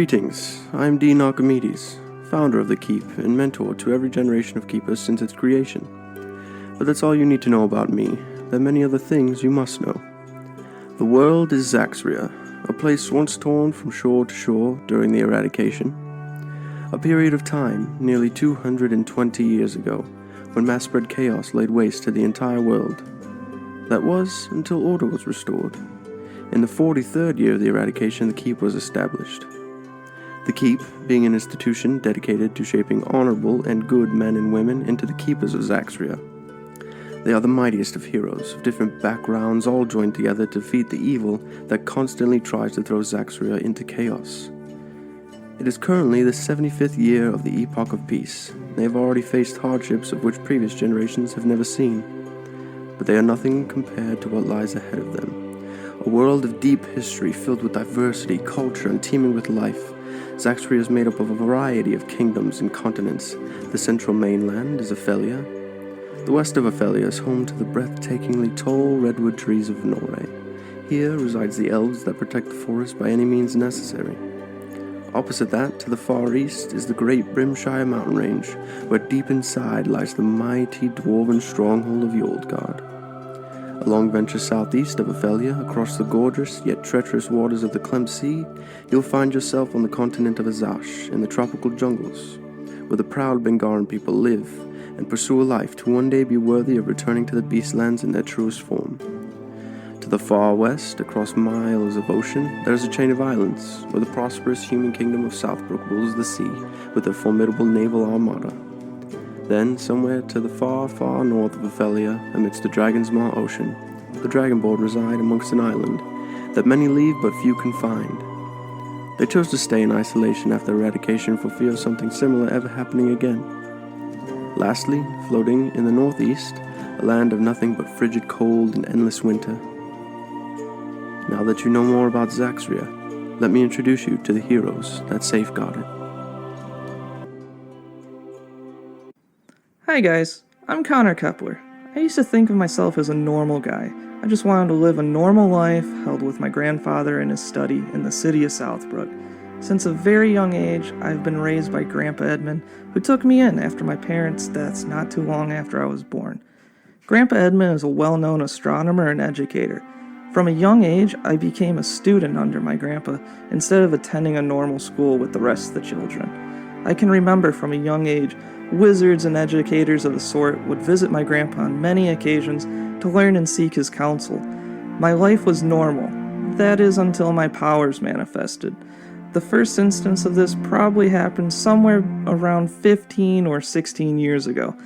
Greetings, I'm Dean Archimedes, founder of the Keep and mentor to every generation of Keepers since its creation. But that's all you need to know about me. There are many other things you must know. The world is Zaxria, a place once torn from shore to shore during the eradication. A period of time, nearly 220 years ago, when mass-spread chaos laid waste to the entire world. That was until order was restored. In the 43rd year of the eradication, the Keep was established. The Keep, being an institution dedicated to shaping honorable and good men and women into the Keepers of Zaxria. They are the mightiest of heroes, of different backgrounds, all joined together to defeat the evil that constantly tries to throw Zaxria into chaos. It is currently the 75th year of the Epoch of Peace. They have already faced hardships of which previous generations have never seen. But they are nothing compared to what lies ahead of them. A world of deep history filled with diversity, culture, and teeming with life. Zaxria is made up of a variety of kingdoms and continents. The central mainland is Ophelia. The west of Ophelia is home to the breathtakingly tall redwood trees of Norway. Here resides the elves that protect the forest by any means necessary. Opposite that, to the far east, is the great Brimshire mountain range, where deep inside lies the mighty dwarven stronghold of Yordgard. A long venture southeast of Ophelia, across the gorgeous yet treacherous waters of the Clem Sea, you'll find yourself on the continent of Azash, in the tropical jungles, where the proud Bengaran people live and pursue a life to one day be worthy of returning to the Beastlands in their truest form. To the far west, across miles of ocean, there is a chain of islands, where the prosperous human kingdom of Southbrook rules the sea with their formidable naval armada. Then, somewhere to the far, far north of Ophelia, amidst the Dragon's Maw Ocean, the Dragonborn reside amongst an island that many leave but few can find. They chose to stay in isolation after eradication for fear of something similar ever happening again. Lastly, floating in the northeast, a land of nothing but frigid cold and endless winter. Now that you know more about Zaxria, let me introduce you to the heroes that safeguard it. Hi guys, I'm Connor Kepler. I used to think of myself as a normal guy. I just wanted to live a normal life, held with my grandfather in his study in the city of Southbrook. Since a very young age, I've been raised by Grandpa Edmund, who took me in after my parents' deaths not too long after I was born. Grandpa Edmund is a well-known astronomer and educator. From a young age, I became a student under my grandpa instead of attending a normal school with the rest of the children. I can remember from a young age, wizards and educators of the sort would visit my grandpa on many occasions to learn and seek his counsel. My life was normal. That is until my powers manifested. The first instance of this probably happened somewhere around 15 or 16 years ago.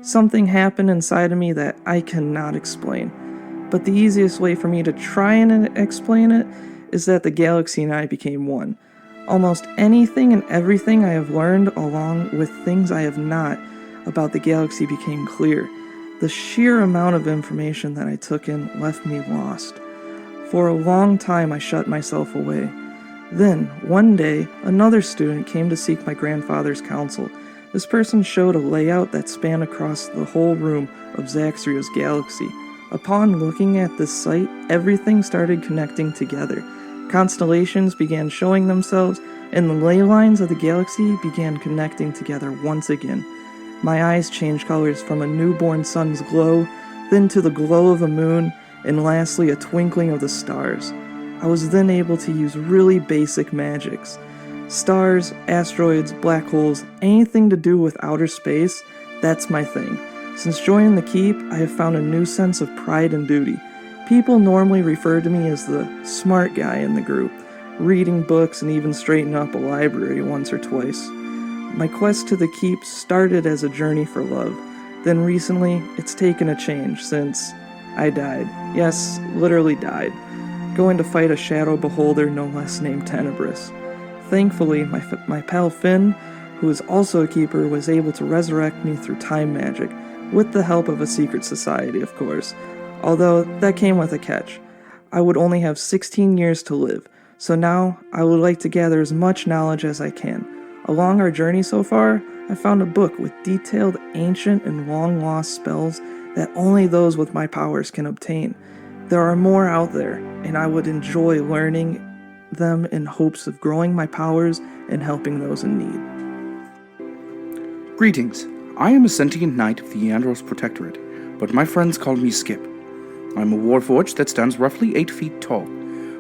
Something happened inside of me that I cannot explain. But the easiest way for me to try and explain it is that the galaxy and I became one. Almost anything and everything I have learned, along with things I have not, about the galaxy became clear. The sheer amount of information that I took in left me lost. For a long time I shut myself away. Then, one day, another student came to seek my grandfather's counsel. This person showed a layout that spanned across the whole room of Zaxria's galaxy. Upon looking at this site, everything started connecting together. Constellations began showing themselves, and the ley lines of the galaxy began connecting together once again. My eyes changed colors from a newborn sun's glow, then to the glow of a moon, and lastly a twinkling of the stars. I was then able to use really basic magics. Stars, asteroids, black holes, anything to do with outer space, that's my thing. Since joining the Keep, I have found a new sense of pride and duty. People normally refer to me as the smart guy in the group, reading books and even straightening up a library once or twice. My quest to the Keep started as a journey for love. Then recently, it's taken a change since I died. Yes, literally died. Going to fight a shadow beholder no less named Tenebris. Thankfully, my pal Finn, who is also a Keeper, was able to resurrect me through time magic, with the help of a secret society, of course. Although, that came with a catch. I would only have 16 years to live, so now I would like to gather as much knowledge as I can. Along our journey so far, I found a book with detailed, ancient, and long-lost spells that only those with my powers can obtain. There are more out there, and I would enjoy learning them in hopes of growing my powers and helping those in need. Greetings. I am a sentient knight of the Eandros Protectorate, but my friends call me Skip. I'm a warforged that stands roughly 8 feet tall,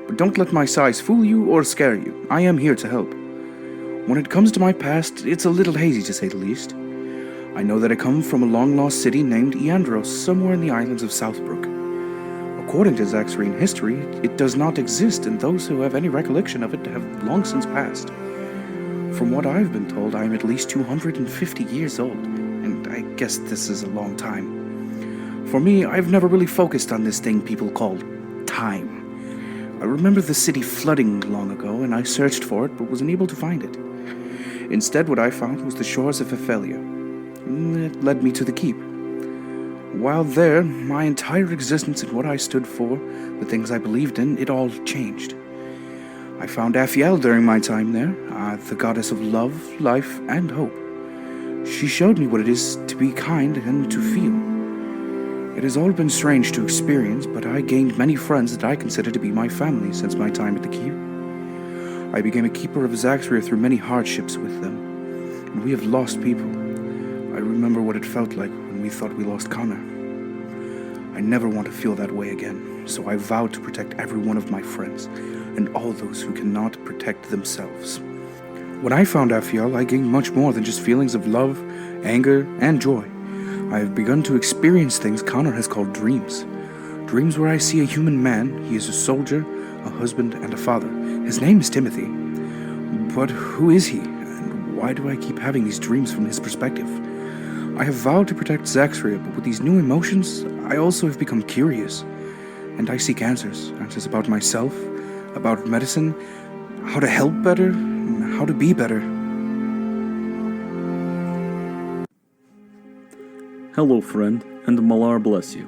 but don't let my size fool you or scare you. I am here to help. When it comes to my past, it's a little hazy to say the least. I know that I come from a long-lost city named Eandros, somewhere in the islands of Southbrook. According to Zaxrian history, it does not exist, and those who have any recollection of it have long since passed. From what I've been told, I am at least 250 years old, and I guess this is a long time. For me, I've never really focused on this thing people call time. I remember the city flooding long ago, and I searched for it, but was unable to find it. Instead, what I found was the shores of Ophelia. It led me to the keep. While there, my entire existence and what I stood for, the things I believed in, it all changed. I found Aphiel during my time there, the goddess of love, life, and hope. She showed me what it is to be kind and to feel. It has all been strange to experience, but I gained many friends that I consider to be my family since my time at the keep. I became a keeper of Zaxria through many hardships with them, and we have lost people. I remember what it felt like when we thought we lost Connor. I never want to feel that way again, so I vowed to protect every one of my friends, and all those who cannot protect themselves. When I found Aphiel, I gained much more than just feelings of love, anger, and joy. I have begun to experience things Connor has called dreams. Dreams where I see a human man. He is a soldier, a husband, and a father. His name is Timothy. But who is he, and why do I keep having these dreams from his perspective? I have vowed to protect Zaxria, but with these new emotions, I also have become curious. And I seek answers. Answers about myself, about medicine, how to help better, how to be better. Hello, friend, and Malar bless you.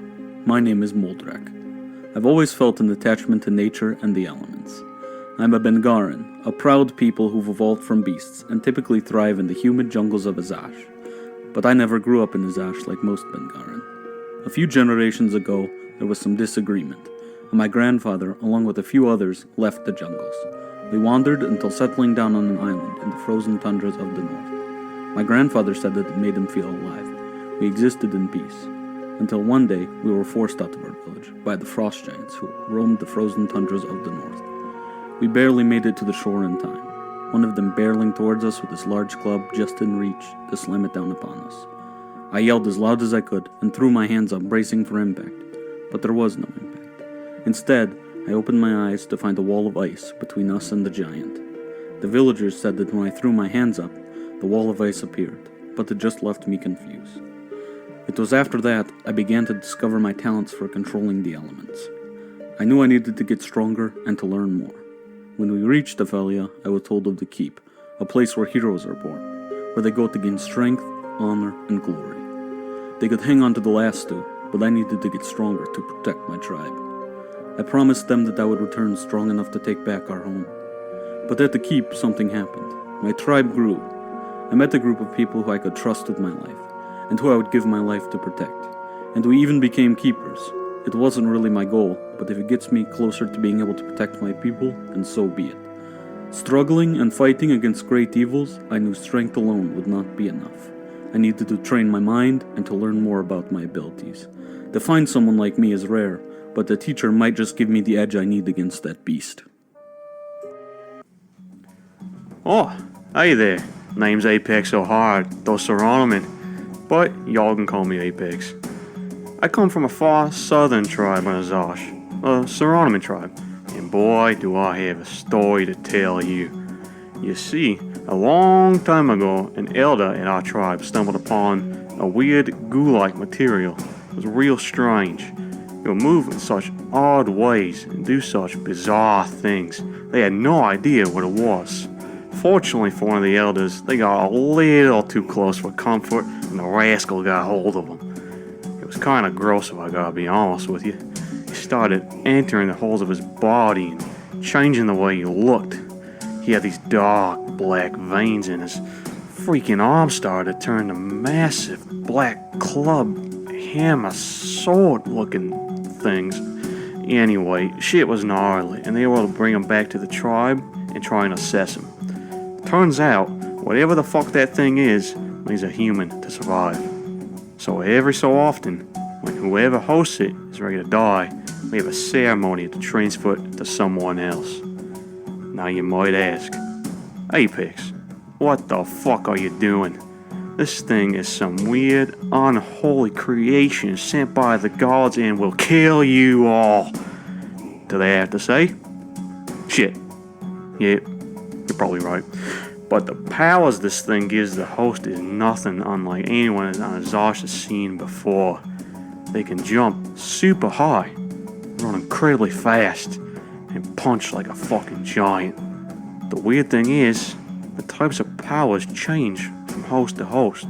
My name is Moldrak. I've always felt an attachment to nature and the elements. I'm a Bengaran, a proud people who've evolved from beasts and typically thrive in the humid jungles of Azash. But I never grew up in Azash like most Bengaran. A few generations ago, there was some disagreement, and my grandfather, along with a few others, left the jungles. We wandered until settling down on an island in the frozen tundras of the north. My grandfather said that it made him feel alive. We existed in peace, until one day we were forced out of our village by the frost giants who roamed the frozen tundras of the north. We barely made it to the shore in time, one of them barreling towards us with his large club just in reach to slam it down upon us. I yelled as loud as I could and threw my hands up, bracing for impact, but there was no impact. Instead, I opened my eyes to find a wall of ice between us and the giant. The villagers said that when I threw my hands up, the wall of ice appeared, but it just left me confused. It was after that I began to discover my talents for controlling the elements. I knew I needed to get stronger and to learn more. When we reached Ophelia, I was told of the Keep, a place where heroes are born, where they go to gain strength, honor, and glory. They could hang on to the last two, but I needed to get stronger to protect my tribe. I promised them that I would return strong enough to take back our home. But at the Keep, something happened. My tribe grew. I met a group of people who I could trust with my life, and who I would give my life to protect. And we even became keepers. It wasn't really my goal, but if it gets me closer to being able to protect my people, then so be it. Struggling and fighting against great evils, I knew strength alone would not be enough. I needed to train my mind and to learn more about my abilities. To find someone like me is rare, but the teacher might just give me the edge I need against that beast. Oh, hey there. Name's Apex O'Hara, the Chronomancer, but y'all can call me Apex. I come from a far southern tribe in Azash, a Chronomancer tribe, and boy do I have a story to tell you. You see, a long time ago, an elder in our tribe stumbled upon a weird goo-like material. It was real strange. It would move in such odd ways and do such bizarre things. They had no idea what it was. Fortunately for one of the elders, they got a little too close for comfort, and the rascal got hold of them. It was kind of gross if I gotta be honest with you. He started entering the holes of his body and changing the way he looked. He had these dark black veins in his freaking arms started to turn to massive black club, hammer, sword looking things. Anyway, shit was gnarly, and they were able to bring him back to the tribe and try and assess him. Turns out, whatever the fuck that thing is, needs a human to survive. So every so often, when whoever hosts it is ready to die, we have a ceremony to transfer it to someone else. Now you might ask, Apex, what the fuck are you doing? This thing is some weird, unholy creation sent by the gods and will kill you all. Do they have to say? Shit. Yeah, you're probably right. But the powers this thing gives the host is nothing unlike anyone on Zosh has seen before. They can jump super high, run incredibly fast, and punch like a fucking giant. The weird thing is, the types of powers change from host to host.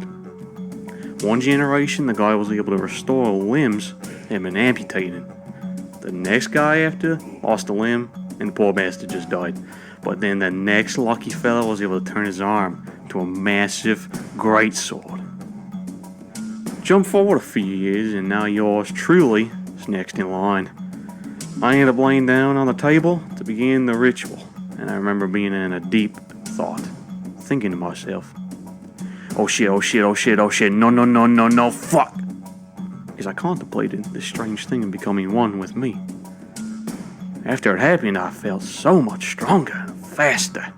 One generation, the guy was able to restore limbs that had been amputated. The next guy after lost a limb, and the poor bastard just died. But then the next lucky fellow was able to turn his arm to a massive greatsword. Jump forward a few years, and now yours truly is next in line. I ended up laying down on the table to begin the ritual, and I remember being in a deep thought, thinking to myself, oh shit, oh shit, oh shit, oh shit, no, fuck! As I contemplated this strange thing and becoming one with me. After it happened, I felt so much stronger and faster.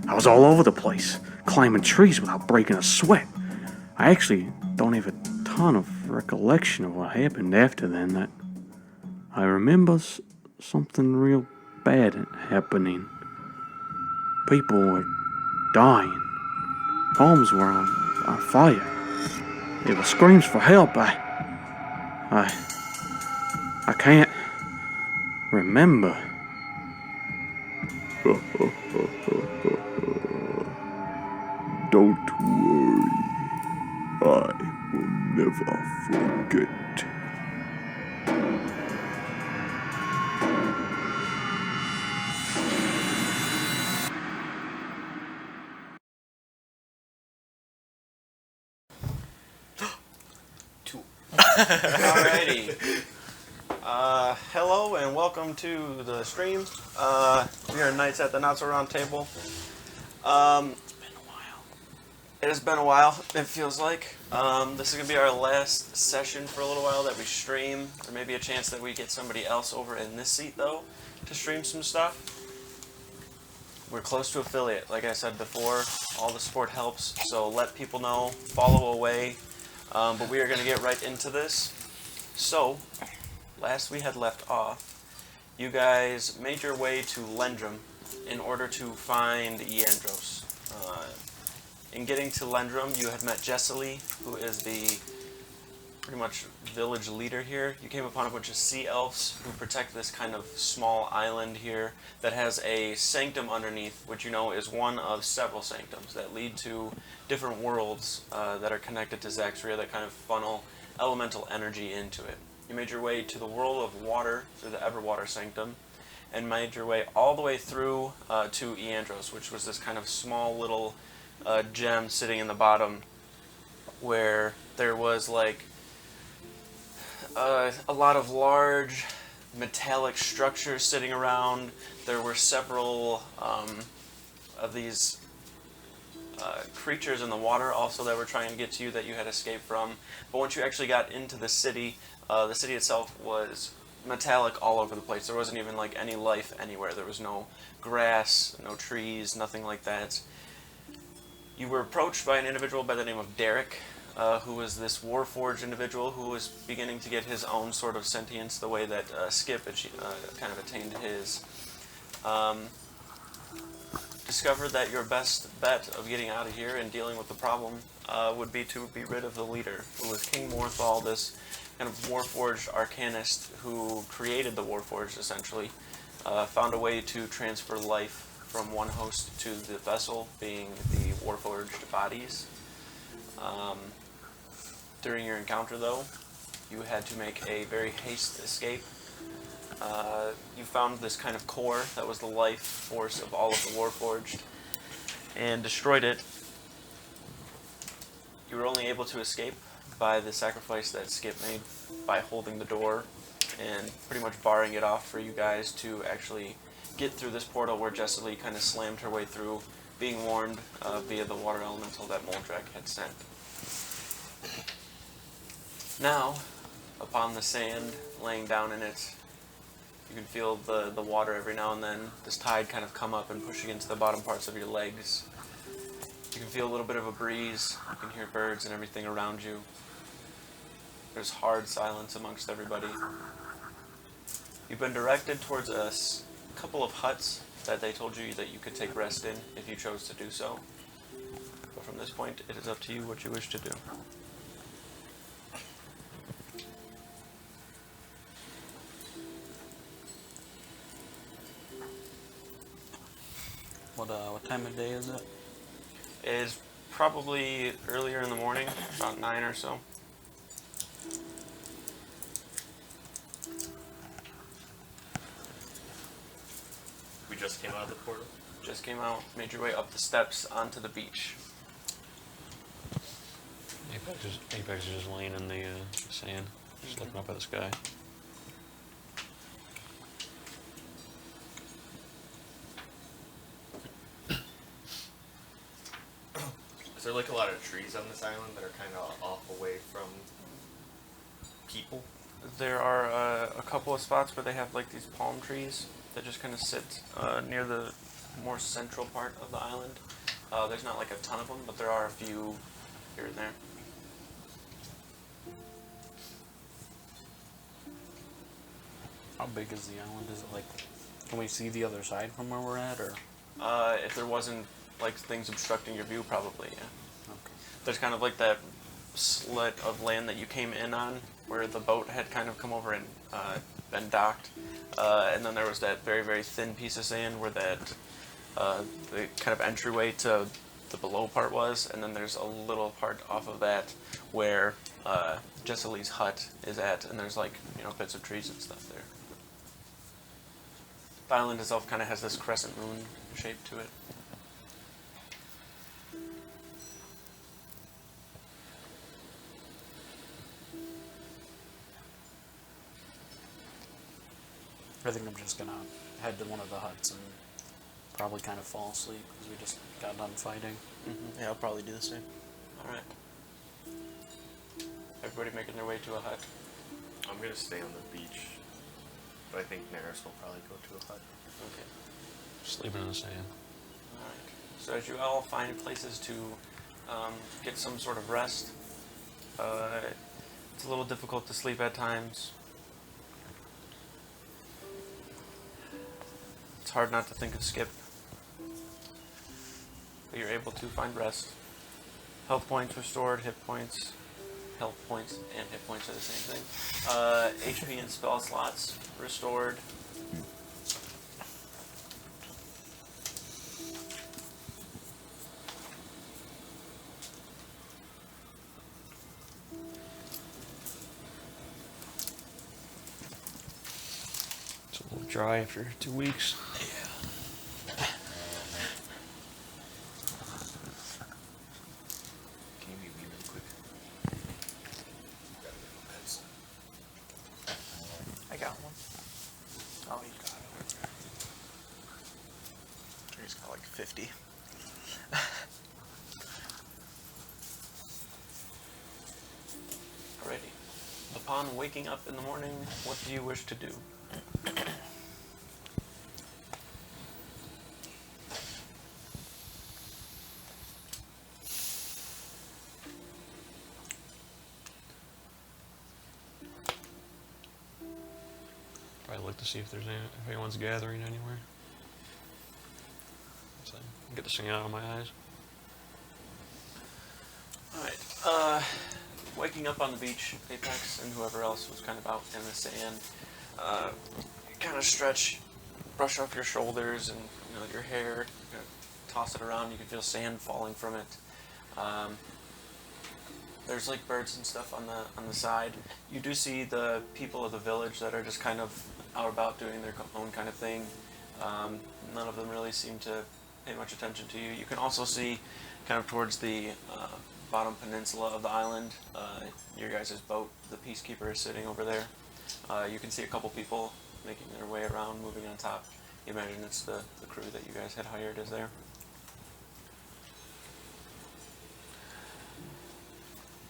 I was all over the place, climbing trees without breaking a sweat. I actually don't have a ton of recollection of what happened after then. That I remember something real bad happening. People were dying. Homes were on fire. There were screams for help. I can't remember. Don't worry. I will never forget. Alrighty. Hello and welcome to the stream. We are Knights at the Not So Round Table. It's been a while. It has been a while, it feels like. This is going to be our last session for a little while that we stream. There may be a chance that we get somebody else over in this seat, though, to stream some stuff. We're close to affiliate. Like I said before, all the support helps, so let people know, follow away. But we are going to get right into this. So, last we had left off, you guys made your way to Lendrum in order to find Iandros. In getting to Lendrum, you had met Jessely, who is the pretty much village leader here. You came upon a bunch of sea elves who protect this kind of small island here that has a sanctum underneath, which you know is one of several sanctums that lead to different worlds that are connected to Zaxria that kind of funnel elemental energy into it. You made your way to the world of water through the Everwater Sanctum, and made your way all the way through to Iandros, which was this kind of small little gem sitting in the bottom where there was like a lot of large metallic structures sitting around. There were several of these creatures in the water also that were trying to get to you that you had escaped from. But once you actually got into the city itself was metallic all over the place. There wasn't even like any life anywhere. There was no grass, no trees, nothing like that. You were approached by an individual by the name of Derek, who was this Warforged individual who was beginning to get his own sort of sentience the way that Skip kind of attained his. Discovered that your best bet of getting out of here and dealing with the problem would be to be rid of the leader, who was King Morthal, this kind of Warforged arcanist who created the Warforged, essentially. Found a way to transfer life from one host to the vessel, being the Warforged bodies. During your encounter, though, you had to make a very haste escape. You found this kind of core that was the life force of all of the Warforged and destroyed it. You were only able to escape by the sacrifice that Skip made by holding the door and pretty much barring it off for you guys to actually get through this portal where Jessie kind of slammed her way through, being warned via the water elemental that Moldrak had sent. Now, upon the sand laying down in it, you can feel the water every now and then, this tide kind of come up and push against the bottom parts of your legs. You can feel a little bit of a breeze, you can hear birds and everything around you. There's hard silence amongst everybody. You've been directed towards a couple of huts that they told you that you could take rest in if you chose to do so. But from this point, it is up to you what you wish to do. What time of day is it? It is probably earlier in the morning, about 9 or so. We just came out of the portal. Just came out, made your way up the steps onto the beach. Apex is just laying in the sand, just looking up at the sky. Is there like a lot of trees on this island that are kind of off away from people? There are a couple of spots where they have like these palm trees that just kind of sit near the more central part of the island. There's not like a ton of them, but there are a few here and there. How big is the island? Is it like, can we see the other side from where we're at, or? If there wasn't like things obstructing your view, probably, yeah. Okay. There's kind of like that slit of land that you came in on, where the boat had kind of come over and been docked, and then there was that very, very thin piece of sand where that the kind of entryway to the below part was, and then there's a little part off of that where Jessie's hut is at, and there's like, you know, bits of trees and stuff there. The island itself kind of has this crescent moon shape to it. I think I'm just gonna head to one of the huts and probably kind of fall asleep because we just got done fighting. Mm-hmm. Yeah, I'll probably do the same. Alright. Everybody making their way to a hut. I'm gonna stay on the beach, but I think Naris will probably go to a hut. Okay. Sleeping in the sand. Alright. So as you all find places to get some sort of rest, it's a little difficult to sleep at times. It's hard not to think of Skip. But you're able to find rest. Health points restored, hit points. Health points and hit points are the same thing. HP and spell slots restored. It's a little dry after 2 weeks. Can you mute me really quick? I got one. Oh, you got it. He's got like 50. Alrighty. Upon waking up in the morning, what do you wish to do? Probably look to see if if anyone's gathering anywhere. So get this thing out of my eyes. Alright, waking up on the beach, Apex and whoever else was kind of out in the sand, kind of stretch, brush off your shoulders and, you know, your hair, kind of toss it around, you can feel sand falling from it. There's like birds and stuff on the side. You do see the people of the village that are just kind of out about doing their own kind of thing. None of them really seem to pay much attention to you. You can also see kind of towards the bottom peninsula of the island, your guys' boat, the Peacekeeper, is sitting over there. You can see a couple people making their way around, moving on top. You imagine it's the crew that you guys had hired is there.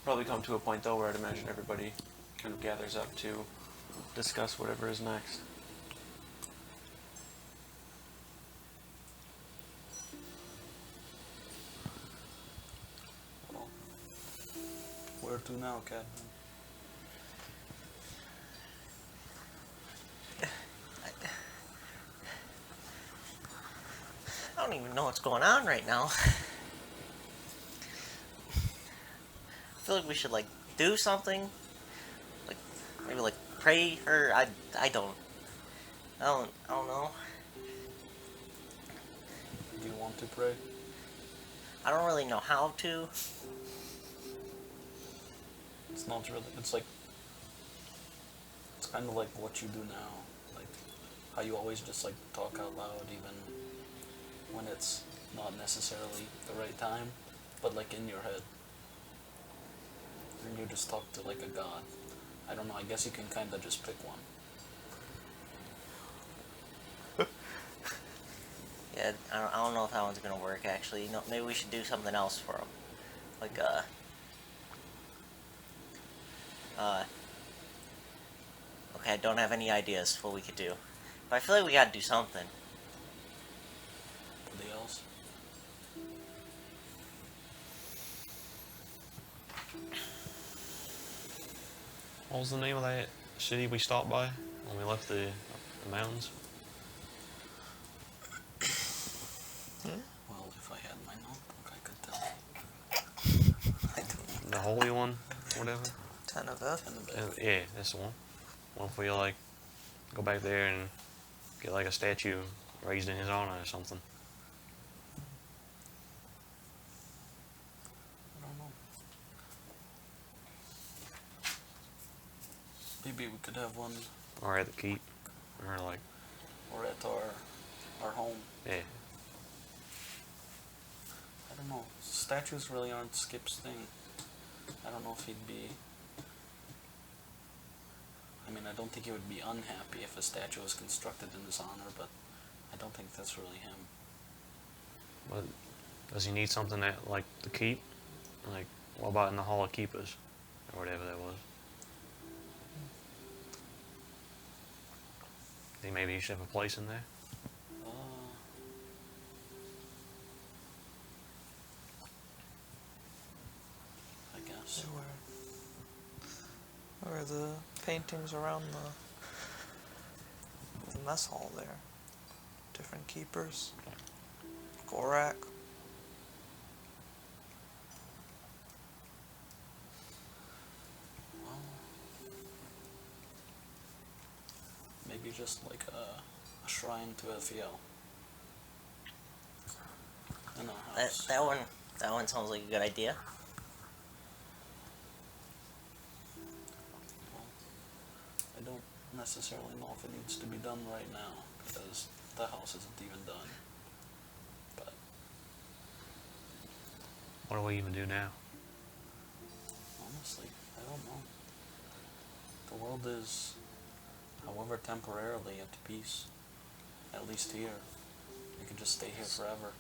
Probably come to a point though where I'd imagine everybody kind of gathers up to discuss whatever is next. Well, where to now, Captain? I don't even know what's going on right now. I feel like we should, like, do something. Like, maybe, like, pray, or I don't know. Do you want to pray? I don't really know how to. It's not really, it's like, it's kind of like what you do now. Like, how you always just, like, talk out loud even when it's not necessarily the right time, but, like, in your head. And you just talk to, like, a god. I don't know, I guess you can kind of just pick one. Yeah, I don't know if that one's gonna work, actually. You know, maybe we should do something else for him. Like, okay, I don't have any ideas for what we could do. But I feel like we gotta do something. Anybody else? What was the name of that city we stopped by when we left the mountains? Well, if I had my notebook, I could tell. The Holy One, whatever. Teneveth? Yeah, that's the one. What if we like go back there and get like a statue raised in his honor or something? I don't know. Maybe we could have one, Or at the keep, or like, or at our home. yeah. I don't know. Statues really aren't Skip's thing. I don't know if he'd be... I mean, I don't think he would be unhappy if a statue was constructed in his honor, but I don't think that's really him. But does he need something at like the keep? Like, what about in the Hall of Keepers, or whatever that was? Think maybe he should have a place in there. I guess. There were the paintings around the mess hall there. Different keepers. Gorak. Well, maybe just like a shrine to Elfiel. In a house. That one sounds like a good idea. I don't necessarily know if it needs to be done right now, because the house isn't even done. But What do we even do now? honestly, I don't know. The world is, however temporarily, at peace. At least here. You can just stay here forever.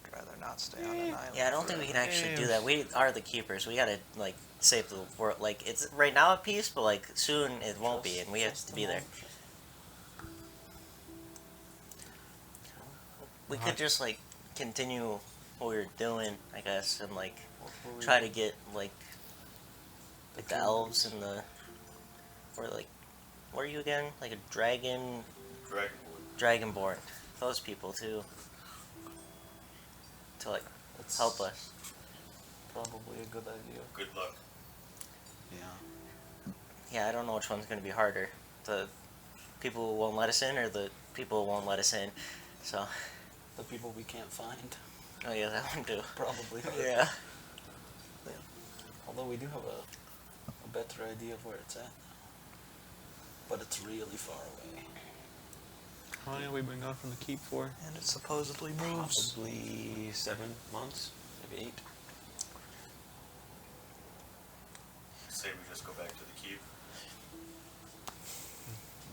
I'd rather not stay on an island. Yeah, I don't think we can forever. actually do that. We are the keepers. We gotta, like, save the world. Like, it's right now at peace, but, like, soon it won't be, and we have to be there. We could just, like, continue what we were doing, I guess, and, like, try to get, like the elves and the... Or, like, what are you again? Like a dragon... Dragonborn. Those people, too. To, like, help us. Probably a good idea. Good luck. Yeah. Yeah, I don't know which one's going to be harder. The people who won't let us in or the people who won't let us in. So, The people we can't find. oh yeah, that one too. Probably. Yeah. Although we do have a better idea of where it's at now. But it's really far away. How long have we been gone from the keep for? And it supposedly moves. Probably 7 months, maybe 8. say we just go back to the keep.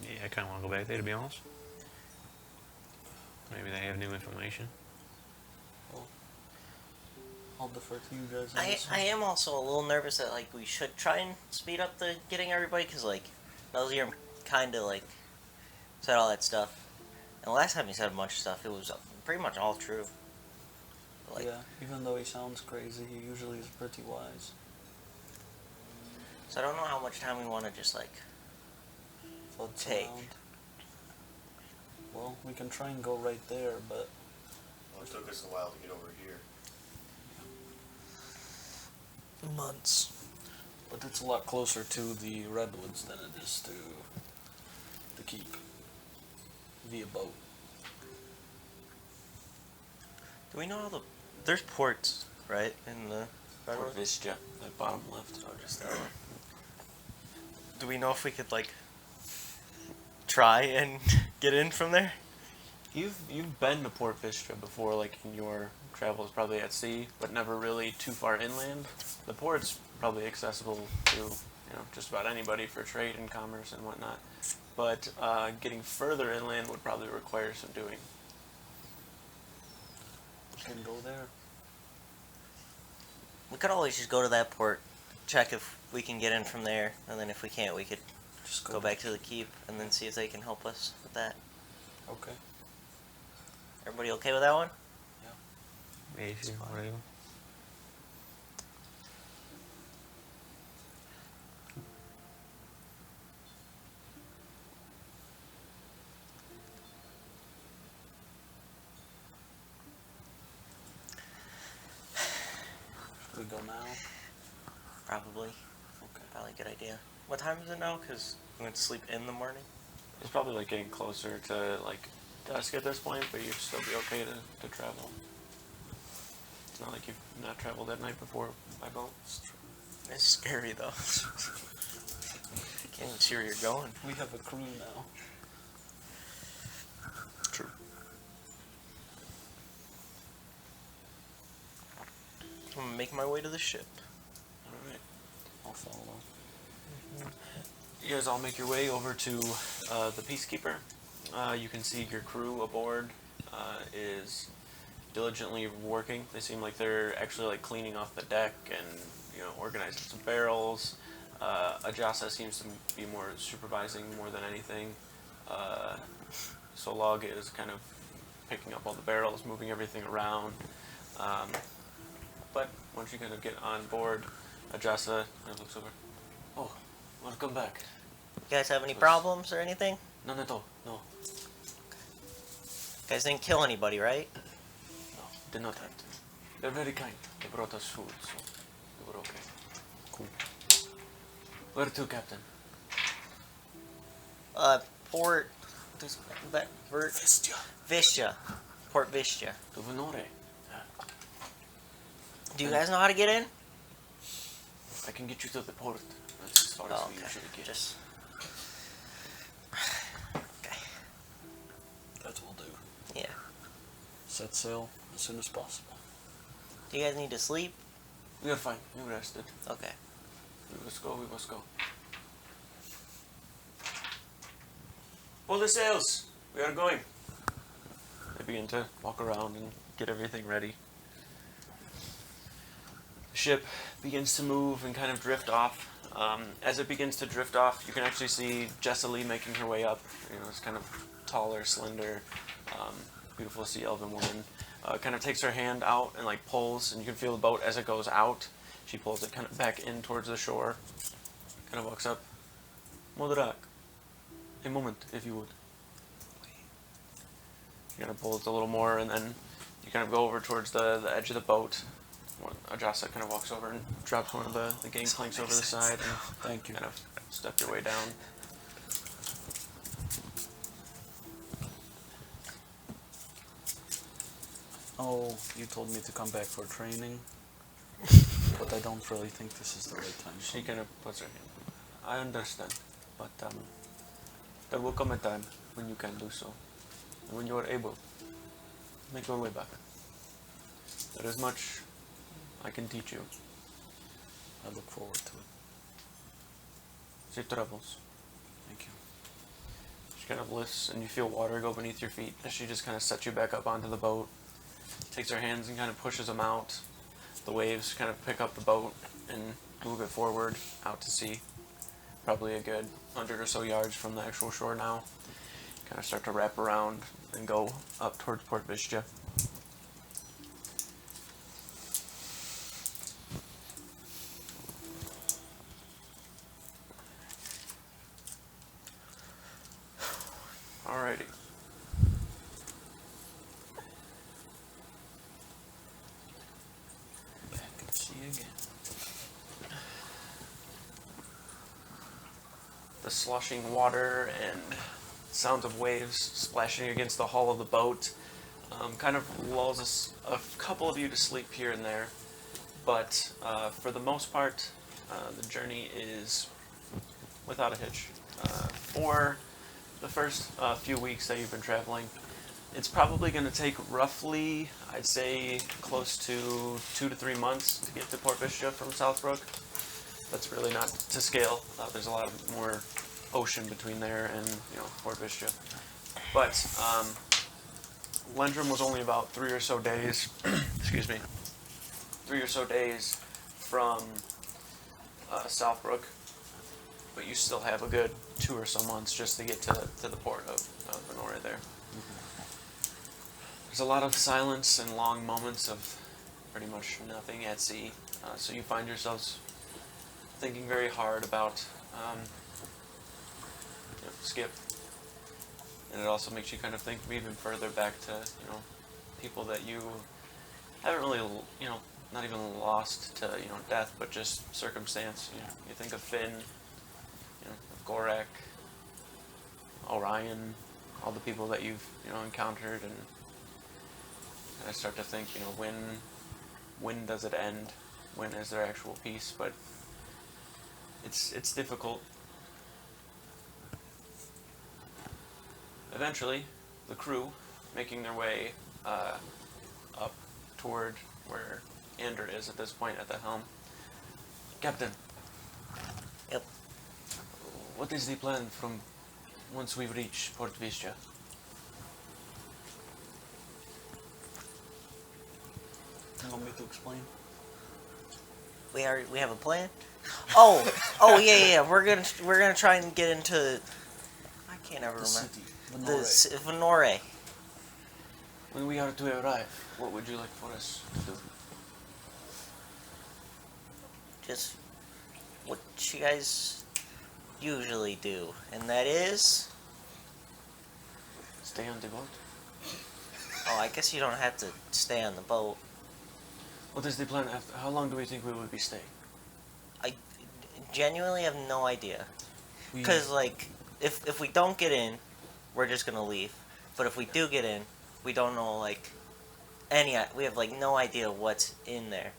Yeah, I kind of want to go back there, to be honest. Maybe they have new information. Well, I'll defer to you guys. on I this one. I am also a little nervous that like we should try and speed up the getting everybody because like Melzier kind of like said all that stuff, and the last time he said a bunch of stuff, it was pretty much all true. Like, Yeah, even though he sounds crazy, he usually is pretty wise. so I don't know how much time we want to just like. Floats Take. around. Well, we can try and go right there, but Well, it took us a while to get over here. months. But it's a lot closer to the redwoods than it is to the keep via boat. Do we know how there's ports right in the Port Vista, that bottom left. Oh, just there. Do we know if we could like try and get in from there? You've been to Port Vista before, like in your travels, probably at sea, but never really too far inland. The port's probably accessible to just about anybody for trade and commerce and whatnot. But getting further inland would probably require some doing. We can go there. We could always just go to that port, check if we can get in from there, and then if we can't, we could Just go back to the keep and then see if they can help us with that. Okay. Everybody okay with that one? Yeah, sure, whatever. Should we go now? Probably. Okay. Probably a good idea. What time is it now? Because we went to sleep in the morning. It's probably like getting closer to like dusk at this point, but you'd still be okay to travel. It's not like you've not traveled at night before by boat. It's scary though. Can't even see where you're going. We have a crew now. True. I'm gonna make my way to the ship. Alright. I'll follow. You guys all make your way over to the Peacekeeper. You can see your crew aboard is diligently working. They seem like they're actually like cleaning off the deck and organizing some barrels. Ajasa seems to be more supervising more than anything. Solog is kind of picking up all the barrels, moving everything around. But once you kind of get on board, Ajasa kind of looks over. Oh, welcome back. You guys have any problems or anything? None at all. No, You guys didn't kill anybody, right? no, did not have to. They're very kind. They brought us food, so we were okay. Cool. Where to, Captain? Port. Vista. Port Vista. To Venore. Do you guys know how to get in? I can get you to the port. That's as far as we usually get. Just. Okay. That will do. Yeah. Set sail as soon as possible. Do you guys need to sleep? We are fine. We rested. Okay. We must go. We must go. Pull the sails. We are going. They begin to walk around and get everything ready. The ship begins to move and kind of drift off. As it begins to drift off, you can actually see Jessalee making her way up. This kind of taller, slender, beautiful sea elven woman. Kind of takes her hand out and like pulls, and you can feel the boat as it goes out. She pulls it kind of back in towards the shore. Kind of walks up. Modrak, a moment, if you would. You kind of pull it a little more, and then you kind of go over towards the edge of the boat. Ajasa kind of walks over and drops one of the gangplanks over the side, and Thank you. kind of step your way down. Oh, you told me to come back for training, but I don't really think this is the right time. She kind of puts her hand. I understand, but there will come a time when you can do so, and when you are able, make your way back. There is much I can teach you. I look forward to it. Safe travels. Thank you. She kind of lifts, and you feel water go beneath your feet as she just kind of sets you back up onto the boat. Takes her hands and kind of pushes them out. The waves kind of pick up the boat and move it forward out to sea. Probably a good 100 or so yards from the actual shore now. Kind of start to wrap around and go up towards Port Vistja. Alrighty. Back at sea again. The sloshing water and sounds of waves splashing against the hull of the boat kind of lulls a couple of you to sleep here and there, but for the most part, the journey is without a hitch. For the first few weeks that you've been traveling, it's probably going to take roughly, I'd say, close to 2 to 3 months to get to Port Vistja from Southbrook. That's really not to scale. There's a lot more ocean between there and Port Vistja. But Lendrum was only about 3 or so days. excuse me, 3 or so days from Southbrook. But you still have a good 2 or so months just to get to the port of Venora there. There's a lot of silence and long moments of pretty much nothing at sea. So you find yourselves thinking very hard about Skip. And it also makes you kind of think even further back to, people that you haven't really, not even lost to, death, but just circumstance. You think of Finn, of Gorak, Orion, all the people that you've, encountered, and I start to think, when does it end? When is there actual peace? But it's difficult. Eventually, the crew, making their way up toward where Ander is at this point at the helm. Captain. Yep. What is the plan from once we reach Port Vistja? You want me to explain? We have a plan. Oh yeah. We're gonna try and get into. I can't ever remember. City. Venore. When we are to arrive, what would you like for us to do? Just what you guys usually do, and that is. Stay on the boat? Oh, I guess you don't have to stay on the boat. What is the plan after? How long do we think we will be staying? I genuinely have no idea. Because, if we don't get in, we're just gonna leave. But if we do get in, we don't know, we have, no idea what's in there.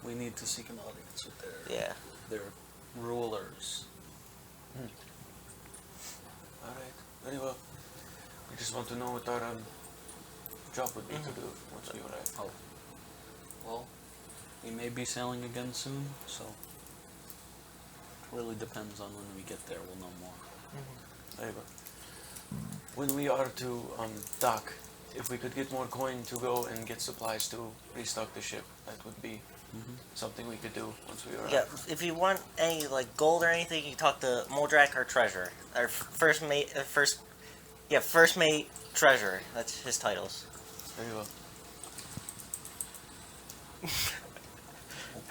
We need to seek an audience with their rulers. Alright, very well. We just want to know what our job would be to do once we arrive. Oh. Well, we may be sailing again soon, so it really depends on when we get there. We'll know more. Very well. When we are to dock, if we could get more coin to go and get supplies to restock the ship, that would be something we could do once we arrive. Yeah, if you want any, gold or anything, you talk to Moldrak, our treasurer. Our first mate treasurer. That's his titles. Very well.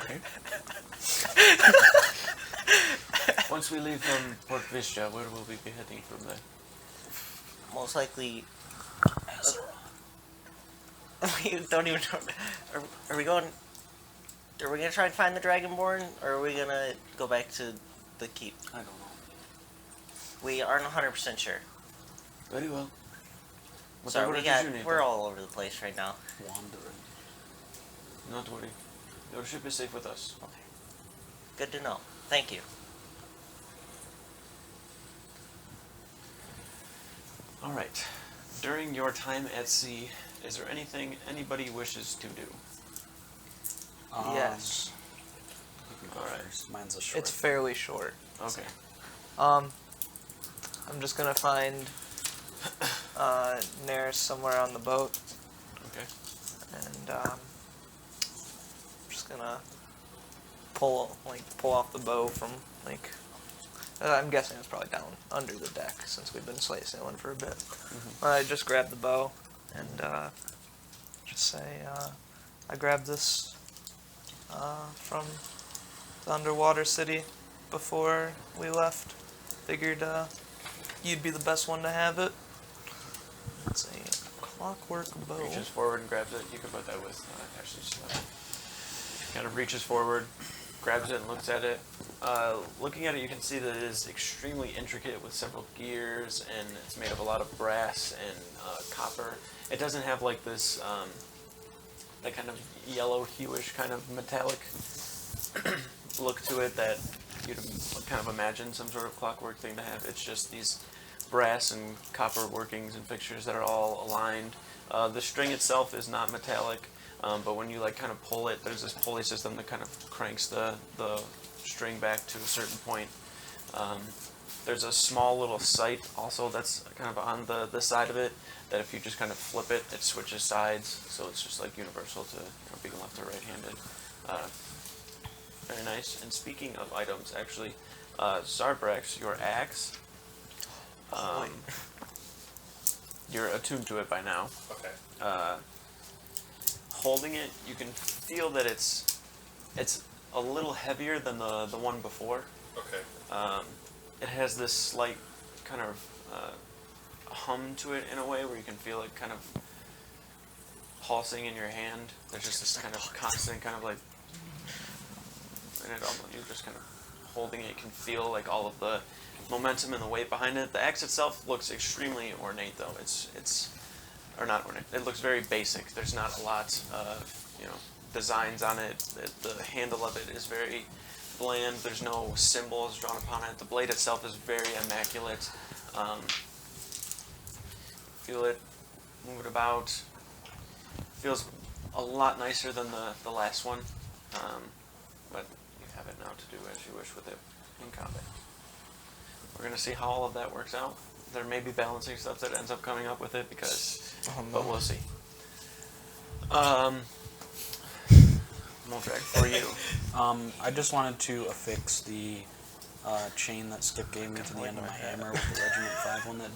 Okay. Once we leave from Port Vistja, where will we be heading from there? Most likely. We don't even know. Are we going? Are we gonna try and find the Dragonborn, or are we gonna go back to the keep? I don't know. We aren't 100% sure. Very well. Sorry, Whatever you need, we're all over the place right now. Wandering. Not worry. Your ship is safe with us. Okay. Good to know. Thank you. Alright. During your time at sea, is there anything anybody wishes to do? Yes. Alright. Mine's a short. It's fairly short. Okay. I'm just gonna find Naris somewhere on the boat, Okay. and I'm just gonna pull off the bow from I'm guessing it's probably down under the deck since we've been slate sailing for a bit. I just grab the bow and just say I grabbed this from the underwater city before we left. Figured you'd be the best one to have it. It's a clockwork bow. Reaches forward and grabs it. You can put that with Ashley's stuff. Kind of reaches forward, grabs it and looks at it. Looking at it, you can see that it is extremely intricate with several gears, and it's made of a lot of brass and copper. It doesn't have like this that kind of yellow hueish kind of metallic look to it that you'd kind of imagine some sort of clockwork thing to have. It's just these brass and copper workings and fixtures that are all aligned. The string itself is not metallic, but when you kind of pull it, there's this pulley system that kind of cranks the string back to a certain point. There's a small little sight also that's kind of on the side of it that if you just kind of flip it, it switches sides, so it's just universal to being left or right-handed. Very nice. And speaking of items, actually, Zarbrax, your axe, you're attuned to it by now. Okay. Holding it, you can feel that it's a little heavier than the one before. Okay. It has this slight kind of hum to it in a way where you can feel it kind of pulsing in your hand. There's just this kind of constant kind of and you're just kind of holding it. You can feel all of the momentum and the weight behind it. The axe itself looks extremely ornate, though. Or not ornate. It looks very basic. There's not a lot of designs on it. The handle of it is very bland. There's no symbols drawn upon it. The blade itself is very immaculate. Feel it, move it about. Feels a lot nicer than the last one, but you have it now to do as you wish with it in combat. We're going to see how all of that works out. There may be balancing stuff that ends up coming up with it but we'll see. Moldrak, for you. I just wanted to affix the chain that Skip gave me to the end of my hammer with the Regiment 5 one that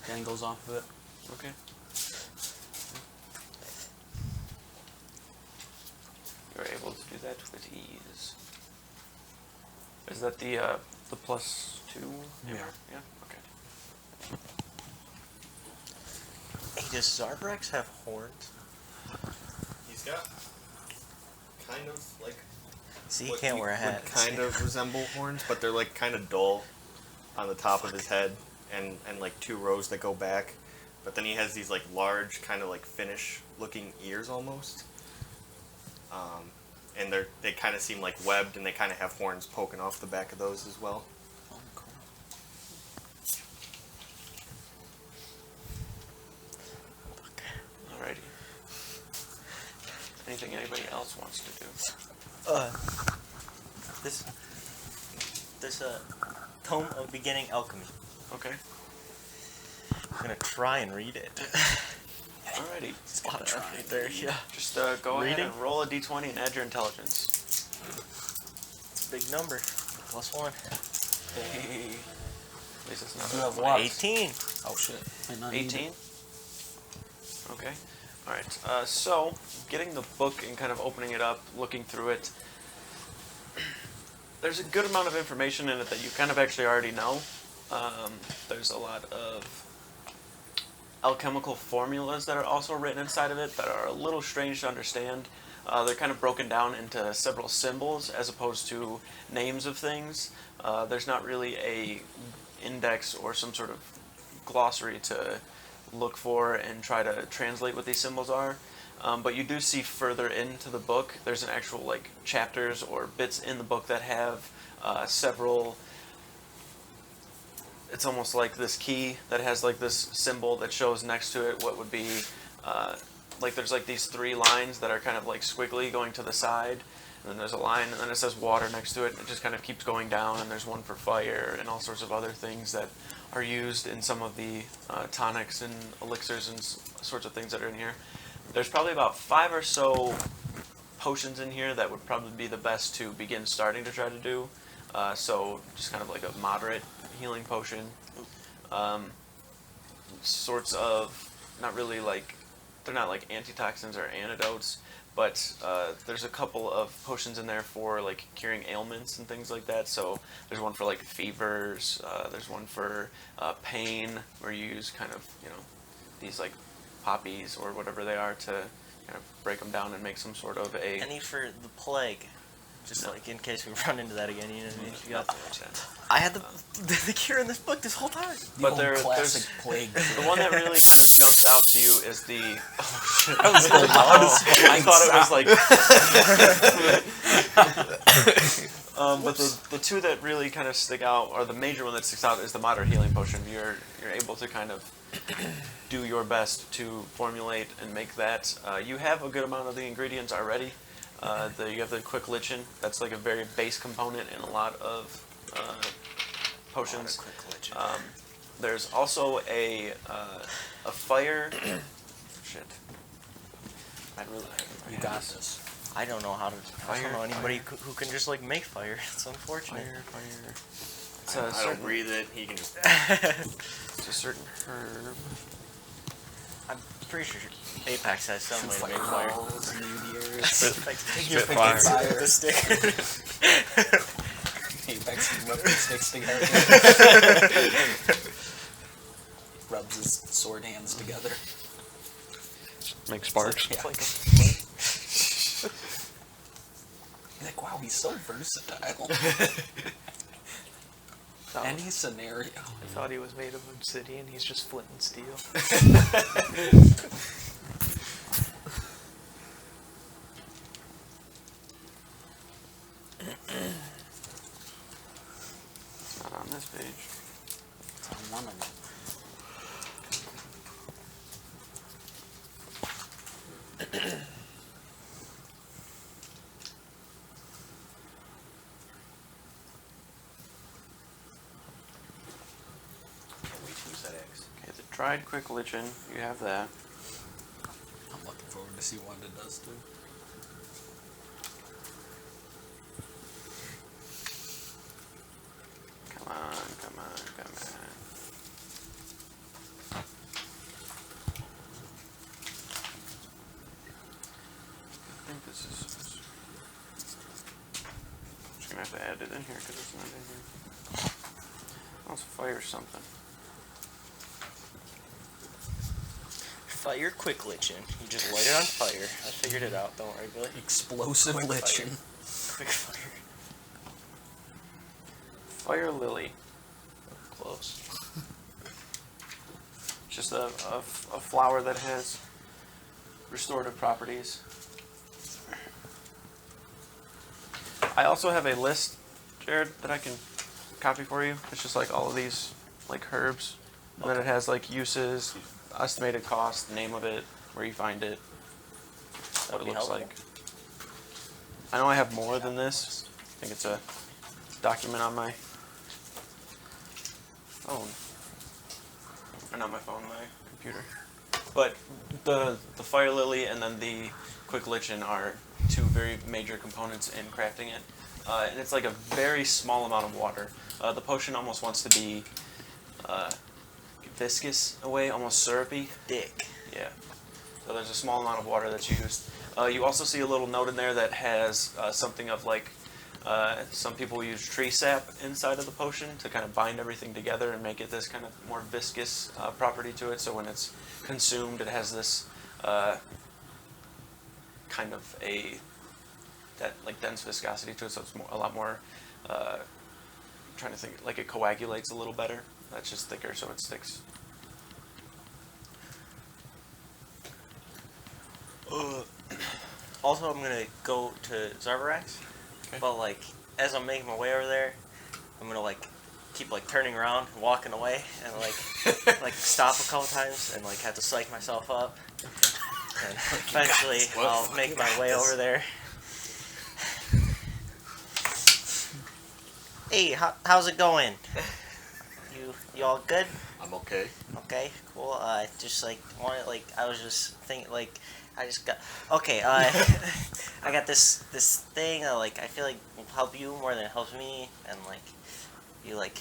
dangles off of it. Okay. You're able to do that with ease. Is that the +2 hammer? Yeah. Okay. Hey, does Zarbrax have horns? He's got kind of See, he what can't wear a hat. would kind of resemble horns, but they're kind of dull on the top of his head, and 2 rows that go back. But then he has these large kind of Finnish looking ears almost, and they kind of seem webbed, and they kind of have horns poking off the back of those as well. Oh, cool. Alrighty. Anything anybody else wants to do? This Tome of Beginning Alchemy. Okay. I'm gonna try and read it. Alrighty. It's a lot of effort there, yeah. Just go ahead and roll a d20 and add your intelligence. It's a big number. +1. Hey. At least it's not You have what? 18. Oh shit. Might not need 18? it. Okay. Alright. So, getting the book and kind of opening it up, looking through it, there's a good amount of information in it that you kind of actually already know. There's a lot of alchemical formulas that are also written inside of it that are a little strange to understand. They're kind of broken down into several symbols as opposed to names of things. There's not really a index or some sort of glossary to look for and try to translate what these symbols are. But you do see further into the book, there's an actual chapters or bits in the book that have several. It's almost like this key that has this symbol that shows next to it what would be there's these 3 lines that are kind of squiggly going to the side. and then there's a line, and then it says water next to it, and it just kind of keeps going down, and there's one for fire, and all sorts of other things that are used in some of the tonics and elixirs and sorts of things that are in here. There's probably about 5 or so potions in here that would probably be the best to begin starting to try to do. So just kind of like a moderate healing potion. Sorts of, not really like, they're not like antitoxins or antidotes, but there's a couple of potions in there for like curing ailments and things like that. So there's one for like fevers, there's one for pain, where you use kind of, you know, these like poppies or whatever they are to kind of break them down and make some sort of a... Any for the plague, just like in case we run into that again, you know what I mean? You got, Nothing like that. I had the cure in this book this whole time. But there's plague. the one that really kind of jumps out to you is the... Oh shit. That was the loudest I thought it was like... but the two that really kind of stick out, or the major one that sticks out, is the moderate healing potion. You're able to kind of do your best to formulate and make that. You have a good amount of the ingredients already. You have the quick lichen. That's like a very base component in a lot of potions. There's also a fire. Shit. You got this. I don't know how to. I don't know anybody who can just like make fire. It's unfortunate. Fire. I don't breathe it. He can just. It's a certain herb. I'm pretty sure Apex has some way to make fire. Spit fire. fire with a stick. Apex can rub the sticks together. Rubs his sword hands together. Make sparks. Yeah. You're like, wow, he's so versatile. Any scenario. I thought he was made of obsidian. He's just flint and steel. It's not on this page. It's on one of them. Okay, the dried quick lichen, you have that. I'm looking forward to see what it does too. Come on, come on, come on. I think this is... I'm just gonna have to add it in here because it's not in here. Let's fire something. Fire quick lichen. You just light it on fire. I figured it out. Don't worry, Billy. Explosive Quick lichen. Quick fire. Fire lily. Close. Just a flower that has restorative properties. I also have a list, Jared, that I can copy for you. It's just like all of these like herbs. And then it has like uses, estimated cost, name of it, where you find it, what it looks like. I know I have more than this. I think it's a document on my phone. Or not my phone, my computer. But the fire lily and then the quick lichen are two very major components in crafting it. And it's like a very small amount of water. The potion almost wants to be viscous in a way, almost syrupy. Thick. Yeah. So there's a small amount of water that's used. You also see a little note in there that has something of like, some people use tree sap inside of the potion to kind of bind everything together and make it this kind of more viscous property to it. So when it's consumed, it has this kind of like dense viscosity to it. So it's a lot more. Trying to think, like it coagulates a little better. That's just thicker, so it sticks. Also, I'm gonna go to Zarvarax, but like as I'm making my way over there, I'm gonna like keep like turning around, and walking away, and like stop a couple times, and like have to psych myself up, and eventually I'll make my way over there. Hey, how's it going? You all good? I'm okay. Okay, cool. Just like wanted, like I was just thinking, like I just got okay. I got this thing that like I feel like will help you more than it helps me, and like you like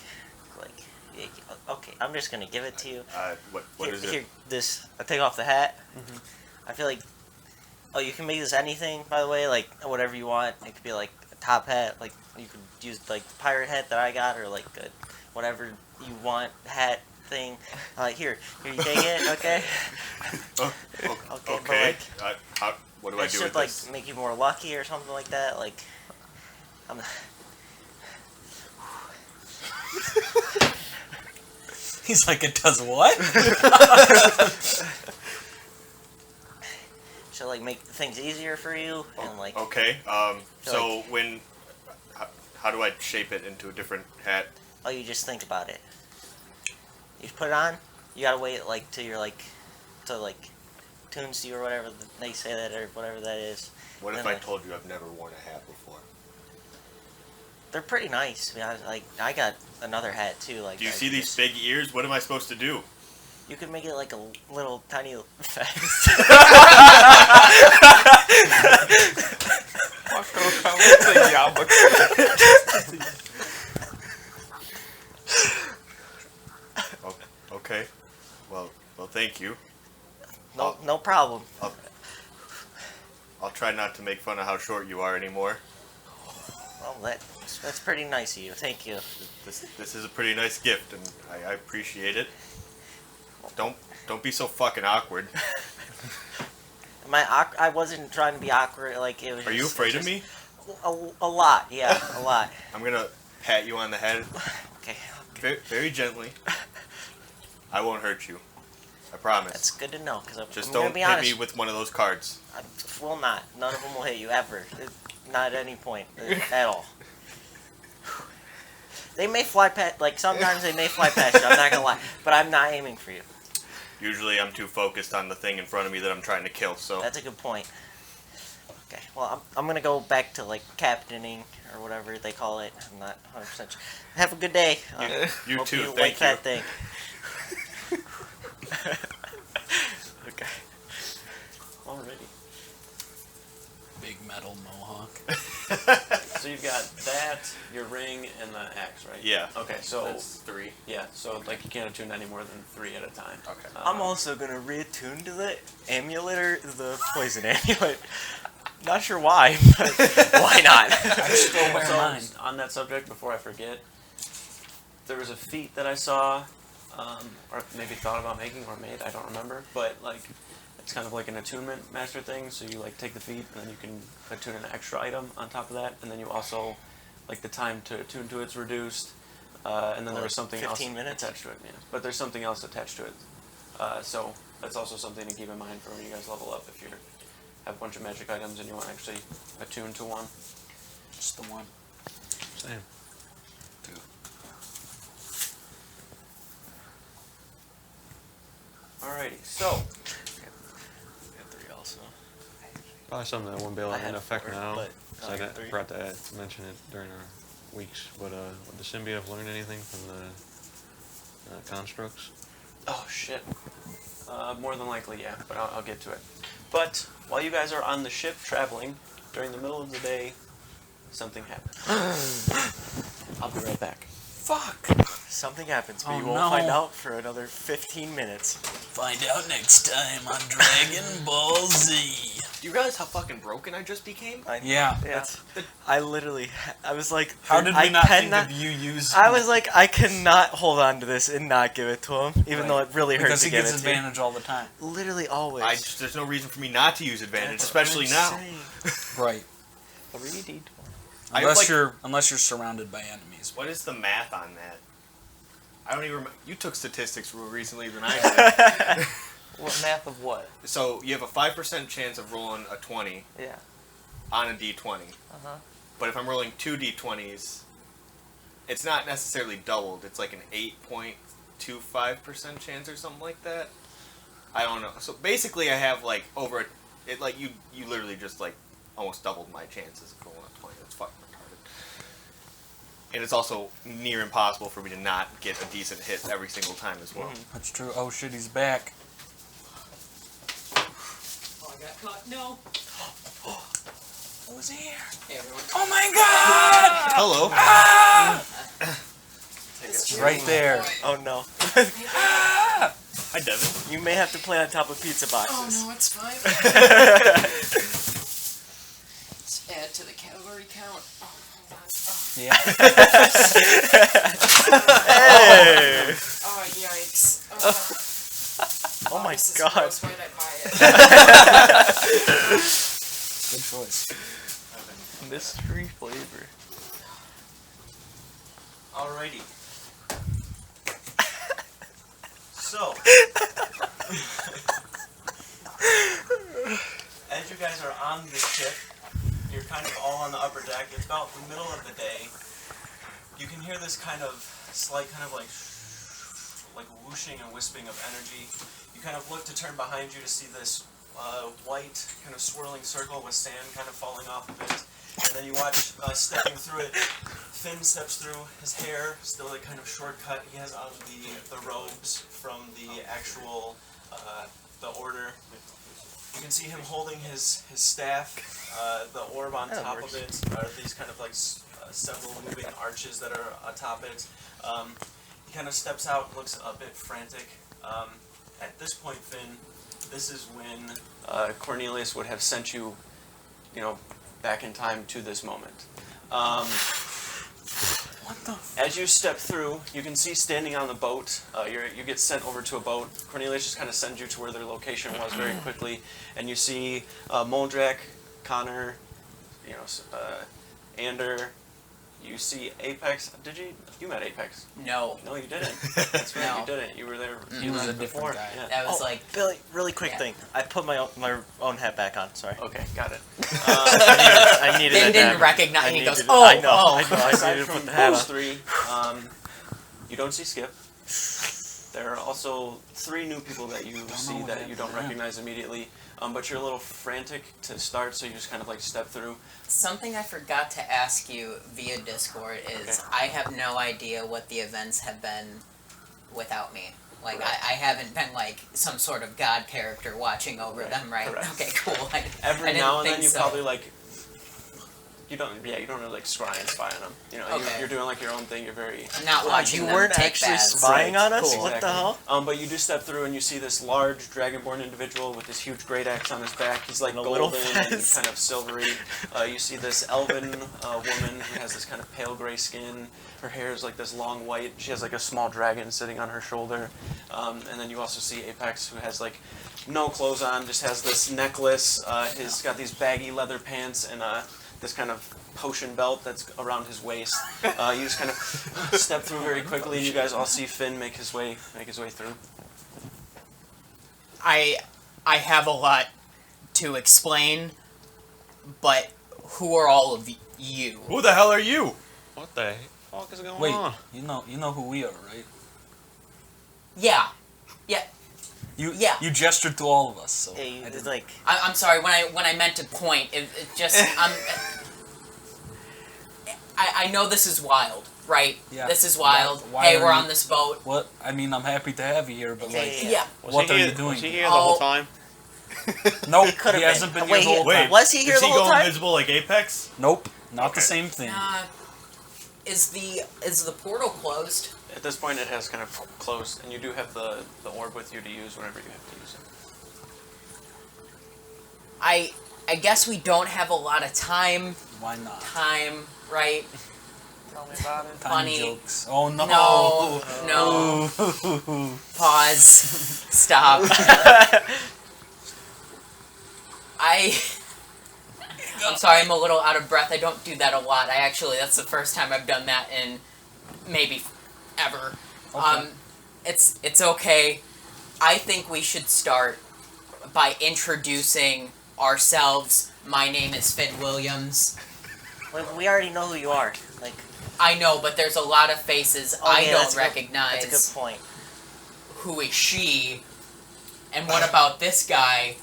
yeah, okay. I'm just gonna give it to you. What is it? Here, this. I take off the hat. I feel like. Oh, you can make this anything, by the way. Like whatever you want. It could be like a top hat. Like you could use like the pirate hat that I got, or like a, whatever you want hat thing. Here you take it. Okay. Okay. But, How? What do I it do should with like this? make you more lucky or something like that. Like, He's like, it does what? should like make things easier for you and like. Okay. So like- when, how do I shape it into a different hat? Oh, you just think about it. You put it on. You gotta wait like till you're like, till like, tunes you or whatever they say that or whatever that is. What if Then, I like, told you I've never worn a hat before? They're pretty nice. I mean, I got another hat too. Like. Do you I see these just- big ears? What am I supposed to do? You could make it like a little tiny. Okay. Well, thank you. No problem. I'll try not to make fun of how short you are anymore. Well, that's pretty nice of you. Thank you. This is a pretty nice gift, and I appreciate it. Don't be so fucking awkward. I wasn't trying to be awkward. Like it was. Are you afraid of me? A lot. Yeah, a lot. I'm gonna pat you on the head, Okay. very, very gently. I won't hurt you. I promise. That's good to know. Cause Just I'm don't gonna be hit honest. me with one of those cards. I will not. None of them will hit you ever. Not at any point at all. They may fly past. Like sometimes they may fly past you. I'm not gonna lie, but I'm not aiming for you. Usually I'm too focused on the thing in front of me that I'm trying to kill, so... That's a good point. Okay. Well, I'm gonna go back to like captaining or whatever they call it. I'm not 100% sure. Have a good day. You Hope too, You thank like you. that thing. Okay. Already. Big metal mohawk. So you've got that, your ring, and the axe, right? Yeah. Okay, so That's 3. yeah, so like you can't attune any more than 3 at a time. Okay. I'm also gonna reattune to the amulet or the poison amulet. Not sure why, but why not? I still wear So mine. on that subject, before I forget, there was a feat that I saw, or maybe thought about making or made. I don't remember, but like it's kind of like an attunement master thing. So you like take the feat and then you can attune an extra item on top of that, and then you also like the time to attune to it's reduced, and then there was something 15 else minutes? attached to it. Yeah, but there's something else attached to it. So that's also something to keep in mind for when you guys level up. If you have a bunch of magic items and you want to actually attune to one. Just the one. Same. Alrighty, so Got 3 also. Probably something that won't be I in had effect 4, now. but So I I got 3. forgot to mention it during our weeks. But would the symbiote have learned anything from the constructs? oh shit. More than likely, yeah, but I'll get to it. But while you guys are on the ship traveling, during the middle of the day, something happens. I'll be right back. Fuck! Something happens, but Oh, you won't no. find out for another 15 minutes. Find out next time on Dragon Ball Z. Do you realize how fucking broken I just became? Yeah. I literally, I was like, How did we not think cannot- of you use? I was like, I cannot hold on to this and not give it to him, even though it really hurts because to he give gets it to him. advantage all the time. Literally always. There's no reason for me not to use advantage, That's what especially I'm now. saying. Right. 3d20. I Unless like- unless you're surrounded by enemies. What is the math on that? I don't even remember. You took statistics more recently than I did. What math of what? So you have a 5% chance of rolling a 20 Yeah. on a d20. Uh-huh. But if I'm rolling 2 d20s, it's not necessarily doubled. It's like an 8.25% chance or something like that. I don't know. So basically, I have like over it. Like you literally just like almost doubled my chances of rolling a 20. That's fucking retarded. And it's also near impossible for me to not get a decent hit every single time as well. That's true. Oh shit, he's back. Oh, I got caught. No. Who's here? Hey, everyone. Oh my god! Hello. It's Right there. Oh no. Hi, Devin. You may have to play on top of pizza boxes. Oh no, it's fine. Let's add to the calorie count. Oh, hold on. Yeah. Hey! Oh, yikes. Oh my this is god. gross. Why did I buy it? Good choice. Mystery flavor. Alrighty. So, as you guys are on the ship, you're kind of all on the upper deck. It's about the middle of the day. You can hear this kind of slight kind of like whooshing and wisping of energy. You kind of look to turn behind you to see this white kind of swirling circle with sand kind of falling off of it. And then you watch stepping through it, Finn steps through, his hair still a kind of shortcut. He has on the robes from the actual, the order. You can see him holding his staff, the orb on top of it are these kind of like several moving arches that are atop it. He kind of steps out and looks a bit frantic. At this point, Finn, this is when Cornelius would have sent you, back in time to this moment. What the? As you step through, you can see standing on the boat. You get sent over to a boat. Cornelius just kind of sends you to where their location was very quickly, and you see Moldrak, Connor, Ander. You see Apex. You met Apex? No. No, you didn't. That's right, No. You didn't. You were there. He was a different before. guy. Yeah. That was like. Billy, really quick Yeah. thing. I put my own hat back on. Sorry. Okay, got it. I needed Ben that didn't back. recognize. I He needed goes, it. oh, I know. oh. I know. I Aside needed to from put the hat those on. three, you don't see Skip. There are also 3 new people that you see what that you don't happened, yeah. recognize immediately, but you're a little frantic to start, so you just kind of like step through. Something I forgot to ask you via Discord is Okay. I have no idea what the events have been without me. Like, Correct. I haven't been like some sort of god character watching over Right, them, right? correct. Okay, cool. I Every didn't now and think then you so. probably like you don't really like scry and spy on them. Okay. You're doing like your own thing. You're very I'm not watching You them weren't take actually baths. spying on us? Cool. What the hell? But you do step through and you see this large dragonborn individual with this huge great axe on his back. He's like And a little golden and fez. kind of silvery. You see this elven woman who has this kind of pale gray skin. Her hair is like this long white. She has like a small dragon sitting on her shoulder. And then you also see Apex, who has like no clothes on, just has this necklace. He's got these baggy leather pants and this kind of potion belt that's around his waist. You just kind of step through very quickly, and you guys all see Finn make his way through. I have a lot to explain, but who are all of you? Who the hell are you? What the fuck is going Wait, on? you know who we are, right? Yeah. You Yeah. you gestured to all of us, so Hey, I it's didn't- like I'm sorry, when I meant to point, it just, I know this is wild, right? Yeah. This is wild. Why Hey, are we're you- on this boat. What? I mean, I'm happy to have you here, but like, Yeah. what are you doing? Was he here here? the whole Oh. time? Nope, He could've he hasn't been been. here the Wait, whole wait. time. Was he here Did the he whole go time? invisible like Apex? Nope, not Okay. the same thing. Is the portal closed? At this point, it has kind of closed, and you do have the orb with you to use whenever you have to use it. I guess we don't have a lot of time, Why not? right? Tell me about it. Funny. Tiny jokes. Oh no. No. Ooh. Pause. Stop. I'm sorry, I'm a little out of breath. I don't do that a lot. That's the first time I've done that in maybe ever. Okay. It's okay. I think we should start by introducing ourselves. My name is Finn Williams. We already know who you are. Like, I know, but there's a lot of faces oh, I yeah, don't that's a good- recognize. That's a good point. Who is she? And what about this guy?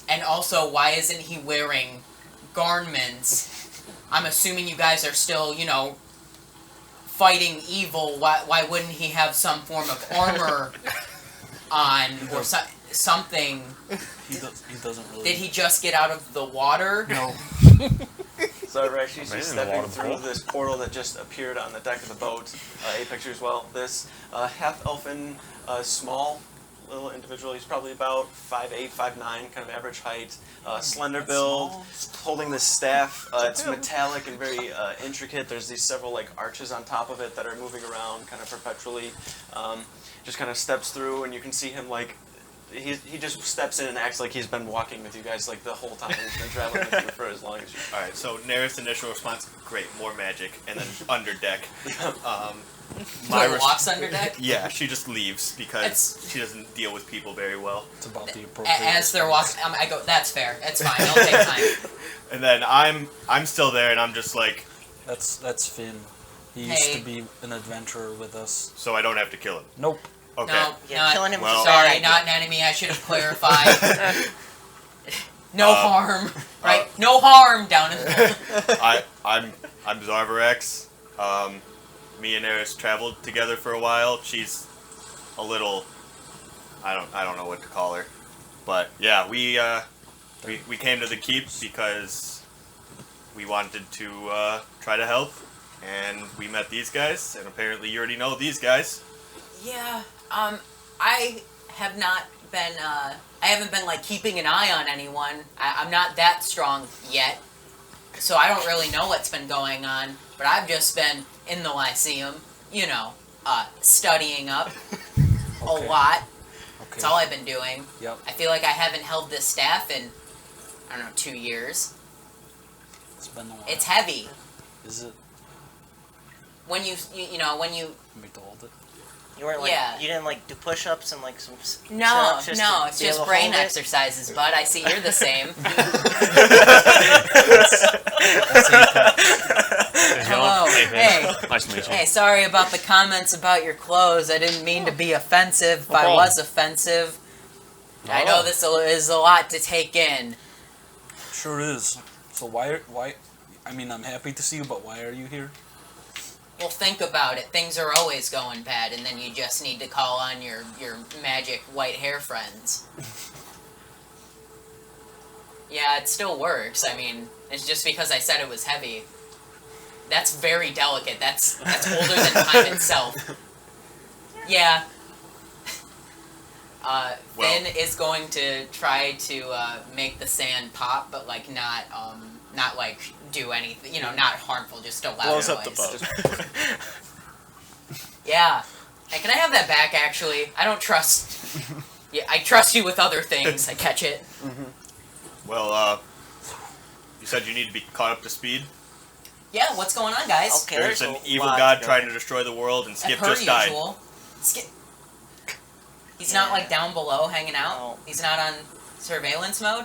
And also, why isn't he wearing garments? I'm assuming you guys are still, fighting evil, why wouldn't he have some form of armor on or something? He doesn't really. Did he just get out of the water? No. So we're actually Amazing, stepping water through pool. this portal that just appeared on the deck of the boat. A picture as well. This half-elfin, small little individual. He's probably about 5'8", 5'9", kind of average height. Slender build, holding this staff. It's metallic and very intricate. There's these several like arches on top of it that are moving around kind of perpetually. Just kind of steps through, and you can see him like. He just steps in and acts like he's been walking with you guys like the whole time. He's been traveling with you for as long as you. All right, so Neris' initial response, great, more magic, and then under deck. Myra walks under deck? Yeah, she just leaves because she doesn't deal with people very well. It's about the appropriate. As they're walking, I go, that's fair. That's fine. I'll take time. And then I'm still there, and I'm just like, That's Finn. He used to be an adventurer with us. so I don't have to kill him. Nope. Okay. No, Yeah, killing him well- is a bad sorry, idea. not an enemy. I should have clarified. No harm, right? No harm down in the I'm Zarvarex. Me and Eris traveled together for a while. She's a little, I don't know what to call her, but yeah, we came to the keep because we wanted to try to help, and we met these guys, and apparently you already know these guys. Yeah, I have not been, I haven't been, like, keeping an eye on anyone. I'm not that strong yet, so I don't really know what's been going on, but I've just been in the Lyceum, you know, studying up a lot. That's all I've been doing. Yep. I feel like I haven't held this staff in, I don't know, 2 years. It's been a while. It's heavy. Is it? When you when you... Let me to hold it. You weren't like Yeah. you didn't like do push-ups and like some No, sit-ups no, to it's be able just to brain hold it? exercises, bud. I see you're the same. Hello. Hey. Nice to meet you. Hey, sorry about the comments about your clothes. I didn't mean to be offensive. If I problem. was offensive, I know this is a lot to take in. Sure is. So why? I mean, I'm happy to see you, but why are you here? Well, think about it. Things are always going bad, and then you just need to call on your magic white hair friends. Yeah, it still works. I mean, it's just because I said it was heavy. That's very delicate. That's older than time itself. Yeah. Finn is going to try to make the sand pop, but like not like do anything, you know, not harmful, just a loud Blows noise. up the boat. Yeah. Hey, can I have that back? Actually, I don't trust. Yeah, I trust you with other things. I catch it. Well, you said you need to be caught up to speed. Yeah. What's going on, guys? Okay, There's there's an a evil lot god to go. trying to destroy the world, and Skip Per just died. usual. He's not like down below hanging out. No. He's not on surveillance mode.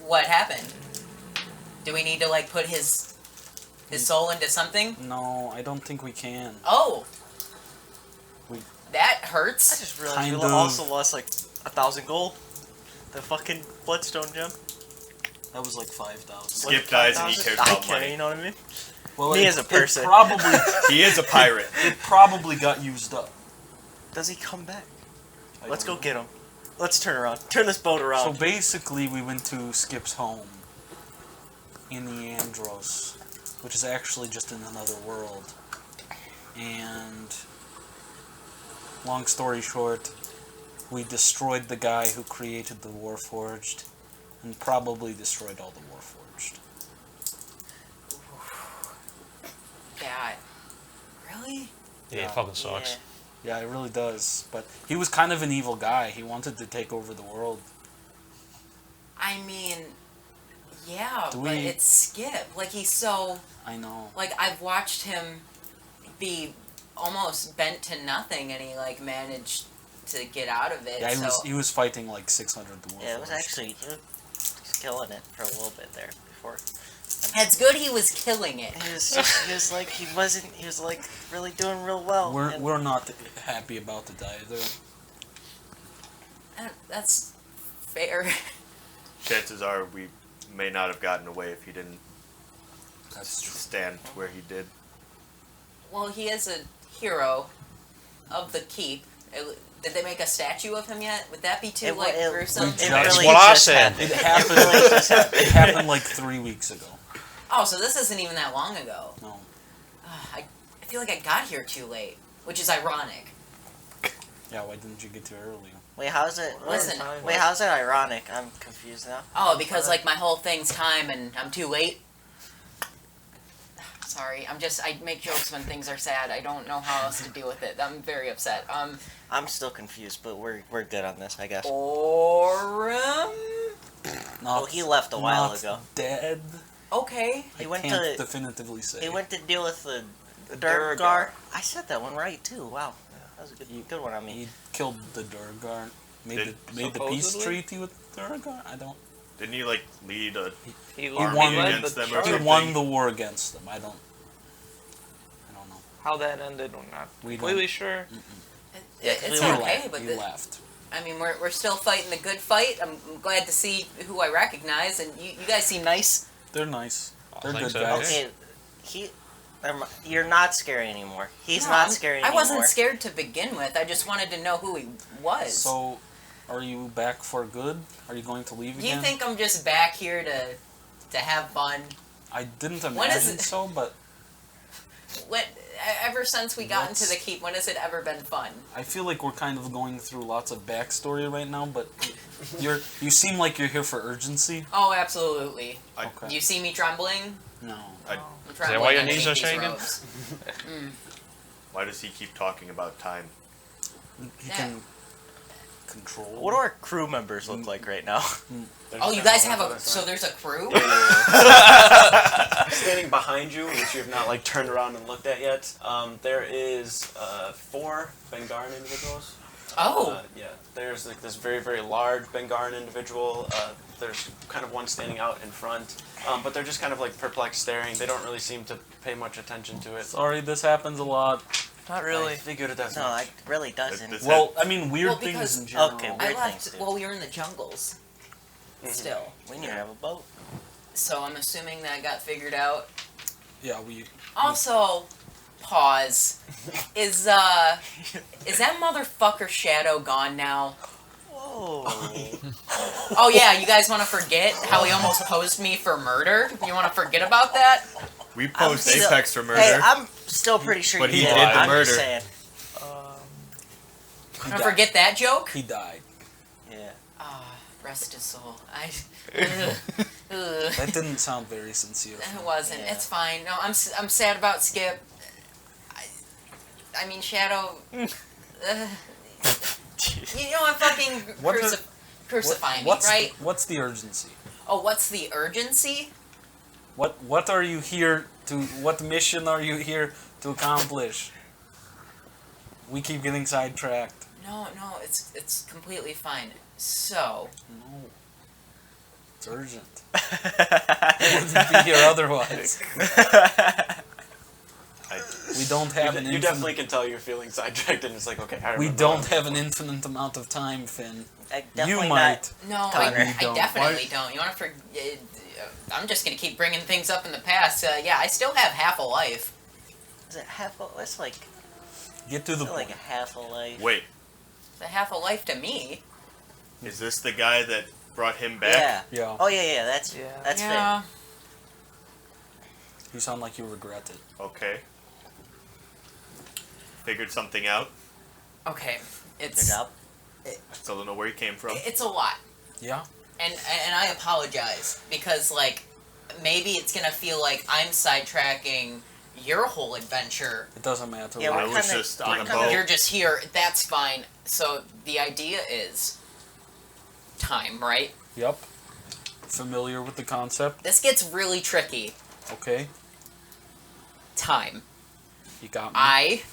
What happened? Do we need to like put his soul into something? No, I don't think we can. Oh. We- That I hurts. just realized Kind we of. also lost like 1,000 gold. The fucking bloodstone gem. That was like 5,000. Skip dies and he cares I about care, money. you know what I mean? Well, Me it- as a person. It probably, He is a pirate. it probably got used up. Does he come back? I Let's don't go know. get him. Let's turn around. Turn this boat So around. basically, we went to Skip's home in the Andros, which is actually just in another world. And long story short, we destroyed the guy who created the Warforged, and probably destroyed all the Warforged. God. Really? Yeah, it fucking sucks. Yeah, it really does. But he was kind of an evil guy. He wanted to take over the world. I mean, yeah, Do but we- it's Skip. Like he's so. I know. Like I've watched him be almost bent to nothing, and he like managed to get out of it. Yeah, so he was fighting like 600 Warforged. Yeah, it was actually he's killing it for a little bit there before. it's good he was killing it. He was like he was like really doing real well. and We're not happy about it either. That's fair. Chances are we may not have gotten away if he didn't stand where he did. Well, he is a hero of the keep. Did they make a statue of him yet? Would that be too gruesome? That's Really what I just said. happened. It happened like 3 weeks ago. Oh, so this isn't even that long ago. No. I feel like I got here too late, which is ironic. Yeah, why didn't you get to earlier? Wait, how's it? Listen. Wait, how's it ironic? I'm confused now. Oh, because like my whole thing's time and I'm too late. Sorry, I make jokes when things are sad. I don't know how else to deal with it. I'm very upset. I'm still confused, but we're good on this, I guess. Orem? Well, he left a while ago. Dead? Okay. He went Can't to definitively say. He went to deal with the Durgar. I said that one right too. Wow, that was a good one on me. He killed the Durgar. Made the peace Supposedly? treaty with Durgar. I don't. Didn't he like lead a He army won against them or He something? won the war against them. I don't know. How that ended, I'm not We completely don't- sure. It's we were okay, but He left. I mean, we're still fighting the good fight. I'm glad to see who I recognize, and you guys seem nice. They're nice. They're think good so. guys. Okay, you're not scary anymore. He's No, not scary I anymore. wasn't scared to begin with. I just wanted to know who he was. So, are you back for good? Are you going to leave Do you again? think I'm just back here to have fun? I didn't When is imagine it- so, but Ever since we got into the keep, when has it ever been fun? I feel like we're kind of going through lots of backstory right now. But you seem like you're here for urgency. Oh, absolutely. Okay. You see me trembling? No. I'm that trembling why your underneath knees are these shaking? robes. Why does he keep talking about time? You Yeah. can control. What do our crew members look like right now? Oh, you guys have a... So there's a crew? Standing behind you, which you have not like turned around and looked at yet, there is 4 Bengaran individuals. Oh. Yeah, there's like this very, very large Bengaran individual. There's kind of one standing out in front, but they're just kind of like perplexed staring. They don't really seem to pay much attention to it. Sorry, this happens a lot. Not I really. figured it as No, much. it really doesn't. This- Well, I mean, weird Well, things because- in general. Okay, I weird left things, dude. while we were in the jungles. Still. We need to have a boat. So I'm assuming that got figured out. Yeah, we. Also, pause. Is that motherfucker Shadow gone now? Whoa. Oh yeah, you guys want to forget how he almost posed me for murder? You want to forget about that? We I'm post still- Apex for murder. Hey, I'm still pretty sure But you he did. did the I'm just murder. saying. He Want to died. forget that joke? He died. Yeah. Ah, rest his soul. Ugh. That didn't sound very sincere. It wasn't. Yeah. It's fine. No, I'm sad about Skip. I mean, Shadow. You know what? Fucking What crucify me, what's right? What's the urgency? Oh, what's the urgency? What are you here to? What mission are you here to accomplish? We keep getting sidetracked. No, it's completely fine. So, No. It's urgent. It wouldn't be here otherwise. We don't have an You infinite. definitely can tell you're feeling sidetracked, and it's like, okay, I We remember don't what have an infinite amount of time, Finn. I You definitely might. no, Connor, I you don't. definitely don't. You want to I'm just gonna keep bringing things up in the past. Yeah, I still have half a life. Is it half a? That's like Get to the like point. a half a life. Wait, It's a half a life to me. is this the guy that brought him back? Yeah. Yeah. Oh yeah. That's yeah. You sound like you regret it. Okay. Figured something out. Okay. Good It's job. I still don't know where he came from. it's a lot. Yeah. And I apologize because like maybe it's gonna feel like I'm sidetracking your whole adventure. It doesn't matter. Yeah, I we're was kinda- just on a we're kinda- boat. You're just here. That's fine. So the idea is time, right? Yep. Familiar with the concept? This gets really tricky. Okay. Time. You got me. I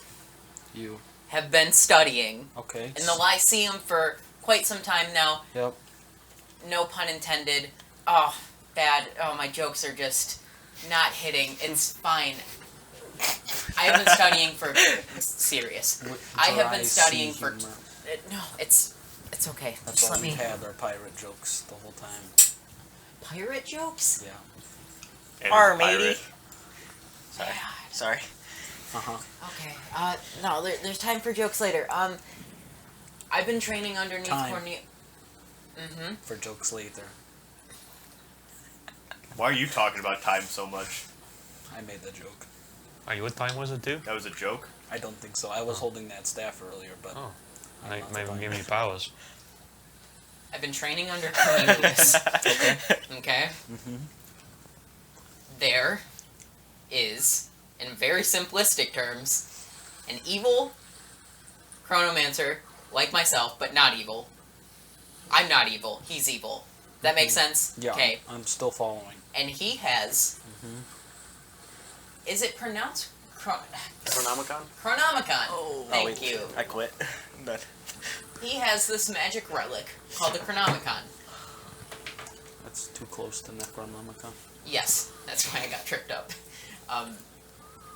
You. have been studying Okay. in the Lyceum for quite some time now. Yep. No pun intended. Oh, bad. Oh, my jokes are just not hitting. It's fine. I have been studying for serious. I have been studying for. humor. No, it's okay. That's Just why let we me. had our pirate jokes the whole time. Pirate jokes? Yeah. And Arr, pirate. matey. Sorry. Okay. No, there's time for jokes later. I've been training underneath Time. Cornelius. Mm-hmm. For jokes later. Why are you talking about time so much? I made the joke. Are you a time wizard too? That was a joke? I don't think so. I was holding that staff earlier, but... Oh. I'm Maybe not the time give me wizard. powers. I've been training under Cornelius. Okay. Mm-hmm. There is, in very simplistic terms, an evil chronomancer like myself, but not evil. I'm not evil. He's evil. That makes sense? Yeah, Okay. I'm still following. And he has... Is it pronounced... Chronomicon? Chronomicon. Oh, Thank wait. you. I quit. But He has this magic relic called the Chronomicon. That's too close to Necronomicon. Yes, that's why I got tripped up.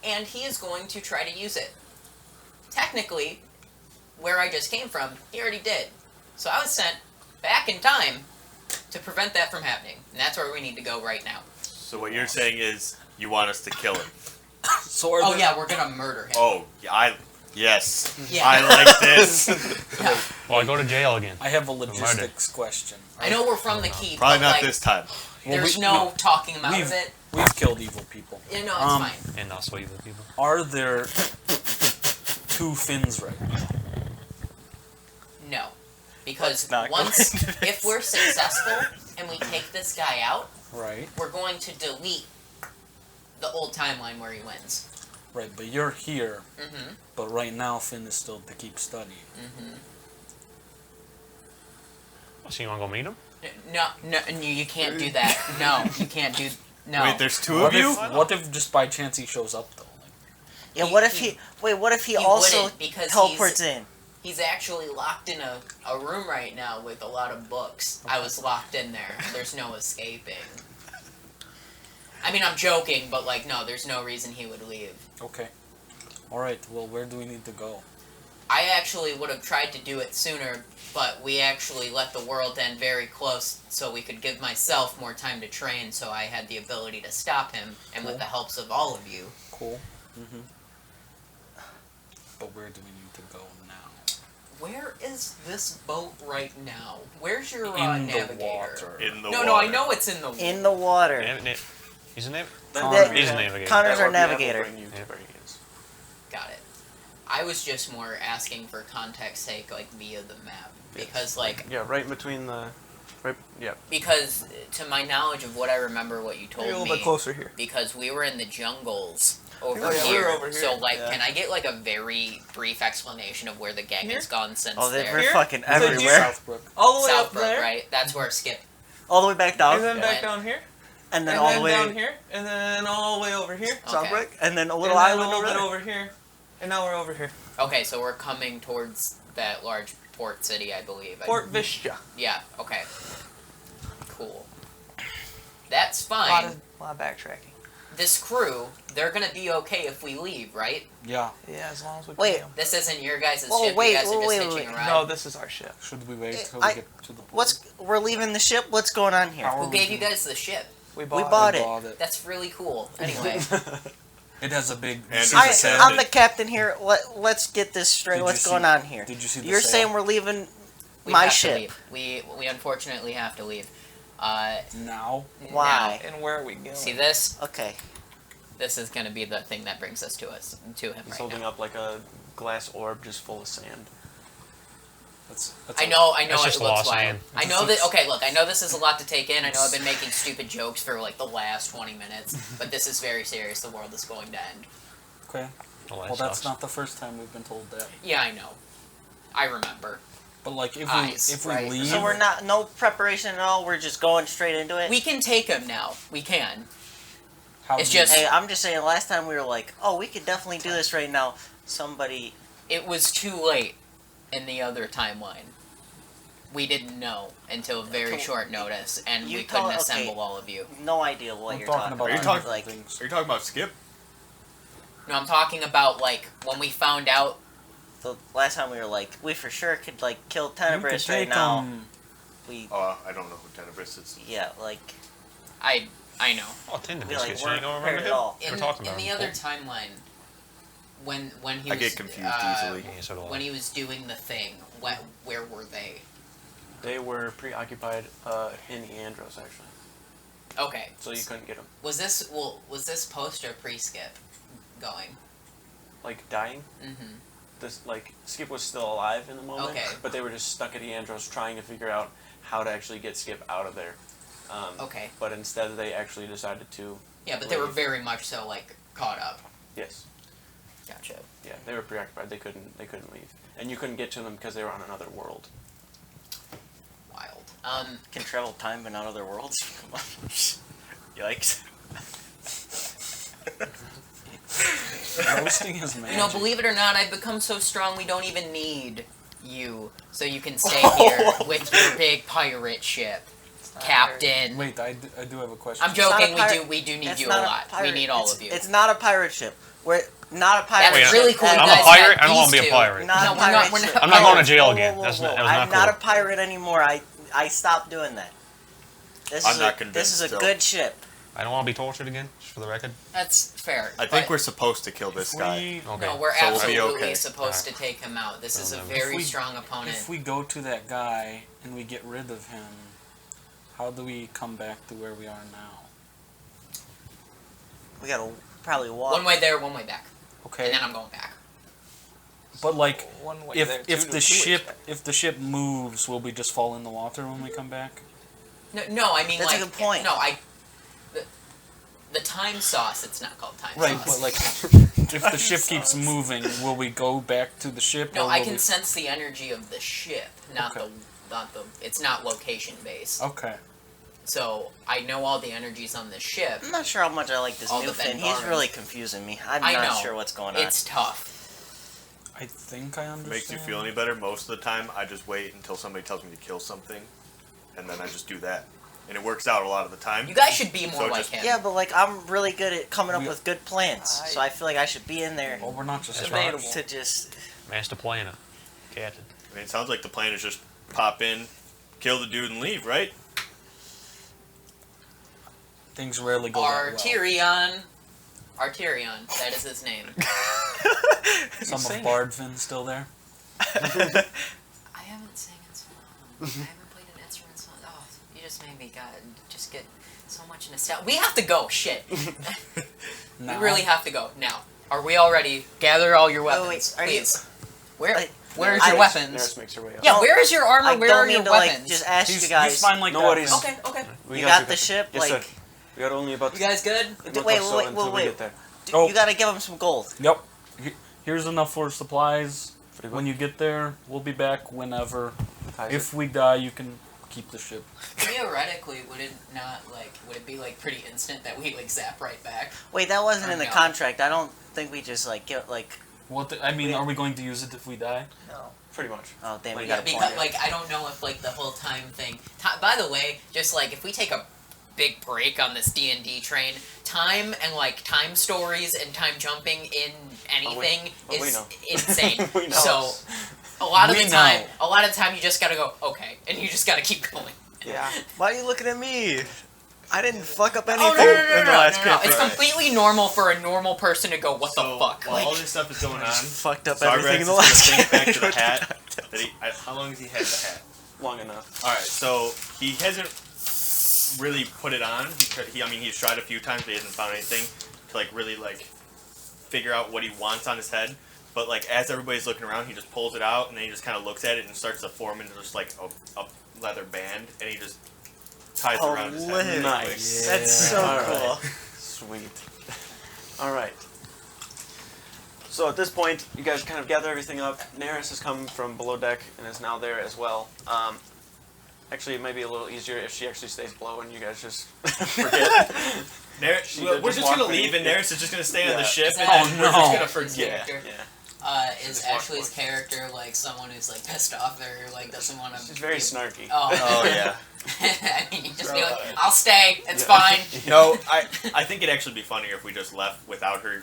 And he is going to try to use it. Technically, where I just came from, he already did. So I was sent back in time to prevent that from happening. And that's where we need to go right now. So what you're saying is you want us to kill him? So are Oh there- yeah, we're gonna murder him. Oh, yeah, yes. Yeah. I like this. Yeah. Well, I go to jail again. I have a logistics question. I know we're from the keep, Probably but not like, this time. there's no talking him out of it. We've killed evil people. Yeah, no, it's fine. And also evil people. Are there two fins right now? No. Because Let's not go once, into this. if we're successful and we take this guy out, Right. we're going to delete the old timeline where he wins. Right, but you're here, Mm-hmm. but right now Finn is still to keep studying. Mm-hmm. So you want to go meet him? No, you can't do that. No, you can't do... No. Wait, there's two What of you? what if just by chance he shows up though? Like, yeah, what if he? Wait, what if he he also wouldn't, because teleports in? He's actually locked in a room right now with a lot of books. I was locked in there. There's no escaping. I mean, I'm joking, but like, no, there's no reason he would leave. okay. Alright, well where do we need to go? I actually would have tried to do it sooner, but we actually let the world end very close so we could give myself more time to train, so I had the ability to stop him, and with Cool. the helps of all of you. Cool. Mm-hmm. But where do we need to go now? Where is this boat right now? Where's your In the navigator? water. In the No, water. no, I know it's in the water. In the water. He's a name? Connor. He's a navigator. Connor's our That will navigator. bring you to where he is. Got it. I was just more asking for context sake, like via the map, because like Yeah, right between the... Right, yeah. because to my knowledge of what I remember, what you told Maybe a little me, bit closer here. because we were in the jungles over Oh, yeah, we here. were over here, So like, yeah. can I get like a very brief explanation of where the gang has gone since Oh, there? we're fucking So do you- everywhere. Southbrook. All the way up Southbrook, there, right? That's where Skip. All the way back down, and then Yeah. back down here, and then and all then the way down here, and then all the way over here. Okay. Southbrook, and then a And little then island a little over bit there. over here, and now we're over here. Okay, so we're coming towards that large port city, I believe. Port Vista. Yeah. Okay. Cool. That's A lot fine. of backtracking. This crew, they're gonna be okay if we leave, right? Yeah. Yeah, as long as we. Wait. Can. This isn't your guys' Oh, ship. wait, You guys are just wait, hitching wait. a ride. No, this is our ship. Should we wait till I- we get to the port? We're leaving the ship. What's going on here? How are Who we gave you doing? guys the ship? We We bought. bought We it. bought it. That's really cool. Anyway, It has a big. And see there's the a sail? I'm the captain here. Let's get this straight. Did you What's see- going on here? Did you see the You're sail? saying we're leaving we my have ship. to leave. We unfortunately have to leave. Now? Why? And where are we going? Now, see this? Okay. This is gonna be the thing that brings us to him He's right holding now. up like a glass orb just full of sand. That's I know That's it just looks lost wild. sand. I know that. Okay, look, I know this is a lot to take in. I know I've been making stupid jokes for like the last 20 minutes, but this is very serious. The world is going to end. Okay. Oh, that Well, that's sucks. not the first time we've been told that. Yeah, I know. I remember. But like, if Eyes, we right. leave, So we're not no preparation at all. We're just going straight into it. We can take him now. We can. how it's do you- just- Hey, I'm just saying. Last time we were like, oh, we could definitely do this right now. Somebody. It was too late in the other timeline. We didn't know until very Okay, short notice, and you we couldn't okay. assemble all of you. No idea what I'm you're talking talking about Are you about. talking- Like, things. Are you talking about Skip? No, I'm talking about like when we found out. the last time we were like, we for sure could like kill You could Tenebris right take now. 'em. We Oh, I don't know who Tenebris is. yeah, like I I know. Oh, Tinder We like biscuits. You weren't ain't gonna prepared remember at him? all. We were talking In about the him other before. timeline, when he I was get confused easily. Yeah, so do I. when he was doing the thing, where were they? They were preoccupied in Eandros, actually, Okay. so you couldn't get them. Was this post or pre-skip going? Like dying. Mm-hmm. Skip was still alive in the moment, Okay. but they were just stuck at Eandros trying to figure out how to actually get Skip out of there. Okay. But instead, they actually decided to. Yeah, but they were leave. very much so like caught up. Yes. Gotcha. Yeah, they were preoccupied. They couldn't leave, and you couldn't get to them because they were on another world. Wild. Can travel time but not other worlds. Come on. Yikes. Roasting is magic. You know, believe it or not, I've become so strong we don't even need you, so you can stay here with your big pirate ship, Captain. Wait, I do have a question. I'm It's not a joking. pirate- We do need It's you a not lot. We pirate- need all it's- of you. It's not a pirate ship. We're not a pirate That's ship. really cool. at You I'm guys a pirate. had I don't want to these be a two. pirate. Not No, a we're pirate not- we're ship. not- I'm not going to Whoa, jail Whoa, again. whoa, That was whoa. not I'm not a cool. pirate anymore. I stopped doing that. This I'm is not a, convinced This is a still. good ship. I don't want to be tortured again, just for the record. That's fair. I think but- we're supposed to kill this guy. Okay. No, we're So we'll be absolutely okay. supposed to take him out. This is a If very we- strong opponent. If we go to that guy and we get rid of him, how do we come back to where we are now? We gotta probably walk. One way there, one way back, Okay, and then I'm going back. but like, One way if there, if two the ways ship back. if the ship moves, will we just fall in the water when we come back? No, I mean That's a like good point. no, the time sauce. It's not called time Right, sauce. but like, if the ship keeps moving, will we go back to the ship? No, or I will can we... sense the energy of the ship, not Okay. the. It's not location based. Okay. So I know all the energies on the ship. I'm not sure how much I like this All new the Finn. He's Bengarans. really confusing me. I'm I not know. sure what's going on. It's tough. I think I understand. Makes you feel any better? Most of the time, I just wait until somebody tells me to kill something, and then I just do that. And it works out a lot of the time. You guys should be more So like just- him. Yeah, but like I'm really good at coming up We- with good plans, so I feel like I should be in there Well, we're not just That's trash. right. to just. Master planner. Captain. I mean, it sounds like the plan is just pop in, kill the dude, and leave, right? Things rarely go that well. Arterion, that is his name. Some Say of it. Bardvin still there. I haven't sang in so long. I haven't played an instrument so long. Oh, you just made me just get so much nostalgia. We have to go. Shit. Now. We really have to go now. Are we all ready? Gather all your weapons, wait, are you- please. Where? Like, Where's I- your weapons? Neris makes her way up. Yeah, where is your armor? I Where don't are mean your to weapons? like just ask He's, you guys. he's fine like Nobody's- that. Okay, okay. We You got you the ship, Yes, like. sir. We got only about. You guys good? a month Wait, or so wait, until we wait. get there. Oh. You gotta give him some gold. Yep. Here's enough for supplies. Pretty good. When you get there, we'll be back whenever. Kaiser. If we die, you can keep the ship. Theoretically, would it be like pretty instant that we like zap right back? Wait, that wasn't in the No. contract. I don't think we just like get like. I mean, are we going to use it if we die? No. Pretty much. Oh damn, we Like, got a yeah, point. Because like I don't know if like the whole time thing. By the way, just like if we take a big break on this D&D train, time and like time stories and time jumping in anything we is know. insane. We know. So a lot of We the time, know. you just gotta go okay, and you just gotta keep going. Yeah. Why are you looking at me? I didn't fuck up Oh anything no no no in no the last no, no, no. It's campaign. completely normal for a normal person to go, what So, the fuck? while Like, all this stuff is going on, Fucked up Zarbrax everything in is the gonna last think back to the campaign. hat. How long has he had the hat? Long enough. All right, so he hasn't really put it on because he's tried a few times, but he hasn't found anything to like really like figure out what he wants on his head. But like as everybody's looking around, he just pulls it out and then he just kind of looks at it and starts to form into just like a leather band, and he just ties it around his head. lit. really Nice. quick. That's so All right. cool. Sweet. All right. So at this point, you guys kind of gather everything up. Neris has come from below deck and is now there as well. Actually, it might be a little easier if she actually stays below and you guys just forget. Neris, She we're did just just gonna walk leave, and me. Neris is just gonna stay on the Yeah. ship, Is and that- then we're just no. gonna forget. Yeah. Is Ashley's character like someone who's like pissed off or like doesn't want to? She's very snarky. Oh. Oh yeah. I mean, you just be like, I'll stay. It's fine. No, I think it'd actually be funnier if we just left without her.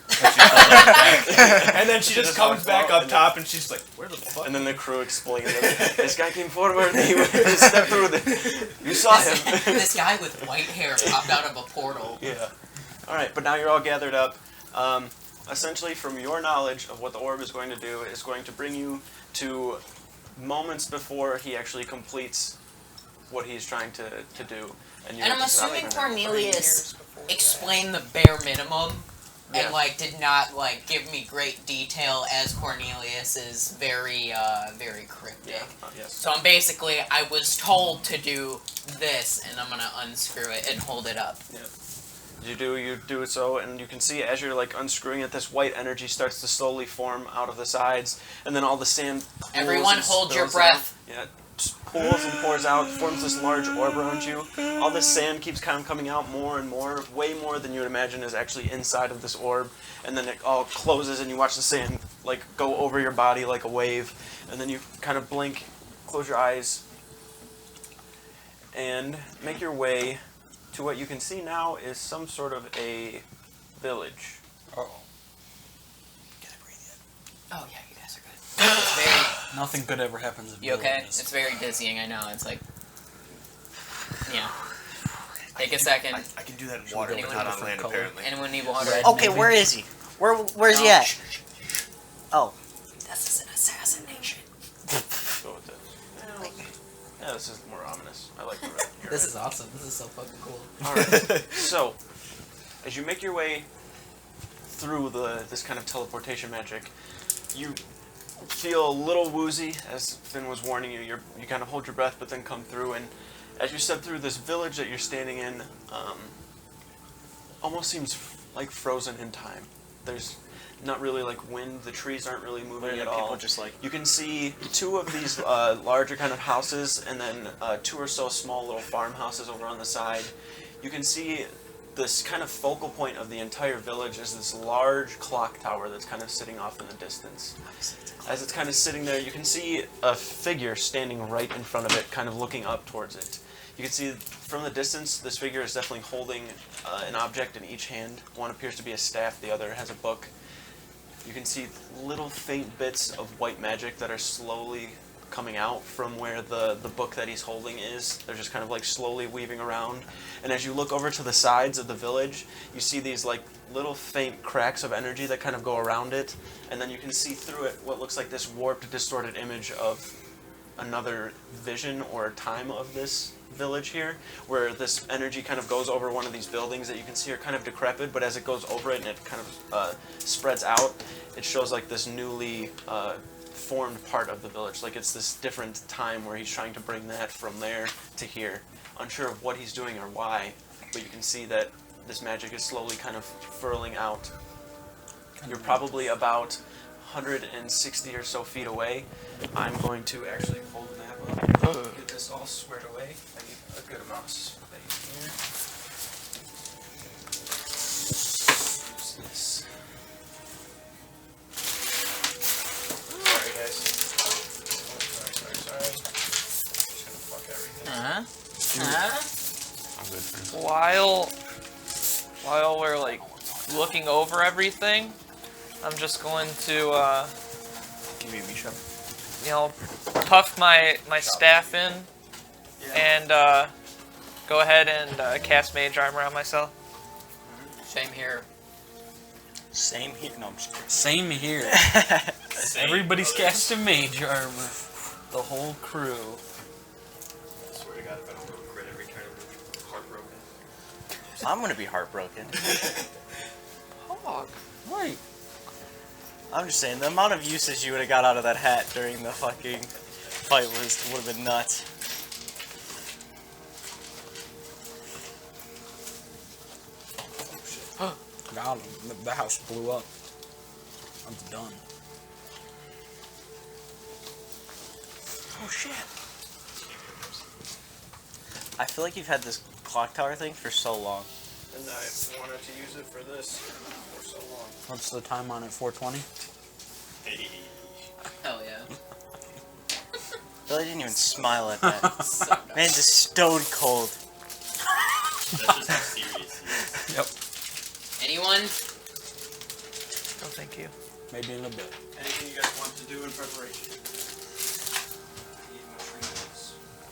And then she just comes back up top and she's like, where the fuck? And then the crew explains it. This guy came forward. He stepped through you saw him. This guy with white hair popped out of a portal. Yeah. All right, but now you're all gathered up. Essentially, from your knowledge of what the orb is going to do, is going to bring you to moments before he actually completes what he's trying to do. And I'm assuming Cornelius explained the bare minimum and like did not like give me great detail, as Cornelius is very very cryptic. Yeah. Yes. So I'm basically, I was told to do this, and I'm gonna unscrew it and hold it up. Yeah. You do it so, and you can see as you're like unscrewing it, this white energy starts to slowly form out of the sides, and then all the sand. Everyone hold your breath. Yeah, just pools and pours out, forms this large orb around you. All this sand keeps kind of coming out more and more, way more than you would imagine is actually inside of this orb, and then it all closes, and you watch the sand like go over your body like a wave, and then you kind of blink, close your eyes, and make your way to what you can see now is some sort of a village. Uh-oh. Can I breathe yet? Oh yeah, you guys are good. It's very... Nothing good ever happens in You okay? villages. It's very dizzying, I know. It's like... Yeah. Take a second. I can do that in water, but not on land, apparently. Anyone need water? Okay, where is he? Where's he at? Oh. This is an assassination. Go with this. Yeah, this is more ominous. I like the red. This is awesome. This is so fucking cool. Alright, so, as you make your way through this kind of teleportation magic, you feel a little woozy, as Finn was warning you. You kind of hold your breath, but then come through, and as you step through this village that you're standing in, almost seems like frozen in time. There's not really like wind, the trees aren't really moving at all. Just like... You can see two of these larger kind of houses, and then two or so small little farmhouses over on the side. You can see this kind of focal point of the entire village is this large clock tower that's kind of sitting off in the distance. As it's kind of sitting there, you can see a figure standing right in front of it, kind of looking up towards it. You can see from the distance, this figure is definitely holding an object in each hand. One appears to be a staff, the other has a book. You can see little faint bits of white magic that are slowly coming out from where the book that he's holding is. They're just kind of like slowly weaving around. And as you look over to the sides of the village, you see these like little faint cracks of energy that kind of go around it. And then you can see through it what looks like this warped, distorted image of another vision or time of this village here, where this energy kind of goes over one of these buildings that you can see are kind of decrepit, but as it goes over it and it kind of spreads out, it shows like this newly formed part of the village. Like it's this different time where he's trying to bring that from there to here. Unsure of what he's doing or why, but you can see that this magic is slowly kind of furling out. You're probably about 160 or so feet away. I'm going to actually pull the map up, get this all squared away. I need a good amount of space here. Use this. Sorry guys. Sorry. Just gonna fuck everything. While we're like looking over everything, I'm just going to Give me a Misha. puff my staff in and go ahead and cast mage armor on myself. Same here. Same here. No, I'm just kidding. Same here. Everybody's casting mage armor. The whole crew. I swear to God, if I don't do a crit every turn, I'm heartbroken. I'm gonna be heartbroken. Hog. Right. I'm just saying, the amount of usage you would have got out of that hat during the fucking fight would have been nuts. Got him. The house blew up. I'm done. Oh shit. I feel like you've had this clock tower thing for so long. And I wanted to use it for this for so long. What's the time on it? 420? Hell yeah. Billy didn't even smile at that. So dumb. Man's just stone cold. That's just how serious he is. Anyone? No, thank you. Maybe in a bit. Anything you guys want to do in preparation?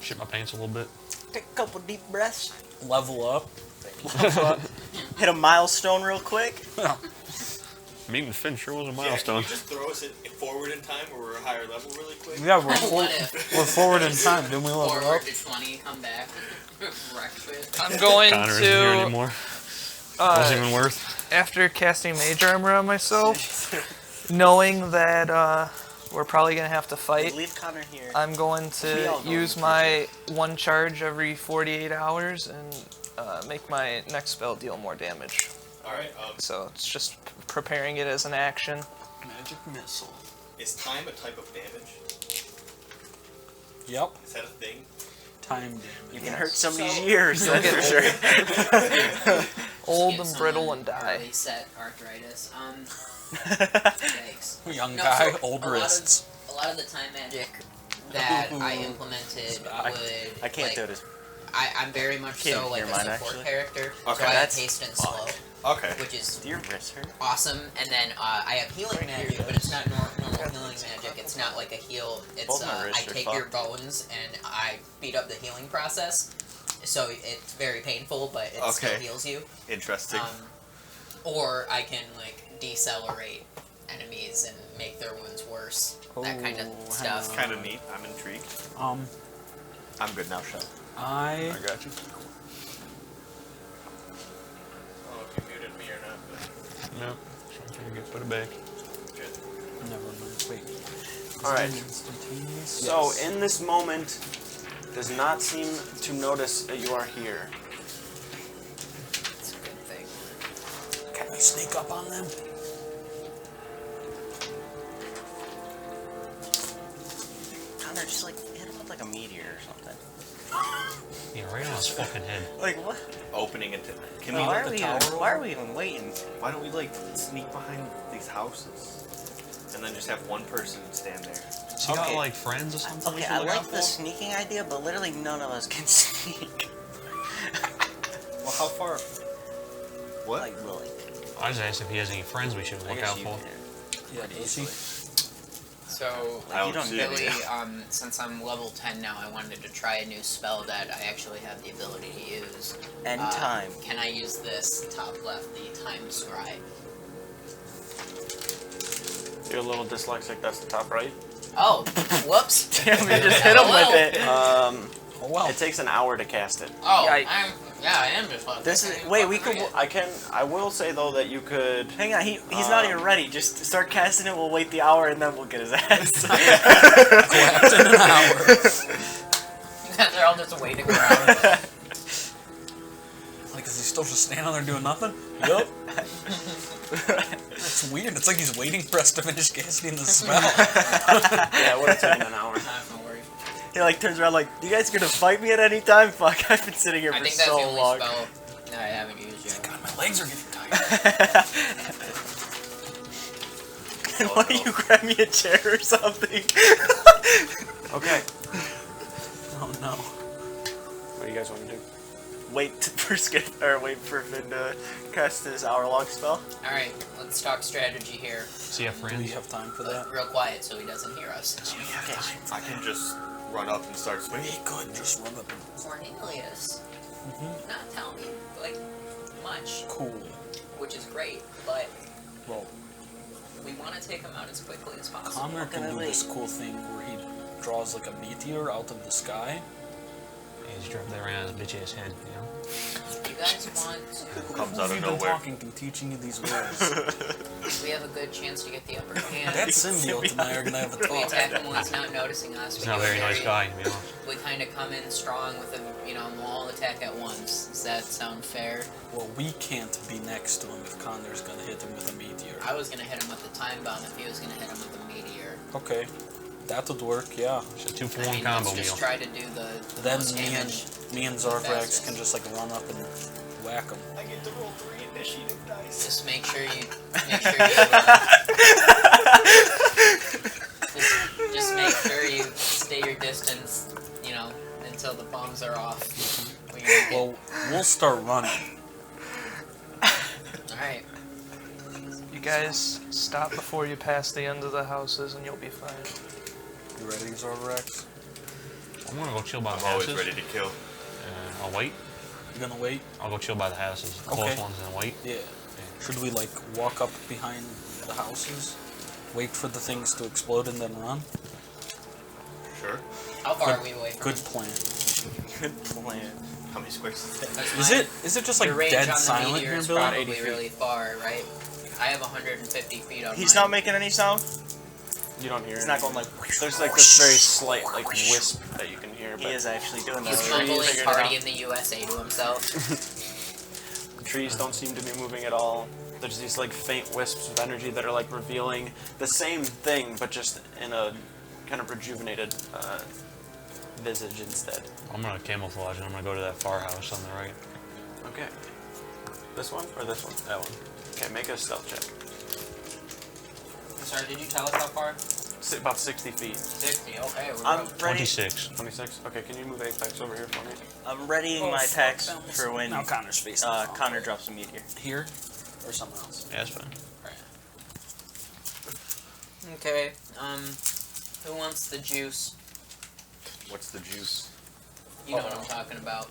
Shit my pants a little bit. Take a couple deep breaths. Level up. Hit a milestone real quick. Meeting Finn sure was a Yeah, milestone. can you just throw us forward in time where we're a higher level really quick? Yeah, What if? we're forward in time. Didn't we level up? Forward to 20, come back, wreck shit. I'm going Connor isn't here to, anymore. Wasn't even worth. after casting Mage Armor on myself, knowing that we're probably going to have to fight, Leave Connor here. I'm going We to all know use you. my one charge every 48 hours and make my next spell deal more damage. Alright, So it's just preparing it as an action. Magic missile. is time a type of damage? Yep. Is that a thing? Time damage. You can hurt somebody's ears, that's get for sure. Old Give and brittle someone and die. early set arthritis. Yikes. Young No, guy, so old wrists. A lot of the time magic that I implemented I would. can't like, do it. I'm very much Can't so like hear a mine, support actually. character. Okay, so I have that's haste and slow, Okay. which is Do your wrists hurt? awesome. And then I have healing magic, but it's not normal healing magic. It's not like a heal. It's Both my I wrists are take your fucked. bones and I speed up the healing process. So it's very painful, but it still Okay. heals you. Interesting. Or I can like decelerate enemies and make their wounds worse. That kind of Oh, stuff. It's kind of neat. I'm intrigued. Um, I'm good now, Shell. I got you. Oh, if you muted me or not. No. Trying to put it back. never mind. Wait. Alright. Instantaneous. So Yes. in this moment, does not seem to notice that you are here. It's a good thing. Can we sneak up on them? Connor, just like hit him with like a meteor or something. Yeah, right on his fucking head. Like what? Opening into. Can Why we are let the we tower? even, why are we even waiting? Why don't we like sneak behind these houses, and then just have one person stand there? So you Okay. got like friends or something? we Okay, should I look like out the for? sneaking idea, but literally none of us can sneak. Well, how far? What? Like Willie. I just asked if he has any friends we should I look guess out you for. can. Yeah, does he? So, I You don't don't see get it. really, since I'm level 10 now, I wanted to try a new spell that I actually have the ability to use. End time. Can I use this top left, the time scribe? You're a little dyslexic, that's the top right. Oh, whoops. Damn, we just hit him with it. Oh wow. It takes an hour to cast it. Oh, Yikes. I am just fucking. This is wait. We could. I will say though that you could. Hang on. He's not even ready. Just start casting it. We'll wait the hour and then we'll get his ass. Clapped in an hour. They're all just waiting around. Like, is he still just standing there doing nothing? Yup. It's weird. It's like he's waiting for us to finish casting the spell. Yeah, it would have taken an hour. No worries. He like turns around like, "You guys gonna fight me at any time?" Fuck! I've been sitting here I for think that's the so only long. spell that I haven't used yet. God, my legs are getting tired. Why don't you grab me a chair or something? Okay. Oh no. What do you guys want to do? Wait for Finn to cast his hour-long spell. Alright, let's talk strategy here. So you have Do we friends? have time for that? Real quiet so he doesn't hear us. I can just run up and start swinging. We could just run up and... Cornelius not tell me like much, Cool. which is great, but Well, we want to take him out as quickly as possible. Connor can do this cool thing where he draws like a meteor out of the sky. Yeah, just drop that around his bitch ass head, you know? You guys want to? Comes out of We've been nowhere. talking and teaching you these words. We have a good chance to get the upper hand. That symbiote and I are gonna have a We talk. attack him when he's not noticing us. He's We not a do very nice guy, to be honest. We kind of come in strong with a, we'll all attack at once. Does that sound fair? Well, we can't be next to him if Connor's gonna hit him with a meteor. I was gonna hit him with the time bomb if he was gonna hit him with a meteor. Okay. That would work, yeah. It's a 2-for-1 I mean, combo let's just meal. try to do the Then most damage. me and Zarvax fastest. can just like run up and whack him. I get to roll 3 initiative dice. Just make sure you start running. Alright. You guys stop before you pass the end of the houses and you'll be fine. You ready, Zorvarex? I'm gonna go chill by the I'm always houses. ready to kill. And I'll wait. You gonna wait? I'll go chill by the houses, the close ones, and wait. Yeah. Should we like walk up behind the houses, wait for the things to explode, and then run? Sure. How far are we away from Good it? plan. Good plan. How many squares is that? That's Is it just like your range dead on the silent meteor here, is Billy? probably really far, right? I have 150 feet on He's mine. not making any sound. You don't hear He's it. not going like. There's like this very slight like wisp that you can hear. He But is actually doing He's that. mumbling figured it party out. in the USA to himself. The trees don't seem to be moving at all. There's these like faint wisps of energy that are like revealing the same thing, but just in a kind of rejuvenated visage instead. I'm gonna camouflage and I'm gonna go to that far house on the right. Okay. This one or this one? That one. Okay, make a stealth check. Sorry, did you tell us how far? About 60 feet. 60, okay. We're I'm good. ready. 26. 26? Okay, can you move Apex over here for me? I'm readying my attacks for when Now Connor's facing. Connor drops a meteor. Here, or somewhere else. Yeah, that's fine. Okay, who wants the juice? What's the juice? You know what I'm talking about.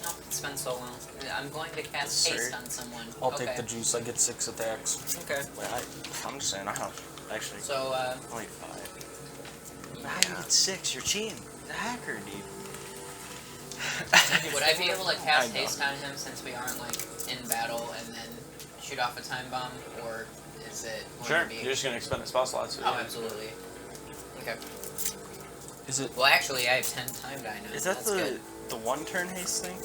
No, it's been so long. I'm going to cast haste on someone. I'll take the juice. I get 6 attacks. Okay. Wait, I'm just saying, I don't actually. So, Only 5. How you get 6? You're cheating. The hacker, dude. would I be able to cast haste on him since we aren't, like, in battle and then shoot off a time bomb? Or is it going Sure. to be... You're just going to expend a spell slot. So Oh, absolutely. Okay. Is it? Well, actually, I have 10 time die now. Is that That's the good. the 1-turn haste thing?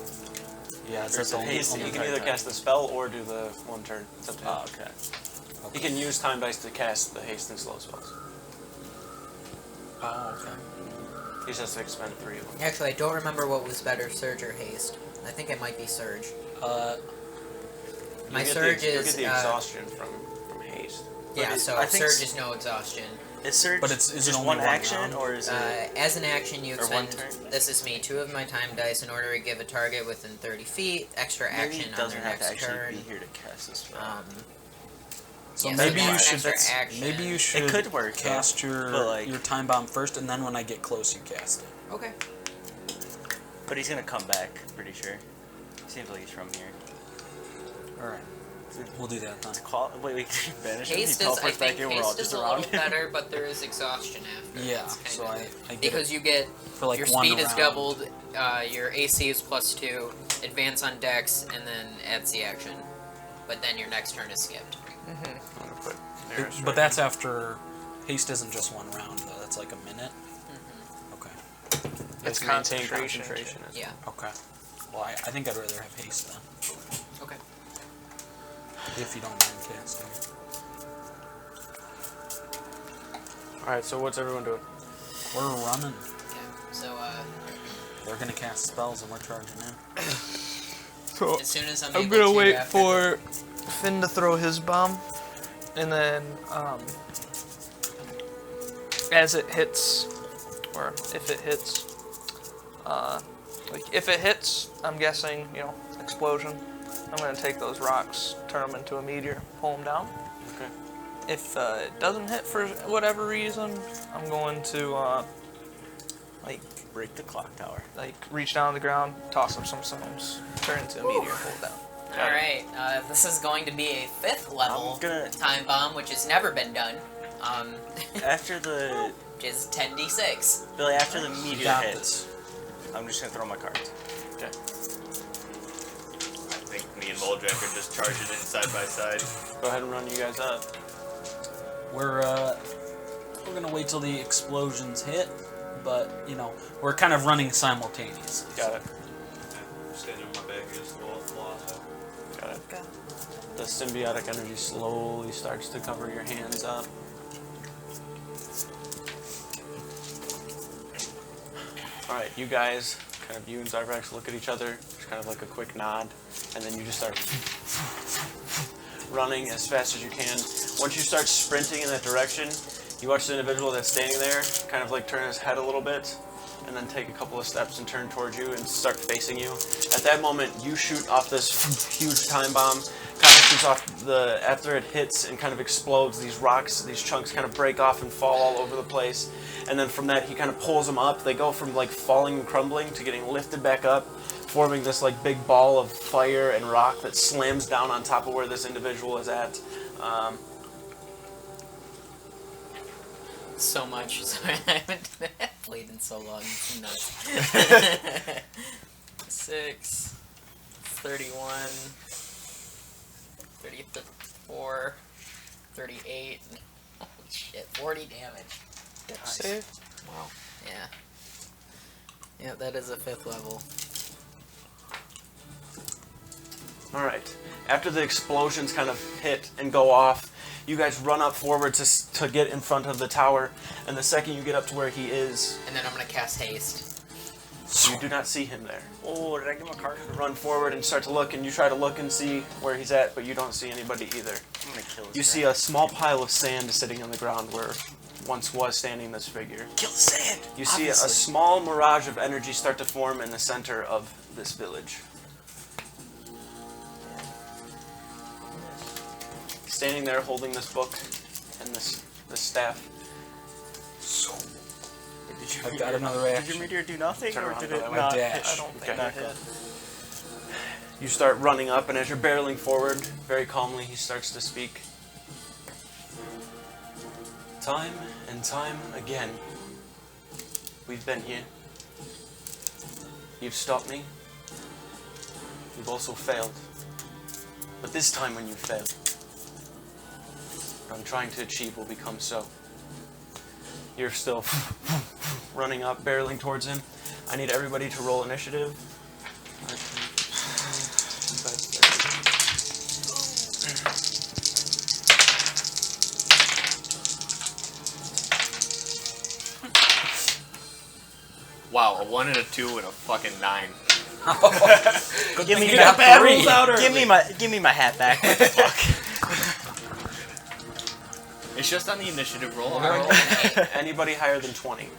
Yeah, Or is it haste? You can either cast the spell or do the one turn. It's up to you. Oh, okay. You can use time dice to cast the haste and slow spells. Oh, okay. He just has to expend 3 of them. Actually, I don't remember what was better, Surge or Haste. I think it might be Surge. My Surge You'll is... get the exhaustion from haste. yeah, so I think Surge is no exhaustion. Is Surge But is it just only one one action, round? or is it... As an action, you or one expend, turn? this is me, 2 of my time dice in order to give a target within 30 feet, extra Maybe action it on doesn't their have to next actually turn. be here to cast this spell. So yeah, maybe so you that's should. extra action. Maybe you should. It could work, Cast though, but, like- your time bomb first, and then when I get close, you cast it. Okay. But he's gonna come back, pretty sure. Seems like he's from here. Alright. We'll do that then. Wait, we can banish him? Haste He is, I teleports back think, in, we're all Haste is just a around little him. better, but there is exhaustion after. Yeah, It's kind so of- I get because you get for like your one speed is round. doubled, your AC is +2, advance on Dex, and then adds the action. But then your next turn is skipped. I'm going to put Eris But right that's after. Haste isn't just one round, though. That's like a minute. Okay. here. It's To maintain concentration. concentration. Yeah. Okay. Well, I think I'd rather have haste then, Okay. if you don't mind casting. Alright, so what's everyone doing? We're running. Yeah. So, They're gonna cast spells, and we're charging in. So as soon as I'm I'm able gonna to wait after for Finn to throw his bomb, and then as it hits, or if it hits, like if it hits, I'm guessing explosion. I'm gonna take those rocks, turn them into a meteor, pull them down. Okay. If it doesn't hit for whatever reason, I'm going to Break the clock tower. reach down to the ground, toss up some stones, turn into a meteor, pull it down. Alright, this is going to be a 5th level I'm gonna- time bomb, which has never been done. After the... Which is 10d6. Billy, after the meteor got hits, I'm just gonna throw my cards. Okay. I think me and Moldrak are just charging in side by side. Go ahead and run you guys up. We're gonna wait till the explosions hit, but we're kind of running simultaneously. Got it. Standing on my back against the wall, Got it. The symbiotic energy slowly starts to cover your hands up. Alright, you guys, you and Zybrax look at each other, just kind of like a quick nod, and then you just start running as fast as you can. Once you start sprinting in that direction, you watch the individual that's standing there kind of like turn his head a little bit, and then take a couple of steps and turn towards you and start facing you. At that moment, you shoot off this huge time bomb. Kind of shoots off after it hits and kind of explodes, these rocks, these chunks kind of break off and fall all over the place. And then from that, he kind of pulls them up. They go from like falling and crumbling to getting lifted back up, forming this like big ball of fire and rock that slams down on top of where this individual is at. So much. Sorry, I haven't played in so long. It's nuts. 6, 31, 34, 38. Holy shit, 40 damage. Save. Wow. Yeah. Yeah, that is a 5th level. Alright. After the explosions kind of hit and go off, you guys run up forward to get in front of the tower, and the second you get up to where he is... And then I'm going to cast haste. You do not see him there. Oh, did I give him a card? Run forward and start to look, and you try to look and see where he's at, but you don't see anybody either. I'm gonna kill this You see a small pile of sand sitting on the ground where once was standing this figure. Kill the sand! You see a small mirage of energy start to form in the center of this village. Standing there holding this book and this staff. I've got another reaction. Did your meteor do nothing, Turn or around, did go it that way. not Dash. hit? I don't think Okay. I hit. You start running up, and as you're barreling forward, very calmly, he starts to speak. Time and time again, we've been here. You've stopped me. You've also failed. But this time when you fail, what I'm trying to achieve will become so. You're still running up, barreling towards him. I need everybody to roll initiative. Wow, a 1 and a 2 and a fucking 9. Give me You got bad rolls out give me my hat back. What the fuck? It's just on the initiative roll. Anybody higher than 20?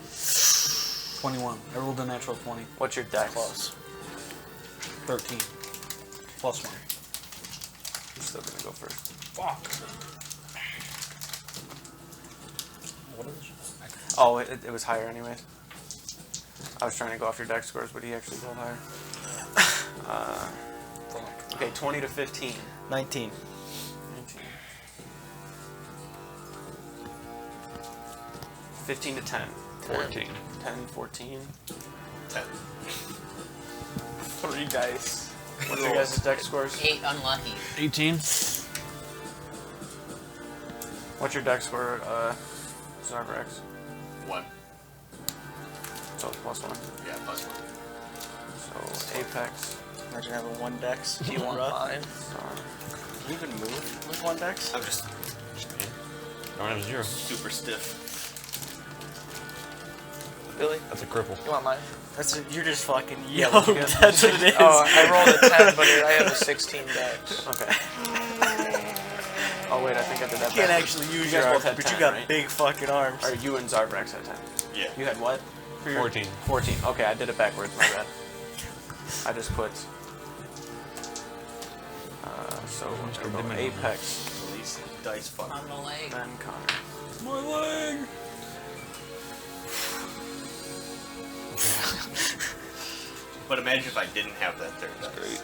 21. I rolled a natural 20. What's your dex? Plus. 13. Plus 1. I'm still gonna go first. Fuck. What is it? Oh, it was higher anyways. I was trying to go off your dex scores, but he actually rolled higher. Okay, 20 to 15. 19. 15 to 10. 14. 10, 14. 10. 3 dice. What are your guys' dex scores? 8 unlucky. 18. What's your dex score, Zarvax? 1. So it's plus 1. Yeah, plus 1. So Apex. Imagine having 1 dex. Do you want mine? Can you even move with 1 dex? I'm just I don't have 0. super stiff. Billy, That's a cripple. you want mine? You're just fucking Yeah, yoked. what'd you get? That's what it is. Oh, I rolled a 10, but I have a 16 dex. Okay. Oh wait, I think I did that. You can't backwards. actually use You your guys arms, both had but 10, you got right? big fucking arms. Or you and Zarvax had 10. Yeah. You had what? For your- 14. 14. Okay, I did it backwards. My bad. I just put. So Mr. go Dimon. Apex, Release dice fuck. On my leg. then Connor. My leg! But imagine if I didn't have that third dice. Great.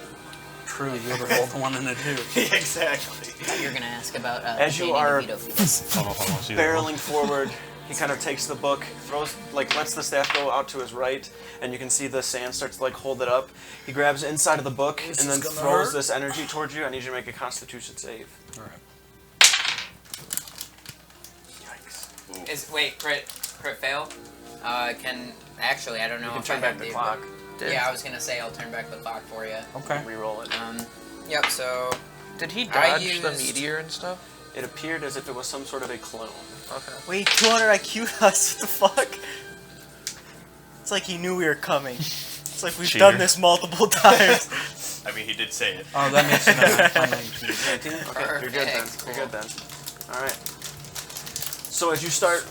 True, you ever rolled a 1 and a 2. Exactly. You're going to ask about As you gaining are the veto field. I don't know if I want to see that. Barreling forward, he kind of takes the book, lets the staff go out to his right, and you can see the sand starts to hold it up. He grabs inside of the book and then gonna throws hurt. this energy towards you. I need you to make a Constitution save. Alright. Yikes. Wait, crit fail? Actually, I don't know You can if turn I back have the the clock. Yeah, I was going to say I'll turn back the clock for you. Okay. Re-roll it. Yep, so Did he I dodge the used- meteor and stuff? It appeared as if it was some sort of a clone. Okay. Wait, 200 IQ us. What the fuck? It's like he knew we were coming. It's like we've Cheater. done this multiple times. I mean, he did say it. Oh, that makes sense. 19. 19? Okay, you're good then. Perfect. You're good then. Alright. So as you start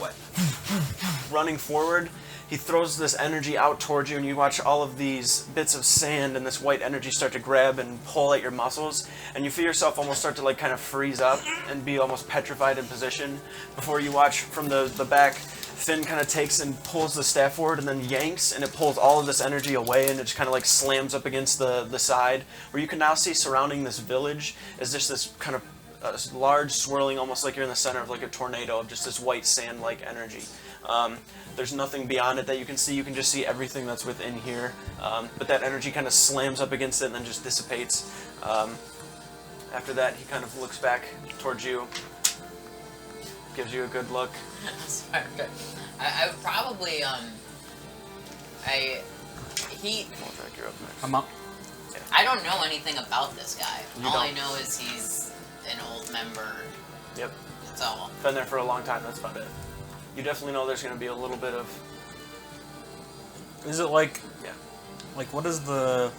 running forward, he throws this energy out towards you, and you watch all of these bits of sand and this white energy start to grab and pull at your muscles, and you feel yourself almost start to like kind of freeze up and be almost petrified in position before you watch from the back. Finn kind of takes and pulls the staff forward and then yanks, and it pulls all of this energy away, and it just kind of like slams up against the side, where you can now see surrounding this village is just this kind of large swirling, almost like you're in the center of like a tornado of just this white sand-like energy. There's nothing beyond it that you can see. You can just see everything that's within here, but that energy kind of slams up against it and then just dissipates. After that, he kind of looks back towards you, gives you a good look. Sorry. I would probably, You're up next. I'm up. I don't know anything about this guy. You All I don't. know is he's an old member. Yep. That's all. Been there for a long time, that's about it. You definitely know there's going to be a little bit of... Is it like... Yeah. Like, what is the...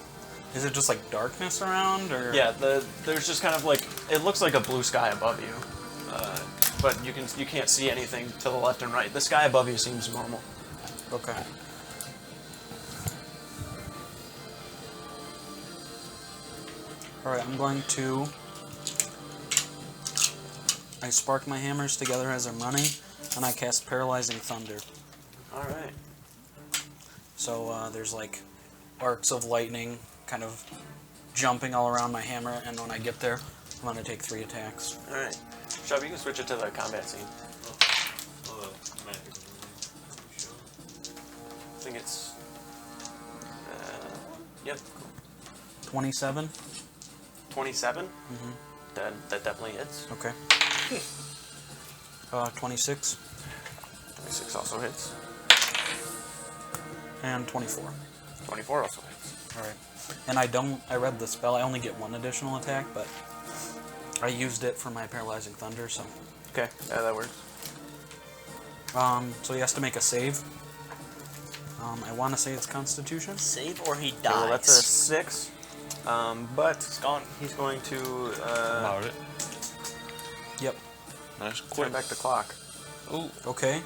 Is it just like darkness around, or...? Yeah, there's just kind of like... It looks like a blue sky above you. But you can't see anything to the left and right. The sky above you seems normal. Okay. Alright, I'm going to... I spark my hammers together as I'm running, and I cast Paralyzing Thunder. Alright. So there's like arcs of lightning kind of jumping all around my hammer, and when I get there, I'm going to take 3 attacks. Alright. Shub, you can switch it to the combat scene. I think it's... yep. 27? 27? Mm-hmm. That definitely hits. Okay. 26. 26 also hits. And 24. 24 also hits. Alright. And I read the spell, I only get 1 additional attack, but I used it for my Paralyzing Thunder, so... Okay, yeah, that works. So he has to make a save. I want to say it's Constitution. Save or he dies. Okay, well, that's a 6. But he's going to About it. Yep. Nice. turn back the clock Ooh. Okay.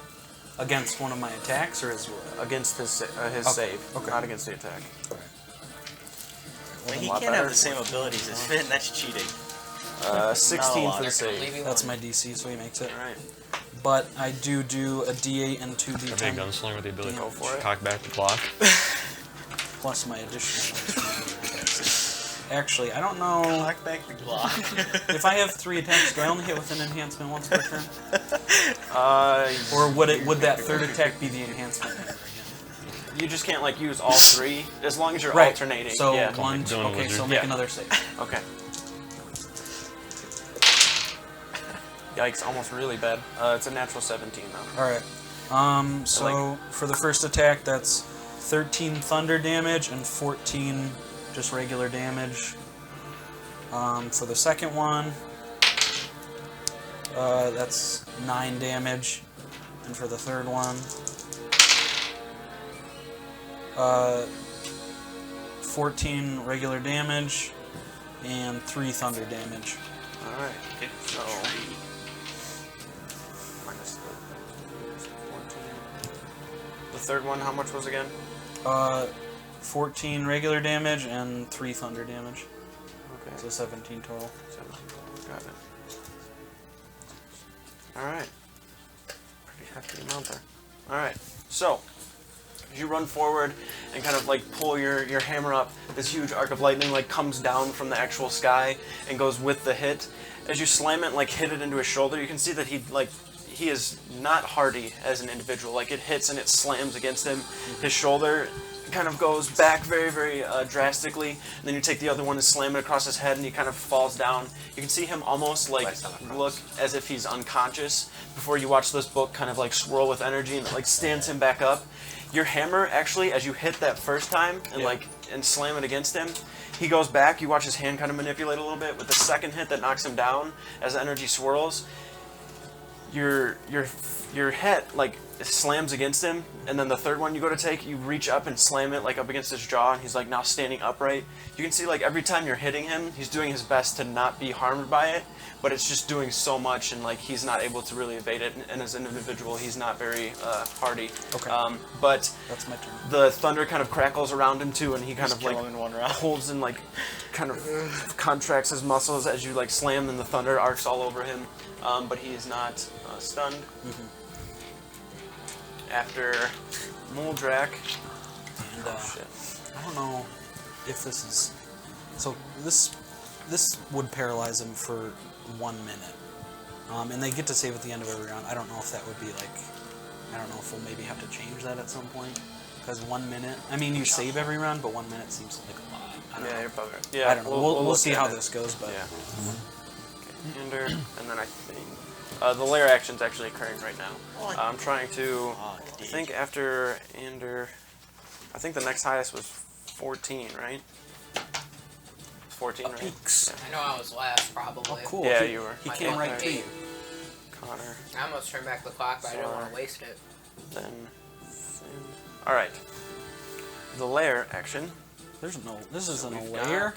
Against one of my attacks, or his... against his save, Okay. not against the attack. But he a lot can't better. have the same abilities as Finn. That's cheating. 16 Not a for the lot. save. That's my DC, so he makes it. Alright. But I do a D8 and Are they a 2D10 gunslinger with the ability Go to for it. cock back the clock? plus my additional attacks. Actually, I don't know Knock back the clock. if I have 3 attacks. Do I only hit with an enhancement once per turn, Uh, or would that third attack be the enhancement hammer again? you just can't like use all 3 as long as you're Right. alternating. So yeah. one. Doing a Okay, so wizard. make Yeah. another save. Okay. Yikes! Almost really bad. It's a natural 17 though. All right. So for the first attack, that's 13 thunder damage and 14 just regular damage. For the second one, that's 9 damage, and for the third one, 14 regular damage and 3 thunder damage. All right. So minus the 14. The third one, how much was again? 14 regular damage and 3 thunder damage. Okay. So 17 total. 17. Got it. All right. Pretty hefty amount there. All right. So as you run forward and kind of like pull your hammer up, this huge arc of lightning like comes down from the actual sky and goes with the hit. As you slam it and like hit it into his shoulder, you can see that he is not hardy as an individual. Like it hits and it slams against him. His shoulder kind of goes back very, very drastically. And then you take the other one and slam it across his head, and he kind of falls down. You can see him almost like look as if he's unconscious before you watch this book kind of like swirl with energy and it like stands him back up. Your hammer actually, as you hit that first time and and slam it against him, he goes back. You watch his hand kind of manipulate a little bit with the second hit that knocks him down as the energy swirls. your hit like slams against him, and then the third one you go to take, you reach up and slam it like up against his jaw, and he's like now standing upright. You can see like every time you're hitting him, he's doing his best to not be harmed by it, but it's just doing so much, and like he's not able to really evade it. And as an individual, he's not very hardy. Okay. But That's my turn. the thunder kind of crackles around him too, and he kind Just of like kill him in one round. holds and like kind of contracts his muscles as you like slam, and the thunder arcs all over him. But he is not stunned. After Moldrak. And, I don't know if this is... So this would paralyze him for 1 minute. And they get to save at the end of every round. I don't know if that would be like... I don't know if we'll maybe have to change that at some point. Because 1 minute... I mean, you save every round, but 1 minute seems like a lot. I don't know. You're probably right. Yeah, I don't know. We'll see how this goes, but... Yeah. Okay, Ender, and then I think... the lair action's actually occurring right now. I'm trying to... I think after Ender... I think the next highest was 14, right? 14, right? I know I was last, probably. Oh, cool. Yeah, you were. He came right to you. Connor. I almost turned back the clock, but I didn't want to waste it. Then... Alright. The lair action. There's no... This isn't a lair.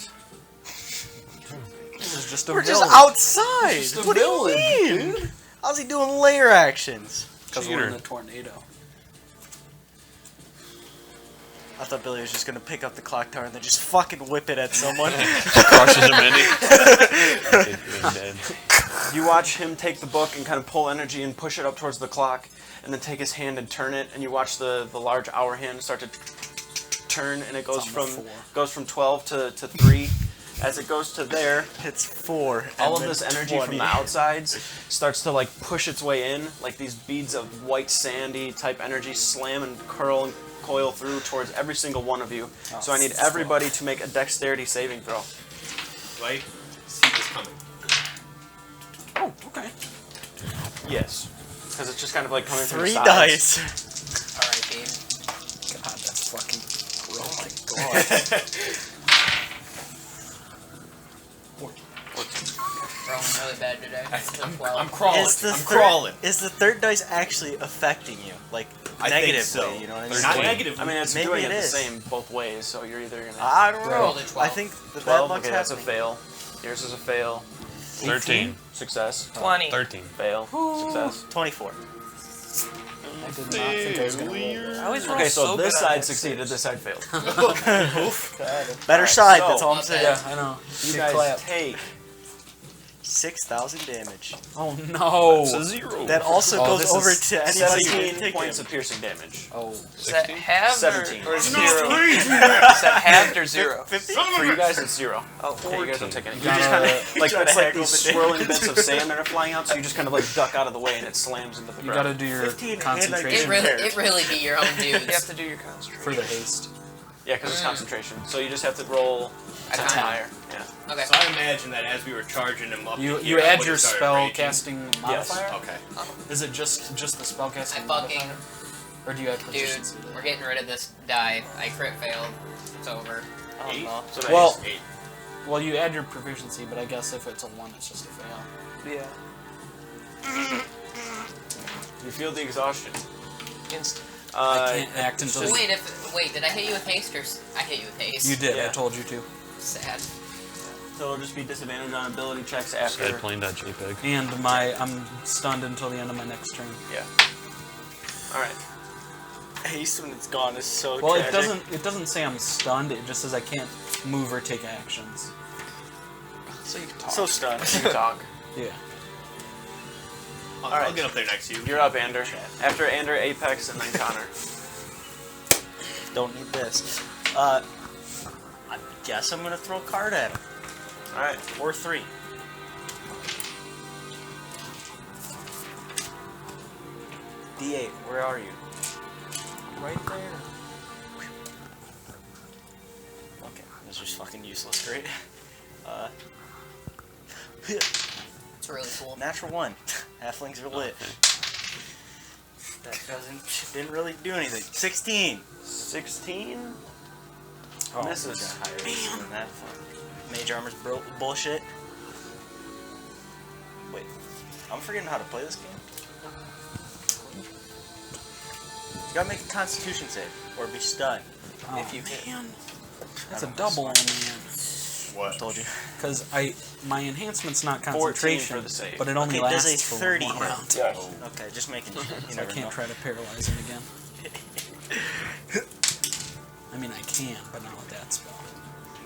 This is just a We're village. just outside! Just a What do you village, mean? How's he doing lair actions? Because we're in a tornado. I thought Billy was just gonna pick up the clock tower and then just fucking whip it at someone. Just crushes him in. You watch him take the book and kind of pull energy and push it up towards the clock, and then take his hand and turn it, and you watch the large hour hand start to turn, and it goes from 12 to 3. As it goes to there, it's 4. All of this energy from the outsides starts to like push its way in, like these beads of white sandy type energy slam and curl and coil through towards every single one of you. So I need everybody to make a dexterity saving throw. Do I see this coming? Oh, okay. Yes. Because it's just kind of like coming from the 3 sides. dice. R.I.P. God, that's fucking... Oh my god. Rolling really bad today. I'm crawling. Crawling. Is the third dice actually affecting you? Like, I negatively, think so. you know what I mean? Not negative. I mean, it's Maybe doing it it the is. same both ways, so you're either going to... I don't know. Rolled a 12. I think the bad 12, luck's okay, that's a happening. fail. Yours is a fail. 13. Success. 20. 13. Fail. Success. 24. I did not think I was going to roll. I always roll Okay, so so this good on side that succeeded, this side failed. Better side, that's all I'm saying. Yeah, I know. You Good guys clap. take 6,000 damage. Oh no! It's a 0. That also Oh, goes this over is to anybody who 17 didn't points take of piercing damage. Oh. Is that halved 17. or 0? Is that halved or 0? 50? For you guys, it's 0. Oh, Okay, you guys don't take any. You Gotta- just kind of, like, Try to it's like hack these open it. swirling bits of sand that are flying out, so you just kind of, like, duck out of the way, and it slams into the You ground. gotta do your 15 and concentration It really be your own dudes. You have to do your concentration. for the haste. Yeah, because it's concentration. So you just have to roll A 10 10. higher. Yeah. Okay. So I imagine that as we were charging him up, You to you here, I add would've your started spell raging. casting modifier. Okay. Is it just the spell casting I fucking- modifier, or do you have Dude, proficiency? we're getting rid of this die. I crit failed. It's over. Oh, 8. no. So that Well- is 8. Well, you add your proficiency, but I guess if it's a 1, it's just a fail. Yeah. you feel the exhaustion. Instant. I can't act until Wait, did I hit you with haste or I hit you with haste? you did. Yeah. I told you to. Sad. So it'll just be disadvantage on ability checks Sad after. plane.jpg. And I'm stunned until the end of my next turn. Yeah. Alright. Haste when it's gone is so Well, tragic. it doesn't say I'm stunned. It just says I can't move or take actions. So you can talk. So stunned. You can talk. Yeah. I'll Alright. get up there next to you. You're up, Ander. After Ander, Apex, and then Connor. Don't need this. I guess I'm gonna throw a card at him. Alright. Or 3. D8, where are you? Right there. Okay, this is fucking useless, great. It's really cool. Natural 1. Halflings are lit. That didn't really do anything. 16! 16? Oh, Misses. we got higher AC than that. Fuck. Mage armor's bullshit. Wait. I'm forgetting how to play this game. You gotta make a Constitution save or be stunned. If you man. That's a double on the end. What? I told you. Because my enhancement's not 14 concentration, for the save. but it only Okay, does a lasts for 30 one hit? round. Okay, just making sure. You So I never can't know. try to paralyze him again. I mean, I can, but not with that spell.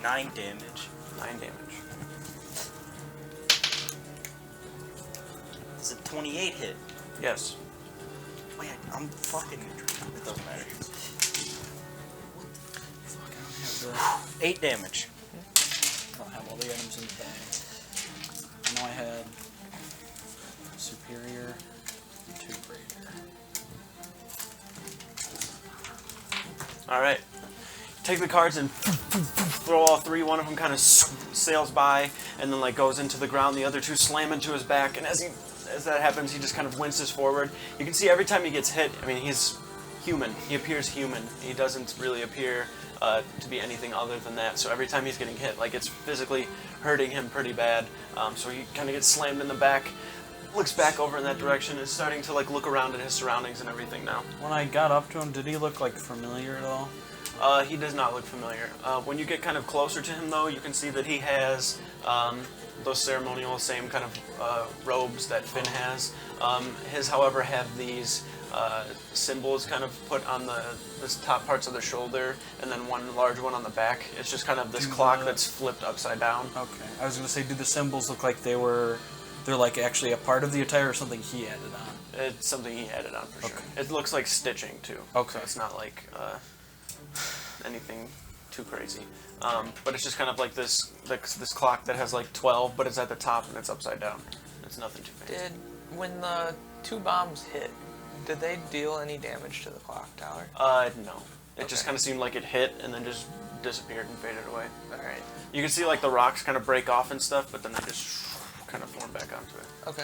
9 damage. 9 damage. It's a 28 hit. Yes. Wait, I'm fucking. It doesn't matter. Fuck, I don't have 8 damage. I don't have all the items in the bag. I know I had Superior and 2 Greater. All right. Take the cards and throw all 3. One of them kind of sails by and then like goes into the ground. The other 2 slam into his back, and as that happens, he just kind of winces forward. You can see every time he gets hit, I mean, he's human. He appears human. He doesn't really appear to be anything other than that. So every time he's getting hit, like it's physically hurting him pretty bad. So he kind of gets slammed in the back, looks back over in that direction, and is starting to like look around at his surroundings and everything now. When I got up to him, did he look like familiar at all? He does not look familiar. When you get kind of closer to him, though, you can see that he has those ceremonial same kind of robes that Finn has. His, however, have these symbols kind of put on the top parts of the shoulder, and then one large one on the back. It's just kind of this clock that's flipped upside down. Okay. I was gonna say, do the symbols look like they're like actually a part of the attire or something he added on? It's something he added on for sure. Okay. It looks like stitching too. Okay. So it's not like anything too crazy. But it's just kind of like this clock that has like 12, but it's at the top and it's upside down. It's nothing too fancy. When the 2 bombs hit, did they deal any damage to the clock tower? No. It just kind of seemed like it hit and then just disappeared and faded away. Alright. You can see like the rocks kind of break off and stuff, but then they just kind of form back onto it. Okay.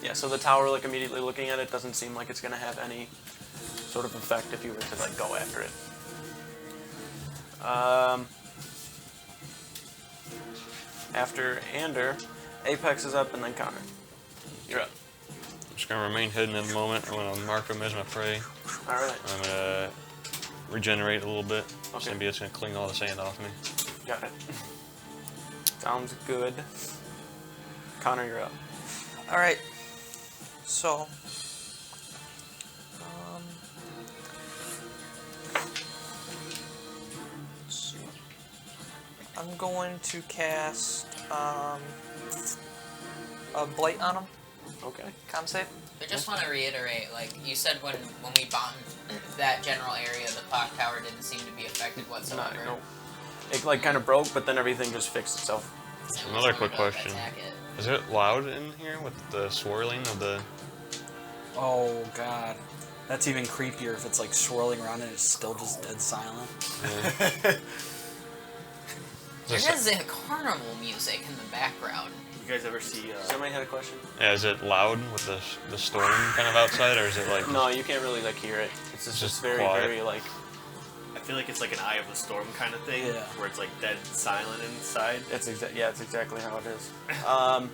Yeah, so the tower, like immediately looking at it, doesn't seem like it's going to have any sort of effect if you were to like go after it. After Ander, Apex is up and then Connor. You're up. I'm just gonna remain hidden at the moment. I'm gonna mark him as my prey. Alright. I'm gonna regenerate a little bit. Okay. Maybe it's gonna clean all the sand off me. Got it. Sounds good. Connor, you're up. Alright. So. Let's see. I'm going to cast a Blight on him. Okay. Con save. I just want to reiterate, like you said, when we bombed that general area, the clock tower didn't seem to be affected whatsoever. No. It like kind of broke, but then everything just fixed itself. Another quick question. Attack it. Is it loud in here with the swirling of the... Oh god. That's even creepier if it's like swirling around and it's still just dead silent. There is a carnival music in the background. You guys ever see? Somebody had a question? Yeah, is it loud with the storm kind of outside, or is it like... No, you can't really like hear it. It's just very, quiet. very like... I feel like it's like an Eye of the Storm kind of thing, Yeah. where it's like dead silent inside. It's exactly how it is. God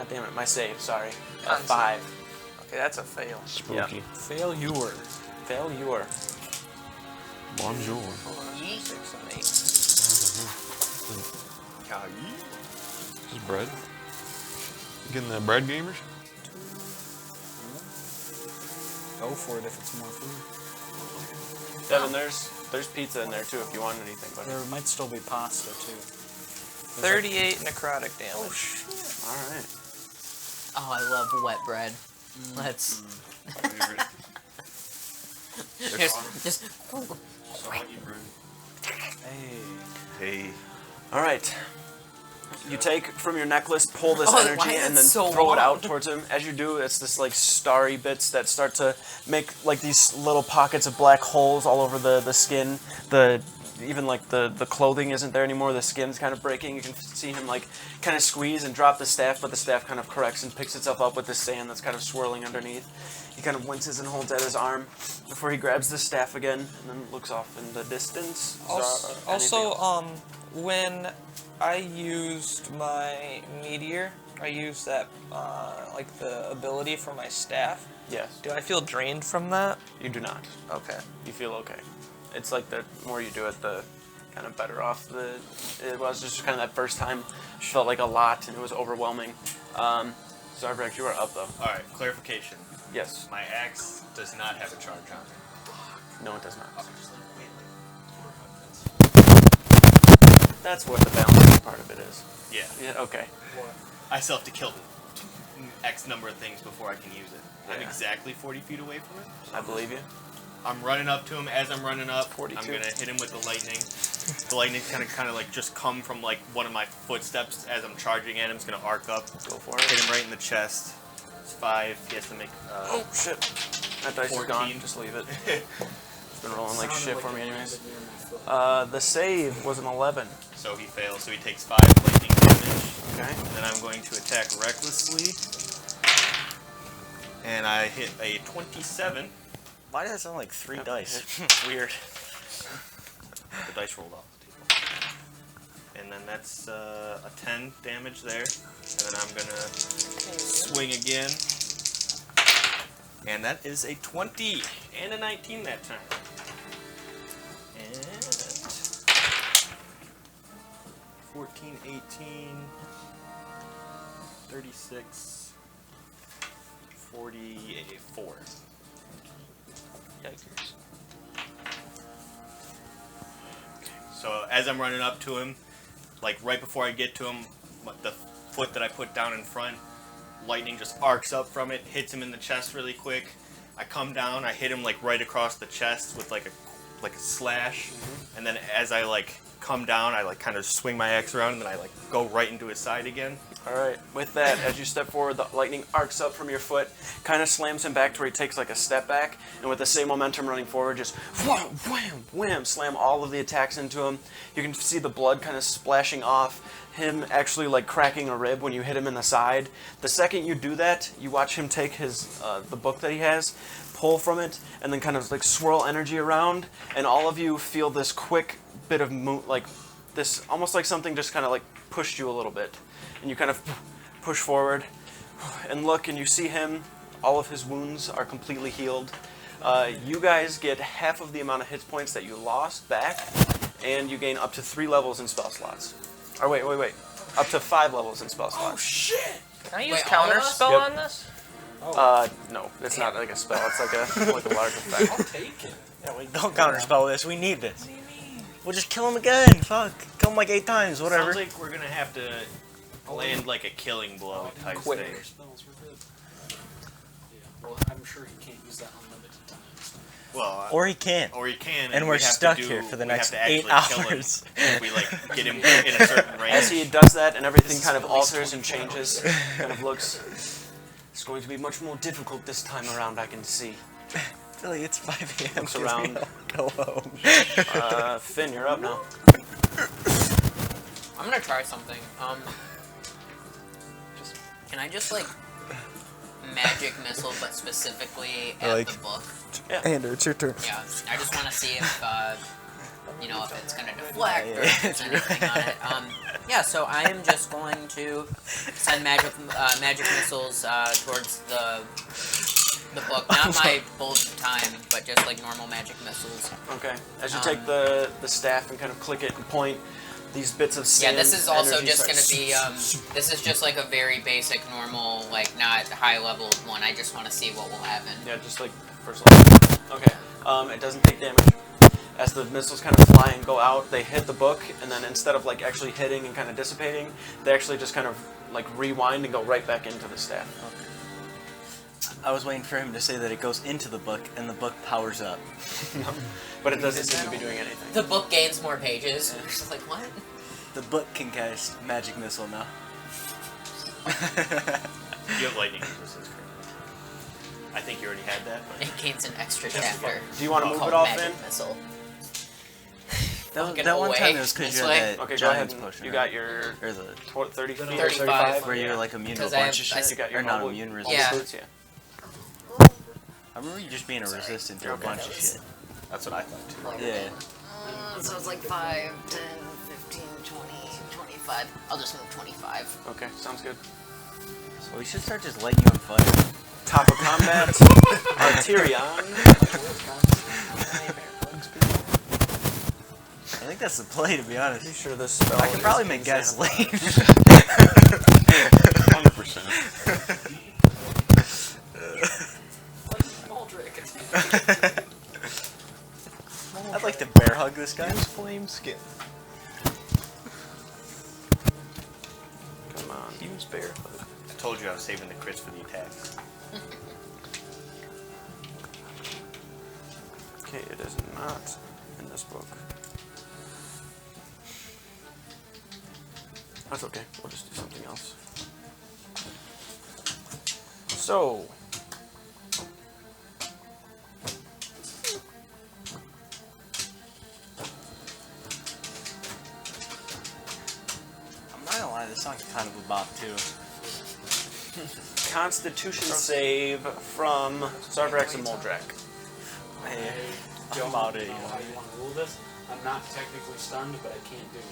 damn it, my save, sorry. Con 5. Okay, that's a fail. Spooky. Failure. Failure. Bonjour. 6 and 8. This is bread. You getting the bread, gamers? Go for it if it's more food. Devin, there's pizza in there too if you want anything, but... There might still be pasta too. 38 necrotic damage. Oh shit. Alright. Oh, I love wet bread. Let's just Hey. Alright. You take from your necklace, pull this Oh, why energy, is and it then so throw it out long? towards him. As you do, it's this like starry bits that start to make like these little pockets of black holes all over the skin. Even like the clothing isn't there anymore. The skin's kind of breaking. You can see him like kind of squeeze and drop the staff, but the staff kind of corrects and picks itself up with the sand that's kind of swirling underneath. He kind of winces and holds at his arm before he grabs the staff again and then looks off in the distance. Also, when I used my meteor. I used that, like the ability for my staff. Yes. Do I feel drained from that? You do not. Okay. You feel okay. It's like the more you do it, the kind of better off it was. Just kind of that first time felt like a lot and it was overwhelming. Zarbrex, you are up though. All right, clarification. Yes. My axe does not have a charge on it. No, it does not. Wait, That's what the balancing part of it is. yeah. Yeah. Okay. I still have to kill X number of things before I can use it. I'm Yeah. exactly 40 feet away from it. I believe you. I'm running up to him. As I'm running up, 42. I'm gonna hit him with the lightning. The lightning's kind of like just come from like one of my footsteps as I'm charging at him. It's gonna arc up. Go for it. Hit him right in the chest. It's 5. He has to make. Oh shit! That dice is 14. gone. Just leave it. It's been rolling like shit for me, anyways. The save was an 11. So he fails. So he takes 5 lightning damage. Okay. And then I'm going to attack recklessly. And I hit a 27. Why does it sound like 3 dice? Weird. The dice rolled off the table. And then that's a 10 damage there. And then I'm gonna swing again. And that is a 20 and a 19 that time. And 14, 18, 36, 44. Yikers. So as I'm running up to him, like right before I get to him, the foot that I put down in front, lightning just arcs up from it, hits him in the chest really quick. I come down, I hit him like right across the chest with like a slash, and then as I like come down, I like kind of swing my axe around, and then I like go right into his side again. All right. With that, as you step forward, the lightning arcs up from your foot, kind of slams him back to where he takes like a step back, and with the same momentum running forward, just wham, wham, wham, slam all of the attacks into him. You can see the blood kind of splashing off, him actually like cracking a rib when you hit him in the side. The second you do that, you watch him take his the book that he has, pull from it, and then kind of like swirl energy around, and all of you feel this quick bit of like this, almost like something just kind of like pushed you a little bit. And you kind of push forward and look, and you see him. All of his wounds are completely healed. You guys get half of the amount of hit points that you lost back, and you gain up to 3 levels in spell slots. Or wait. Up to 5 levels in spell slots. Oh shit! Can I use Wait, all of counter us? spell Yep. on this? No, it's not like a spell. It's like a large effect. I'll take it. Yeah, we don't counterspell this. We need this. We'll just kill him again. Fuck. Kill him like 8 times. Whatever. Sounds like we're gonna have to land like a killing blow type Quick. thing. Spells were good. Yeah. Well, I'm sure he can't use that unlimited times. Well, Or he can. or he can, And we we're have to stuck do- here for the we have next to 8 actually kill him hours. if we like get him in a certain range. As he does that, and everything kind of alters and changes, kind of looks. It's going to be much more difficult this time around. I can see. Billy, it's 5 a.m. Looks around. Go home. Finn, you're up now. I'm gonna try something. Can I just like magic missile, but specifically at Like- the book? Andrew, it's your turn. Yeah, I just want to see if if it's gonna deflect or if there's anything on it. Yeah, so I am just going to send magic missiles towards the book. Not my bolt time, but just like normal magic missiles. Okay. As you take the staff and kind of click it and point, these bits of Yeah, sand. this is also energy just start- gonna be this is just like a very basic, normal, like not high level one. I just want to see what will happen. Yeah, just like first level. Okay. It doesn't take damage. As the missiles kind of fly and go out, they hit the book, and then instead of like actually hitting and kind of dissipating, they actually just kind of like rewind and go right back into the staff. I was waiting for him to say that it goes into the book and the book powers up. No, but it doesn't seem to be doing anything. The book gains more pages. It's like what? The book can cast magic missile now. You have lightning resistance currently. I think you already had that. But It gains an extra chapter. Do you want to move called it off magic in? missile. That one time it was because this you way. had that Okay, go ahead. giant's and potion. You right? got your Or the 30 feet, 35. where you're like immune to a 'Cause I bunch have- of shit. You got your or not mobile- immune mobile Yeah. resistant. boots, yeah. I remember you just being a resistant to a Okay. bunch of shit. that's what I thought too. Yeah. So it's like 5, 10, 15, 20, 25. 25. I'll just move 25. Okay, sounds good. So we should start just lighting you on fire. Top of combat, Arterion. I think that's the play, to be honest. Pretty sure this spell I can probably is make example. gasoline. 100%. I'd like to bear hug this guy. Flame skin. Come on. Use bear. I told you I was saving the crits for the attacks. Okay, it is not in this book. That's okay. We'll just do something else. So. I'm not gonna lie, this song's kind of a bop, too. Constitution save from Zarbrax and Moldrak. Hey, I I'm about it, know you know. how you want to rule this. I'm not technically stunned, but I can't do it.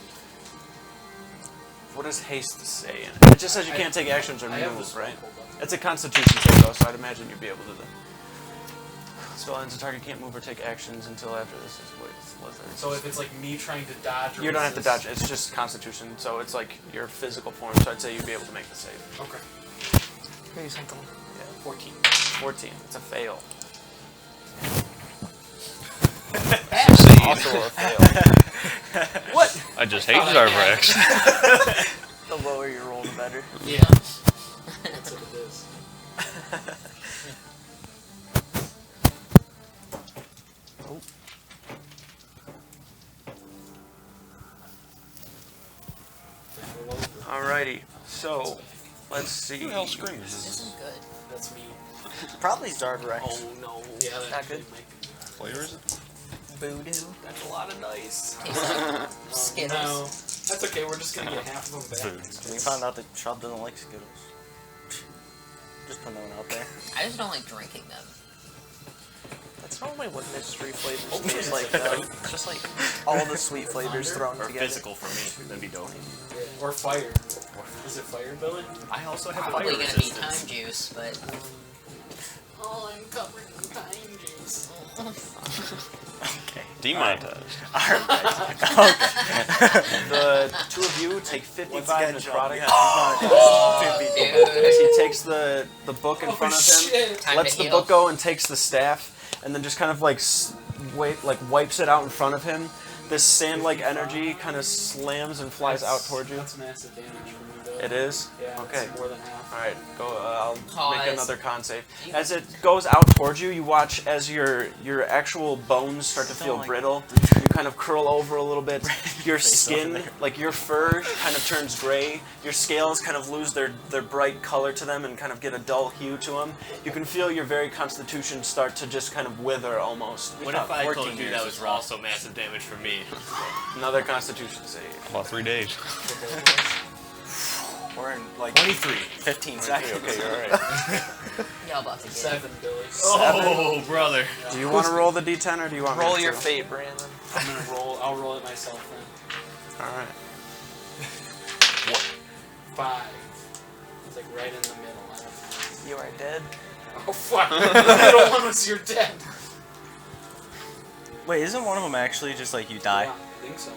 What does haste say in it? It just says you can't take actions or I have move, this right? pulled up. It's a Constitution save though, so I'd imagine you'd be able to. Spell ends, the target can't move or take actions until after this is Lizard. So if it's like me trying to dodge, or You don't have to resist- dodge. It's just Constitution, so it's like your physical form. So I'd say you'd be able to make the save. Okay. Maybe something. Yeah. 14. 14. It's a fail. Also Also a fail. What? I just hate Zarbrax. The lower you roll, the better. Yeah. That's what it is. Alrighty. So let's see. Who the hell screams? This isn't good. That's me. Probably Zarbrax. Oh no. Yeah, that Not good. Flavor is it? Voodoo. That's a lot of dice. Skittles. No. That's okay, we're just gonna get half of them back. We found out that Chubb doesn't like Skittles. Just put that one out there. I just don't like drinking them. That's normally what mystery flavors taste like, though. It's just like all the sweet flavors thrown Or together. physical for me. That'd be dope. Yeah. Or fire. Is it fire, Billy? I also have Probably fire gonna be resistance. time juice, but Oh, I'm covered in time juice. Okay. Demonetized. The two of you take 55 necrotic. dude, As he takes the book in front of him, time lets to the heal. book go and takes the staff, and then just kind of like wipes it out in front of him. This sand-like energy kind of slams and flies out towards you. That's massive damage for me, though. It is? Yeah, Okay. it's more than half. Alright, go. I'll Pause. make another con save. As it goes out towards you, you watch as your actual bones start to feel brittle. You kind of curl over a little bit. Your skin, like your fur, kind of turns gray. Your scales kind of lose their bright color to them and kind of get a dull hue to them. You can feel your very constitution start to just kind of wither almost. What if I 14 told you years that is was also massive damage for me? Another constitution save. About 3 days. We're in like 23. 15 seconds. Okay, you're alright. y'all about to get it. 7, Billy. Oh, brother. Do you want to roll the d10 or do you want me Roll to? your fate, Brandon. I'm gonna roll. I'll roll it myself then. Alright. 5. It's like right in the middle. I don't know. You are dead. Oh fuck! The middle one was you're dead. Wait, isn't one of them actually just like you die? Yeah, I think so.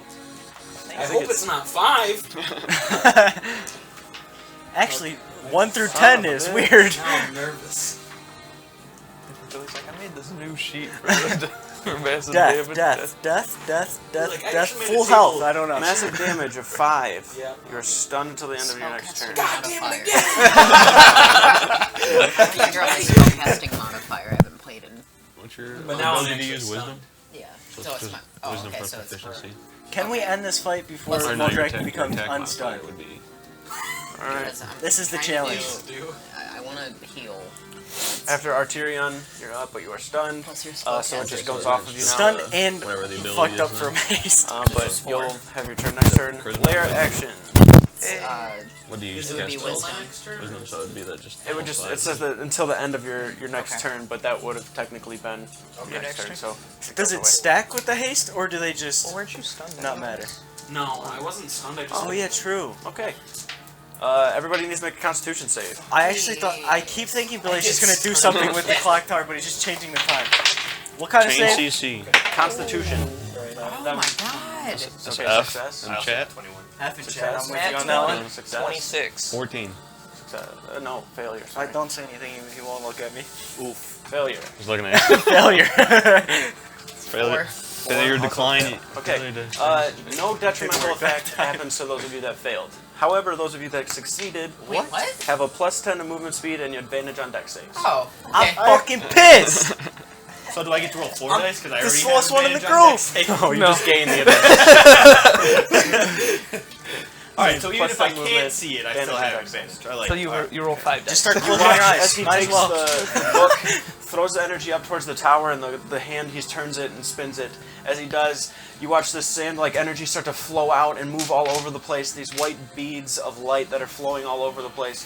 I I think hope it's not 5. Actually, 1 through 10 is weird. Now I'm nervous. Billy's like, I made this new sheet for massive Death, damage. Like, I death, actually made a full table. health. I don't know. Massive damage of 5. Yeah. You're stunned until the end of your next turn. God damn it Spellcasting modifier. I haven't played in. What's your But now I'm ability to actually use wisdom? Yeah. So So it's just my. Oh, wisdom okay. for So it's for. proficiency. Can we end this fight before Or no, your Moldrak becomes attack modifier unstunned? would be. Alright. because I'm This is the trying to challenge. do- I want to heal. After Arterion, you're up, but you are stunned. Plus your So it spellcasting. just goes off of you now. Stunned and Whatever the ability fucked up is, from haste. But you'll have your turn next turn. Charisma. Layer action. What do you use It to would be cast wisdom. spells? Wisdom, so it would be that just. It would just. It says that until the end of your next turn, but that would have technically been your next turn. So Does it stack with the haste, or do they just Well, weren't you stunned? not matter? No, I wasn't stunned. I just. Oh yeah, true. Okay. Everybody needs to make a Constitution save. I actually thought. I keep thinking Billy's just gonna do something with the clock tower, but he's just changing the time. What kind of Change save? CC. Constitution. Oh my god. That's Okay, F success. in chat. 21. Half in Success. chat. I'm with you on that one. Success. 26. 14. Success. No, failure. I Sorry. don't say anything. He won't look at me. Oof. Failure. He's looking at Failure. failure. Failure decline. Okay. Failure to- No detrimental effect happens to those of you that failed. However, those of you that succeeded Wait, what? have a +10 to movement speed and advantage on dex saves. Oh, I'm okay. fucking pissed. So do I get to roll 4 dice? Because I the already slowest have one in the advantage on group. dex save? Oh, you just gain the advantage. Alright, so even Plus if I 10 can't movement, see it, I advantage still on have dex saves. advantage. I like So you roll 5 dice. Just start You closing watch your eyes. as he Might as takes well. the book, throws the energy up towards the tower, and the hand he turns it and spins it. As he does, you watch this sand-like energy start to flow out and move all over the place. These white beads of light that are flowing all over the place.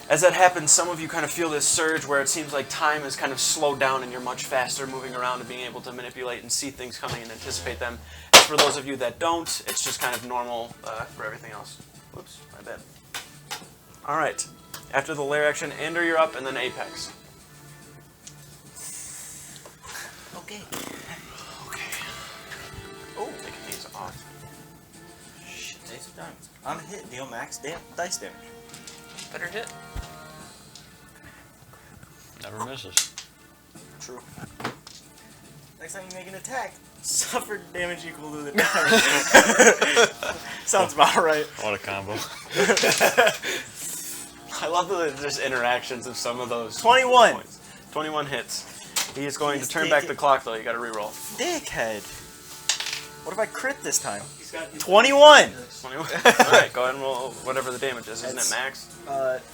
As that happens, some of you kind of feel this surge where it seems like time is kind of slowed down and you're much faster moving around and being able to manipulate and see things coming and anticipate them. As for those of you that don't, it's just kind of normal for everything else. Whoops, my bad. Alright, after the lair action, Ender, you're up, and then Apex. Okay. Oh, taking these off. Shit, Ace of Diamonds. On a hit, deal max dice damage. Better hit. Never misses. True. Next time you make an attack, suffer damage equal to the damage. Sounds about right. What a combo. I love the just interactions of some of those 21. points. 21 hits. He is going Please to turn take back it. the clock, though. You gotta reroll. Dickhead. What if I crit this time? 21! 21. Alright, go ahead and roll whatever the damage is. Isn't it max?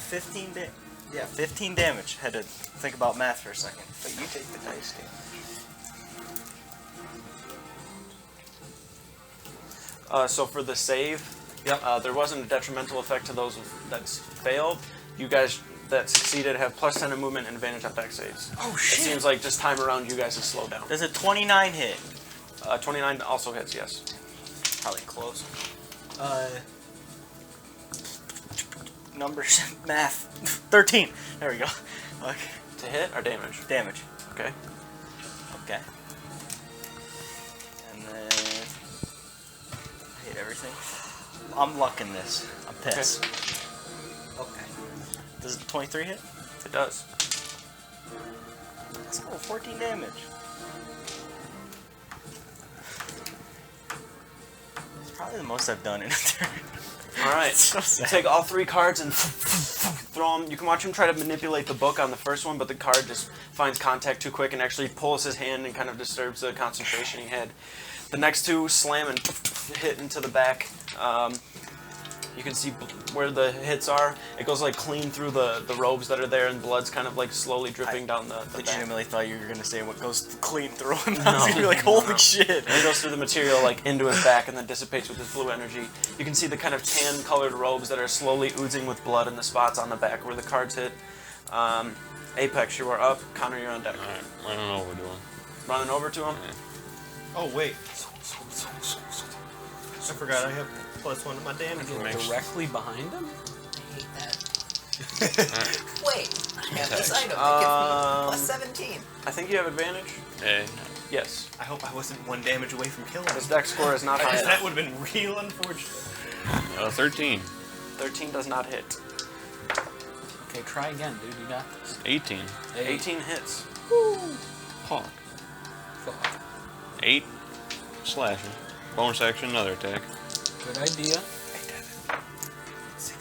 15 damage. Yeah, 15 damage. Had to think about math for a second. But you take the dice damage. So for the save, Yep. there wasn't a detrimental effect to those that's failed. You guys that succeeded have +10 in movement and advantage on dex saves. Oh It shit! seems like just time around you guys has slowed down. Does a 29 hit? 29 also hits, yes. Probably close. Numbers, math. 13. There we go. Okay. To hit or damage? Damage. Okay. Okay. And then I hit everything. I'm lucking this. I'm pissed. Okay. Does a 23 hit? It does. Let's go. 14 damage. It's probably the most I've done in a turn. Alright. So You sad. take all 3 cards and throw them. You can watch him try to manipulate the book on the first one, but the card just finds contact too quick and actually pulls his hand and kind of disturbs the concentration he had. The next 2 slam and hit into the back. You can see where the hits are. It goes like clean through the robes that are there, and blood's kind of like slowly dripping down the back. Legitimately thought you were gonna say what goes clean through him. I was No. gonna be like, holy No. shit. And it goes through the material like into his back and then dissipates with his blue energy. You can see the kind of tan-colored robes that are slowly oozing with blood in the spots on the back where the cards hit. Apex, you are up. Connor, you're on deck. Alright, I don't know what we're doing. Running over to him. Oh, wait. I forgot I have +1 to my damage roll. Directly behind him? I hate that. Wait, I have this item that gives me +17. I think you have advantage. Hey. Yes. I hope I wasn't 1 damage away from killing His him. deck score is not high That enough. would have been real unfortunate. 13. 13 does not hit. Okay, try again, dude. You got this. 18. 18 hits. Pog. Fuck. 8. Slashing. Bonus action, another attack. Good idea.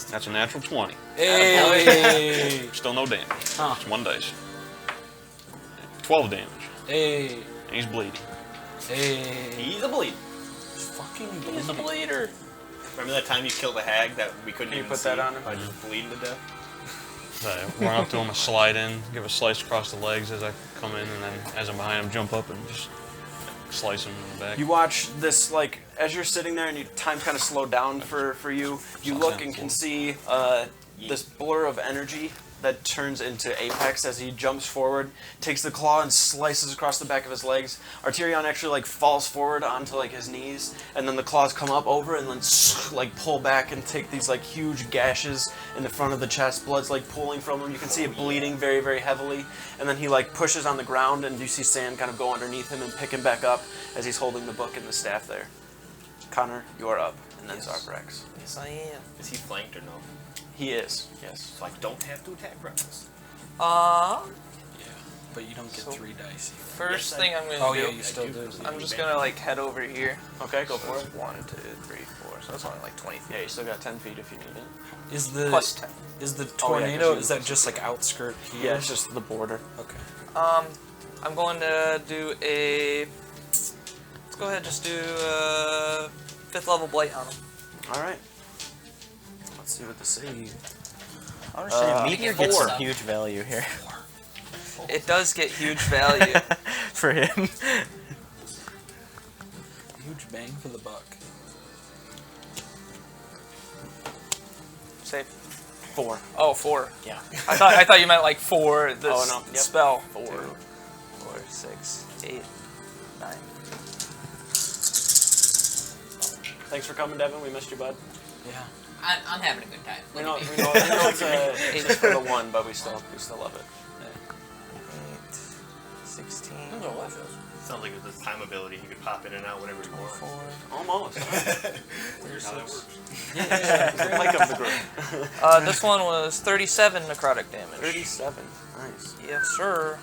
That's a natural 20. Hey! Still no damage. Huh. It's 1 dice. 12 damage. Hey! And he's bleeding. Hey! He's a bleed. Fucking He's a bleeder. Remember that time you killed a hag that we couldn't Can you even put see that on him? by just bleeding to death? So I run up to him, I slide in, give a slice across the legs as I come in, and then as I'm behind him, jump up and just slice him in the back. You watch this, like, as you're sitting there and time kind of slowed down for you, you look and can see this blur of energy that turns into Apex as he jumps forward, takes the claw and slices across the back of his legs. Arterion actually like falls forward onto like his knees, and then the claws come up over and then like pull back and take these like huge gashes in the front of the chest. Blood's like pooling from him. You can see it bleeding very, very heavily, and then he like pushes on the ground, and you see sand kind of go underneath him and pick him back up as he's holding the book and the staff there. Connor, you are up, and then Zarbrax. Yes, I am. Is he flanked or no? He is, yes. So I don't have to attack reckless. Yeah, but you don't get 3 dice. First thing I'm gonna Oh do. yeah, you still do. I'm just gonna like head over here. Okay, go for it. 1, 2, 3, 4. So that's only like 20 feet. Yeah, you still got 10 feet if you need it. Is the Plus 10. Is the Oh, yeah, 'cause tornado? you- Is that just like outskirt here? Yeah, it's just the border. Okay. I'm going to do a. Let's go ahead and just do 5th level blight on him. All right. Let's see what they say. Honestly, meteor four. gets some huge value here It does get huge value. for him. Huge bang for the buck. Say 4. Oh, 4. Yeah. I thought you meant like 4 the Oh, no. Yep. spell. 4. 4, 6, 8, 9. Thanks for coming, Devin. We missed you, bud. Yeah. I'm having a good time. We know it's just for the 1, but we still love it. 8, 16. Sounds like with his time ability, he could pop in and out whenever he wants. 4. Almost. Here's how that works. Mike of the group. This one was 37 necrotic damage. 37. Nice. Yes, sir.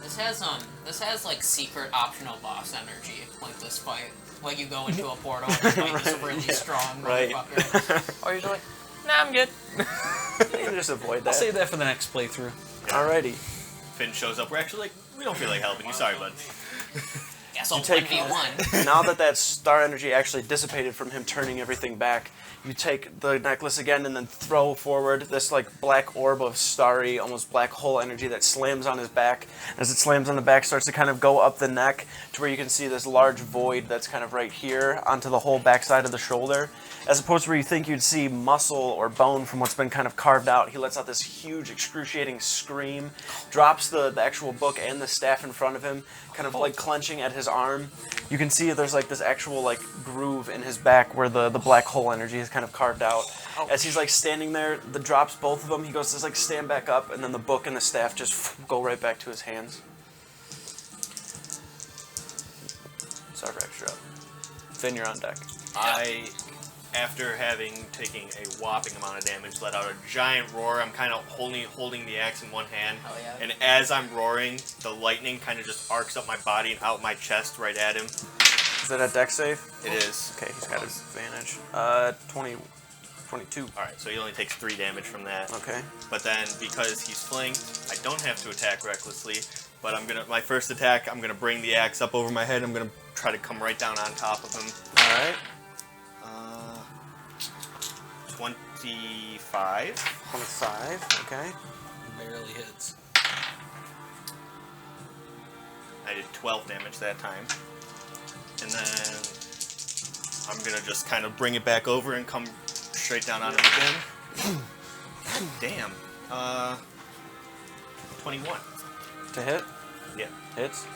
This has like secret optional boss energy, like this fight. Like you go into a portal and fight this really strong Right. motherfucker. Or you're like, nah, I'm good. You can just avoid I'll that. save that for the next playthrough. Alrighty. Finn shows up. We're actually like, we don't feel like helping you. Sorry, bud. Guess I'll You take 1v1. now that star energy actually dissipated from him turning everything back, you take the necklace again and then throw forward this like black orb of starry, almost black hole energy that slams on his back. As it slams on the back, starts to kind of go up the neck to where you can see this large void that's kind of right here onto the whole backside of the shoulder. As opposed to where you think you'd see muscle or bone from what's been kind of carved out, he lets out this huge, excruciating scream, drops the actual book and the staff in front of him, kind of like clenching at his arm. You can see there's like this actual like groove in his back where the black hole energy is kind of carved out. As he's like standing there, the drops both of them, he goes to like stand back up, and then the book and the staff just go right back to his hands. Sorry for extra up. Finn, you're on deck. After having taken a whopping amount of damage, let out a giant roar. I'm kind of holding the axe in one hand, and as I'm roaring, the lightning kind of just arcs up my body and out my chest right at him. Is that a deck save? It is. Okay, he's got advantage. 22. Alright, so he only takes 3 damage from that. Okay. But then, because he's flanked, I don't have to attack recklessly, but my first attack, I'm gonna bring the axe up over my head, I'm gonna try to come right down on top of him. Alright. 25. 25, okay. Barely hits. I did 12 damage that time. And then I'm gonna just kind of bring it back over and come straight down on him again. Damn. 21. To hit? Yeah. Hits?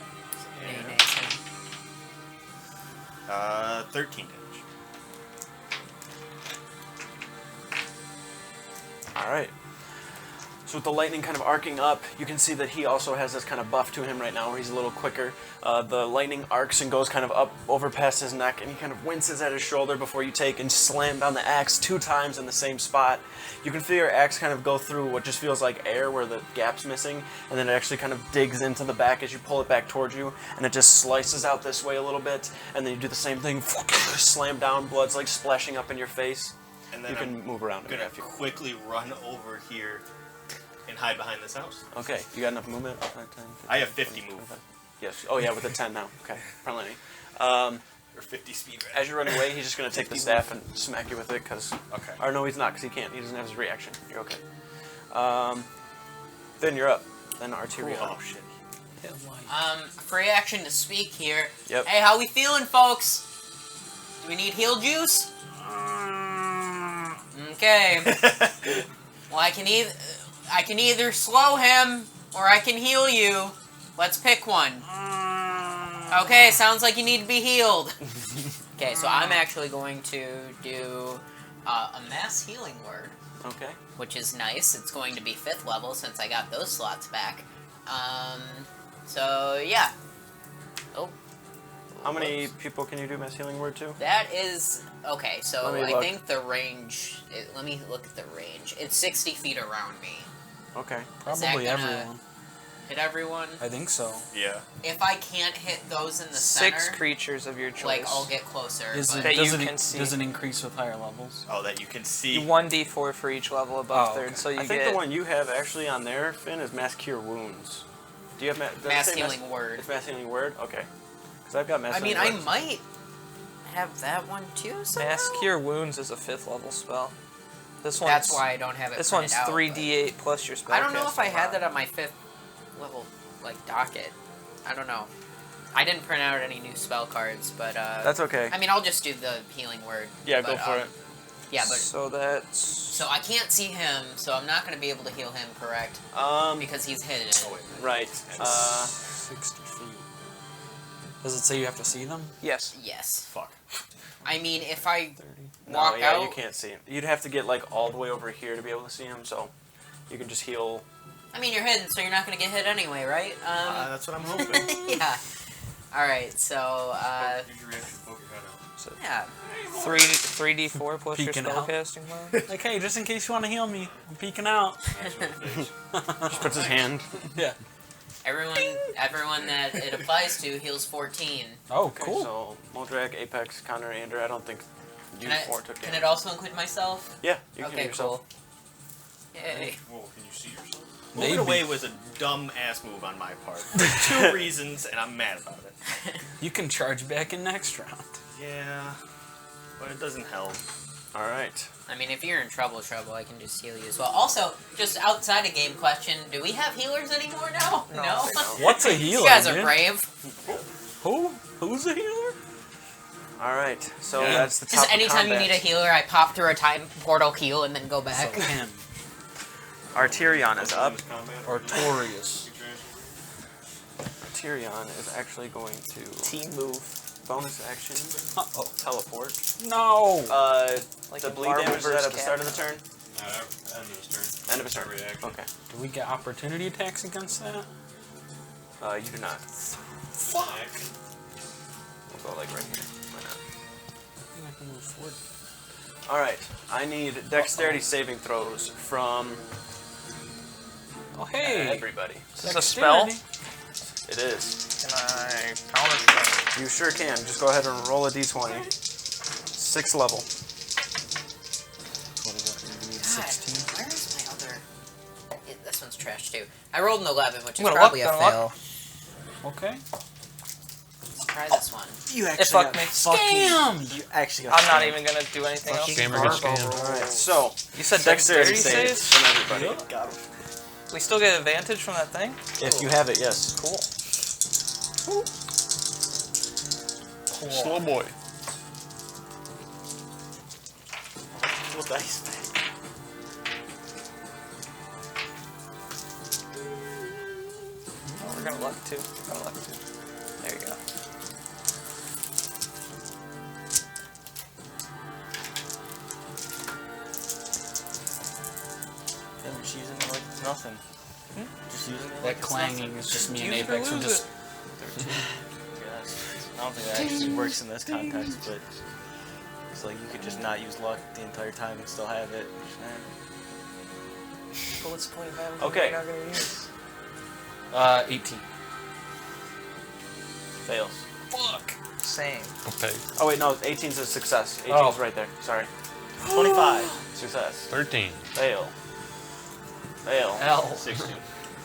Yeah. 13 damage. Alright. So with the lightning kind of arcing up, you can see that he also has this kind of buff to him right now where he's a little quicker. The lightning arcs and goes kind of up over past his neck, and he kind of winces at his shoulder before you take and slam down the axe 2 times in the same spot. You can feel your axe kind of go through what just feels like air where the gap's missing, and then it actually kind of digs into the back as you pull it back towards you, and it just slices out this way a little bit, and then you do the same thing, slam down, blood's like splashing up in your face. And then you can move around. I'm gonna quickly run over here and hide behind this house. Okay, you got enough movement? 5, 10, 15, I have 50 20, move. 25. Yes. Oh yeah, with a 10 now. Okay, plenty. Or 50 speed. As you're running away, he's just gonna take the staff and smack you with it, cause. Okay. Or no, he's not, cause he can't. He doesn't have his reaction. You're okay. Then you're up. Then Arterion. Oh shit. Free action to speak here. Yep. Hey, how we feeling, folks? Do we need heal juice? Okay. Well, I can either slow him or I can heal you. Let's pick one. Okay, sounds like you need to be healed. Okay, so I'm actually going to do a mass healing word. Okay. Which is nice. It's going to be 5th level since I got those slots back. So yeah. Oh. How many people can you do mass healing word to? That is okay. So Let me I look. think the range. Let me look at the range. It's 60 feet around me. Okay. Is that Probably gonna everyone. Hit everyone. I think so. Yeah. If I can't hit those in the 6 center, creatures of your choice. like I'll get closer. Is but it, That does, you it, can see. does it increase with higher levels? Oh, that you can see. You 1d4 for each level above Oh, 3rd, okay. so you I think get. the one you have actually on there, Finn, is mass cure wounds. Do you have does it mass say healing word. It's mass healing word. Okay. Because I've got mass. I mean, healing I word. might have that one too. Somehow? Mass Cure Wounds is a 5th level spell. This one's. That's why I don't have it. This printed one's out, 3d8 plus your spell. I don't know if I had that on my 5th level like docket. I don't know. I didn't print out any new spell cards, but That's okay. I mean, I'll just do the healing word. Yeah, but, go for it. Yeah, but So that's. so I can't see him, so I'm not going to be able to heal him, correct? Because he's hidden. Right. 60 feet. Does it say you have to see them? Yes. Yes. Fuck. I mean, if I No, walk yeah, out, you can't see him. You'd have to get like all the way over here to be able to see him. So you can just heal. I mean, you're hidden, so you're not going to get hit anyway, right? That's what I'm hoping. Yeah. All right. So Use your reaction, poke your head out. So yeah. 3d4 plus your Peeking out. spellcasting mode. Like, hey, just in case you want to heal me, I'm peeking out. Just puts his hand. Yeah. Everyone that it applies to heals 14. Oh, Okay, cool. So Moldrak, Apex, Connor, Andrew. I don't think you Can, four took can damage. it also include myself? Yeah, you can Okay, heal yourself. cool. Yay. Whoa, can you see yourself? Maybe. Moving away was a dumb ass move on my part. For 2 reasons, and I'm mad about it. You can charge back in next round. Yeah, but it doesn't help. All right. I mean, if you're in trouble, I can just heal you as well. Also, just outside of game question, do we have healers anymore now? No. What's a healer? You guys are dude? brave. Who? Who's a healer? All right. So Yeah. that's the top Just of anytime you combat. need a healer, I pop through a time portal, heal, and then go back. So him. Arterion is up. Artorius. Arterion is actually going to Team move. bonus action Uh-oh. teleport. No! Like The in bleed Marvel damage is that versus at the start of the turn? End of his turn. End of his turn. Reaction. Okay. Do we get opportunity attacks against that? You do not. Fuck! We'll go like right here. Why not? I think I can move forward. All right. I need dexterity saving throws from Oh, hey! everybody. Is this a spell? It is. Can I counter spell? You sure can. Just go ahead and roll a d20. 6th level. What is that? You need God, 16? where is my other... This one's trash, too. I rolled an 11, which is I'm gonna probably look, a gonna fail. Okay. Let's try this one. You It fucked me. Scammed! You actually I'm not even gonna do anything else. Gamer gets scammed. All right. So You said dexterity dexterity saves saves? from everybody. Yep. We still get advantage from that thing? If you have it, yes. Cool. Slow boy. Little dice bag. Oh, we're gonna luck too. Gonna luck too. There you go. I'm just using it like it's nothing. Just using it like That it's clanging nothing. is just me and Use it or Apex. We're lose just. Yes. I don't think that actually works in this context, but it's like you could just not use luck the entire time and still have it. But what's the point of having Okay. you're not gonna use? 18. Fails. Fuck. Same. Okay. Oh wait, no. 18's a success. 18's Oh. right there. Sorry. 25. Success. 13. Fail. Fail. L. 16.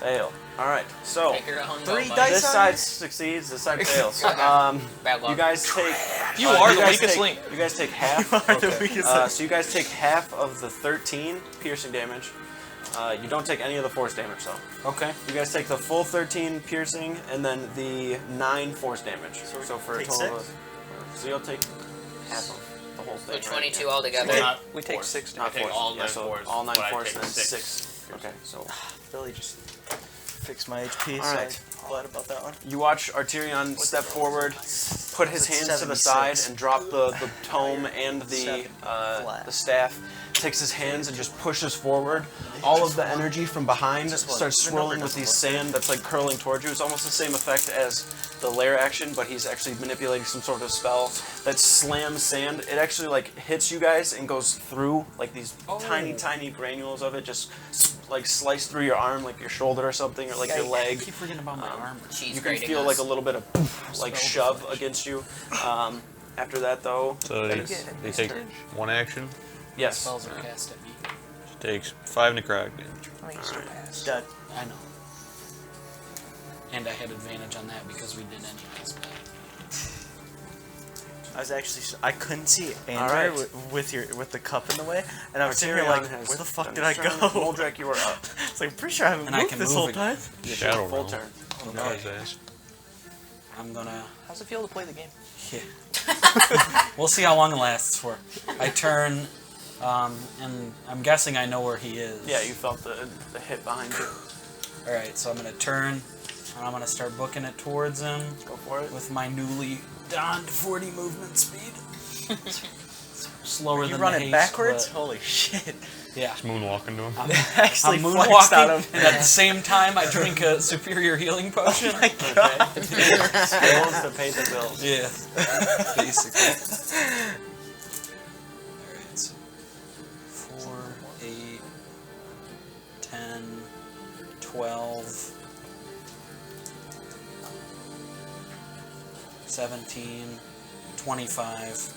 Fail. All right. So Take her to home, Three buddy. dice this on side it? succeeds. This side fails. Bad luck. You guys take. You are the guys weakest take- link. You guys take half. So you guys take half of the 13 piercing damage. You don't take any of the force damage though. Okay. You guys take the full 13 piercing and then the 9 force damage. So for a take total 6? of. So you'll take half of the whole So thing. 22 right? altogether. Yeah. Not We take force. 6 Not I take force. all Yeah, 9 so force. all 9 but I force take and then 6. 6 Okay, so Billy just fixed my HP, All so right. I'm glad about that one. you watch Arterion step forward, put his It's hands to the 76. side, and drop the tome and the Seven flat. staff. Takes his hands and just pushes forward. All of the energy from behind Just one. starts The number swirling with doesn't these look sand that's like curling towards you. It's almost the same effect as the lair action, but he's actually manipulating some sort of spell that slams sand. It actually like hits you guys and goes through like these tiny granules of it, just like slice through your arm, like your shoulder or something, or like your leg. I keep forgetting about my armor. Cheese You can grating feel us. like a little bit of like shove against you. After that, though, So that they is- take one action. yes. Spells are cast at me. She takes 5 necrotic damage. I used to pass. Dead. I know. And I had advantage on that because we did anyways. But I was actually I couldn't see Andrew Alright. with the cup in the way, and I was sitting here Arterion like, has where the fuck done did I his go? turn. Moldrak, you are up. It's like, I'm pretty sure I haven't And I moved can this move whole again. time. Shadow Full Realm. turn. Got his ass. I'm gonna. How's it feel to play the game? Yeah. We'll see how long it lasts for. I turn, and I'm guessing I know where he is. Yeah, you felt the hit behind you. All right, so I'm gonna turn, and I'm gonna start booking it towards him Go for it. with my newly donned 40 movement speed. Slower You than running the haste, backwards? but- Holy shit! Yeah. Just moonwalking to him. Actually I'm flexed on moonwalking, him. and at the same time, I drink a superior healing potion. Oh my god! Skills to pay the bills. Yeah, basically. Alright, so 4, 8, 10, 12, 17, 25.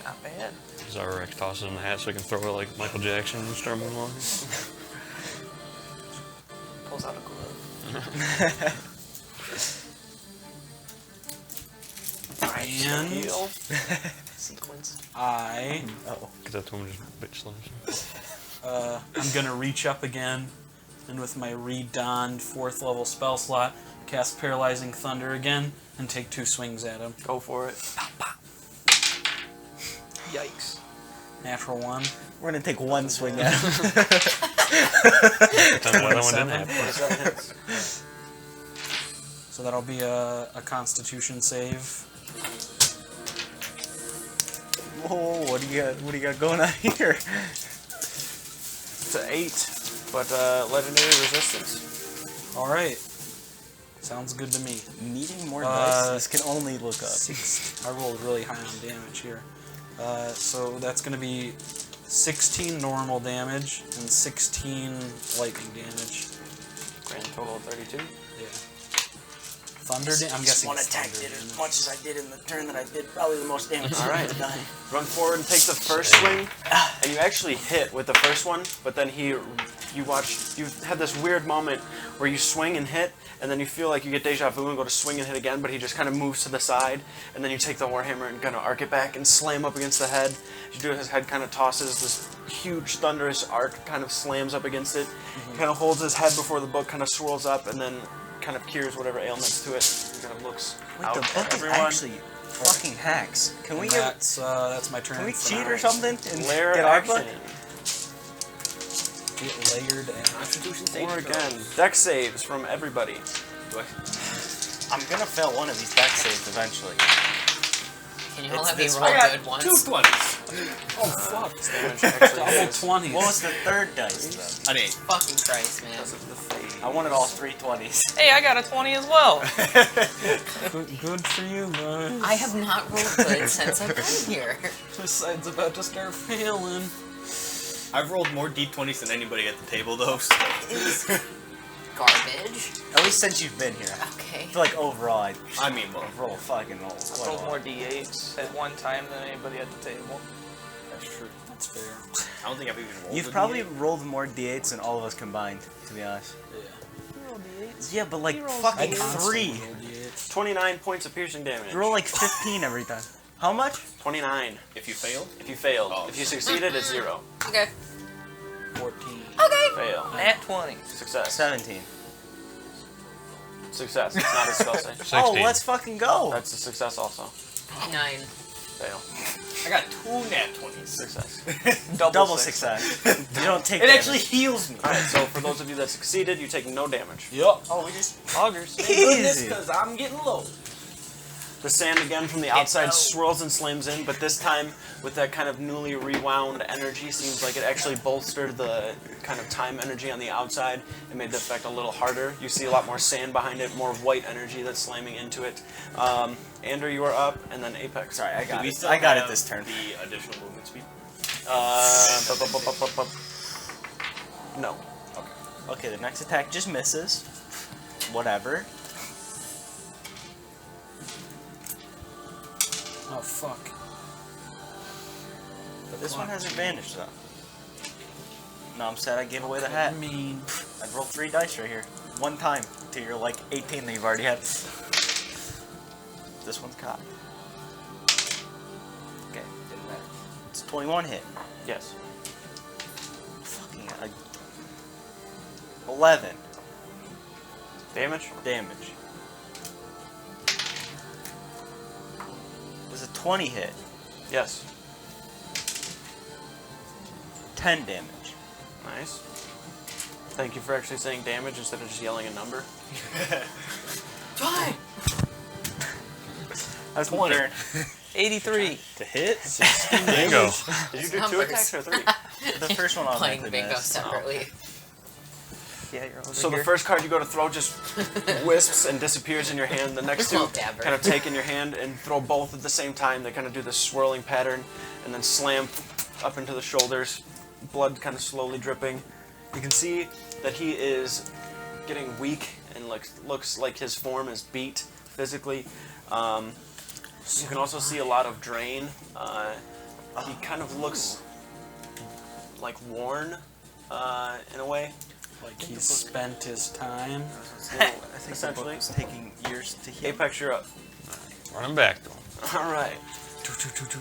Not bad. Zarek tosses him the hat so he can throw it like Michael Jackson and start moonwalking. Pulls out a glove. And Heal. Sequence. I, Oh. Get that to him and just bitch slash him. I'm gonna reach up again, and with my redonned 4th level spell slot, cast Paralyzing Thunder again, and take 2 swings at him. Go for it. Yikes. Natural 1. We're gonna take one swing at him. That one didn't 27. happen. So that'll be a Constitution save. Whoa! What do you got going on here? It's an 8, but legendary resistance. All right. Sounds good to me. Needing more dice. This can only look up. 6. I rolled really high on damage here. So that's going to be 16 normal damage and 16 lightning damage. Grand total of 32. Yeah. Thunder damage? I'm guessing One it's attack thunder did as damage. much as I did in the turn that I did probably the most damage. All right. Done. Run forward and take the first swing, and you actually hit with the first one, but then you had this weird moment where you swing and hit, and then you feel like you get deja vu and go to swing and hit again, but he just kind of moves to the side, and then you take the warhammer and kind of arc it back and slam up against the head. As you do it, his head kind of tosses, this huge thunderous arc kind of slams up against it. He kind of holds his head before the book kind of swirls up, and then kind of cures whatever ailments to it. He kind of looks Wait, out the at book is everyone. actually fucking hacks. Can we And get? that's my turn. Can we for cheat now. or something and Lair get our action. book? Get layered and Constitution save again. Dex saves from everybody. I'm gonna fail one of these deck saves eventually. Can you all It's have me this roll one. good once? 2 20s. Oh fuck! Actually, Double 20s. What was the third dice though? An 8. Fucking Christ, man. I wanted all 3 20s. Hey, I got a 20 as well. Good for you, guys. I have not rolled good since I've been here. My side's about to start failing. I've rolled more d20s than anybody at the table, though. Garbage. At least since you've been here. Okay. I feel like overall, I mean, well, I've rolled fucking rolls. I rolled more d8s at one time than anybody at the table. that's true. That's fair. I don't think I've even rolled. You've a probably D8. rolled more d8s than all of us combined, to be honest. Yeah. You roll d8s. Yeah, but like He rolls fucking d8s. 3. 29 points of piercing damage. You roll like 15 every time. How much? 29. If you failed, If you failed. Oh. If you succeeded, it's 0. Okay. 14. Okay. Fail. Nat 20. Success. 17. Success. It's not a spell save. 16. Oh, let's fucking go. That's a success also. 9. Fail. I got 2 nat 20s. Success. Double success. You don't take It damage. actually heals me. Alright, so for those of you that succeeded, you take no damage. Yup. Oh, we just Augers. Thank goodness, because I'm getting low. The sand again from the outside swirls and slams in, but this time with that kind of newly rewound energy, seems like it actually bolstered the kind of time energy on the outside and made the effect a little harder. You see a lot more sand behind it, more white energy that's slamming into it. Andrew, you are up, and then Apex. Sorry, I got we it. still I got it have this turn. The additional movement speed. No. Okay, the next attack just misses. Whatever. Oh, fuck. But this one has advantage, though. No, I'm sad I gave away the hat. I mean, I'd roll 3 dice right here. One time to your, like, 18 that you've already had. This one's cocked. Okay, didn't matter. It's 21 hit. Yes. Fucking 11 Damage? damage. Does a 20 hit? Yes. 10 damage. Nice. Thank you for actually saying damage instead of just yelling a number. Fine. That's one turn. 83. To hit? Bingo. Did you do 2 attacks or 3? The first one Playing automatically bingo missed. separately. Yeah, you're over So here. the first card you go to throw just wisps and disappears in your hand. The next two Well, dabber. kind of take in your hand and throw both at the same time. They kind of do this swirling pattern and then slam up into the shoulders. Blood kind of slowly dripping. You can see that he is getting weak and looks like his form is beat physically. You can also see a lot of drain. He kind of looks like worn in a way. like he's spent his time. I think the book was taking years to heal. Apex, you're up. Running back, though. All right.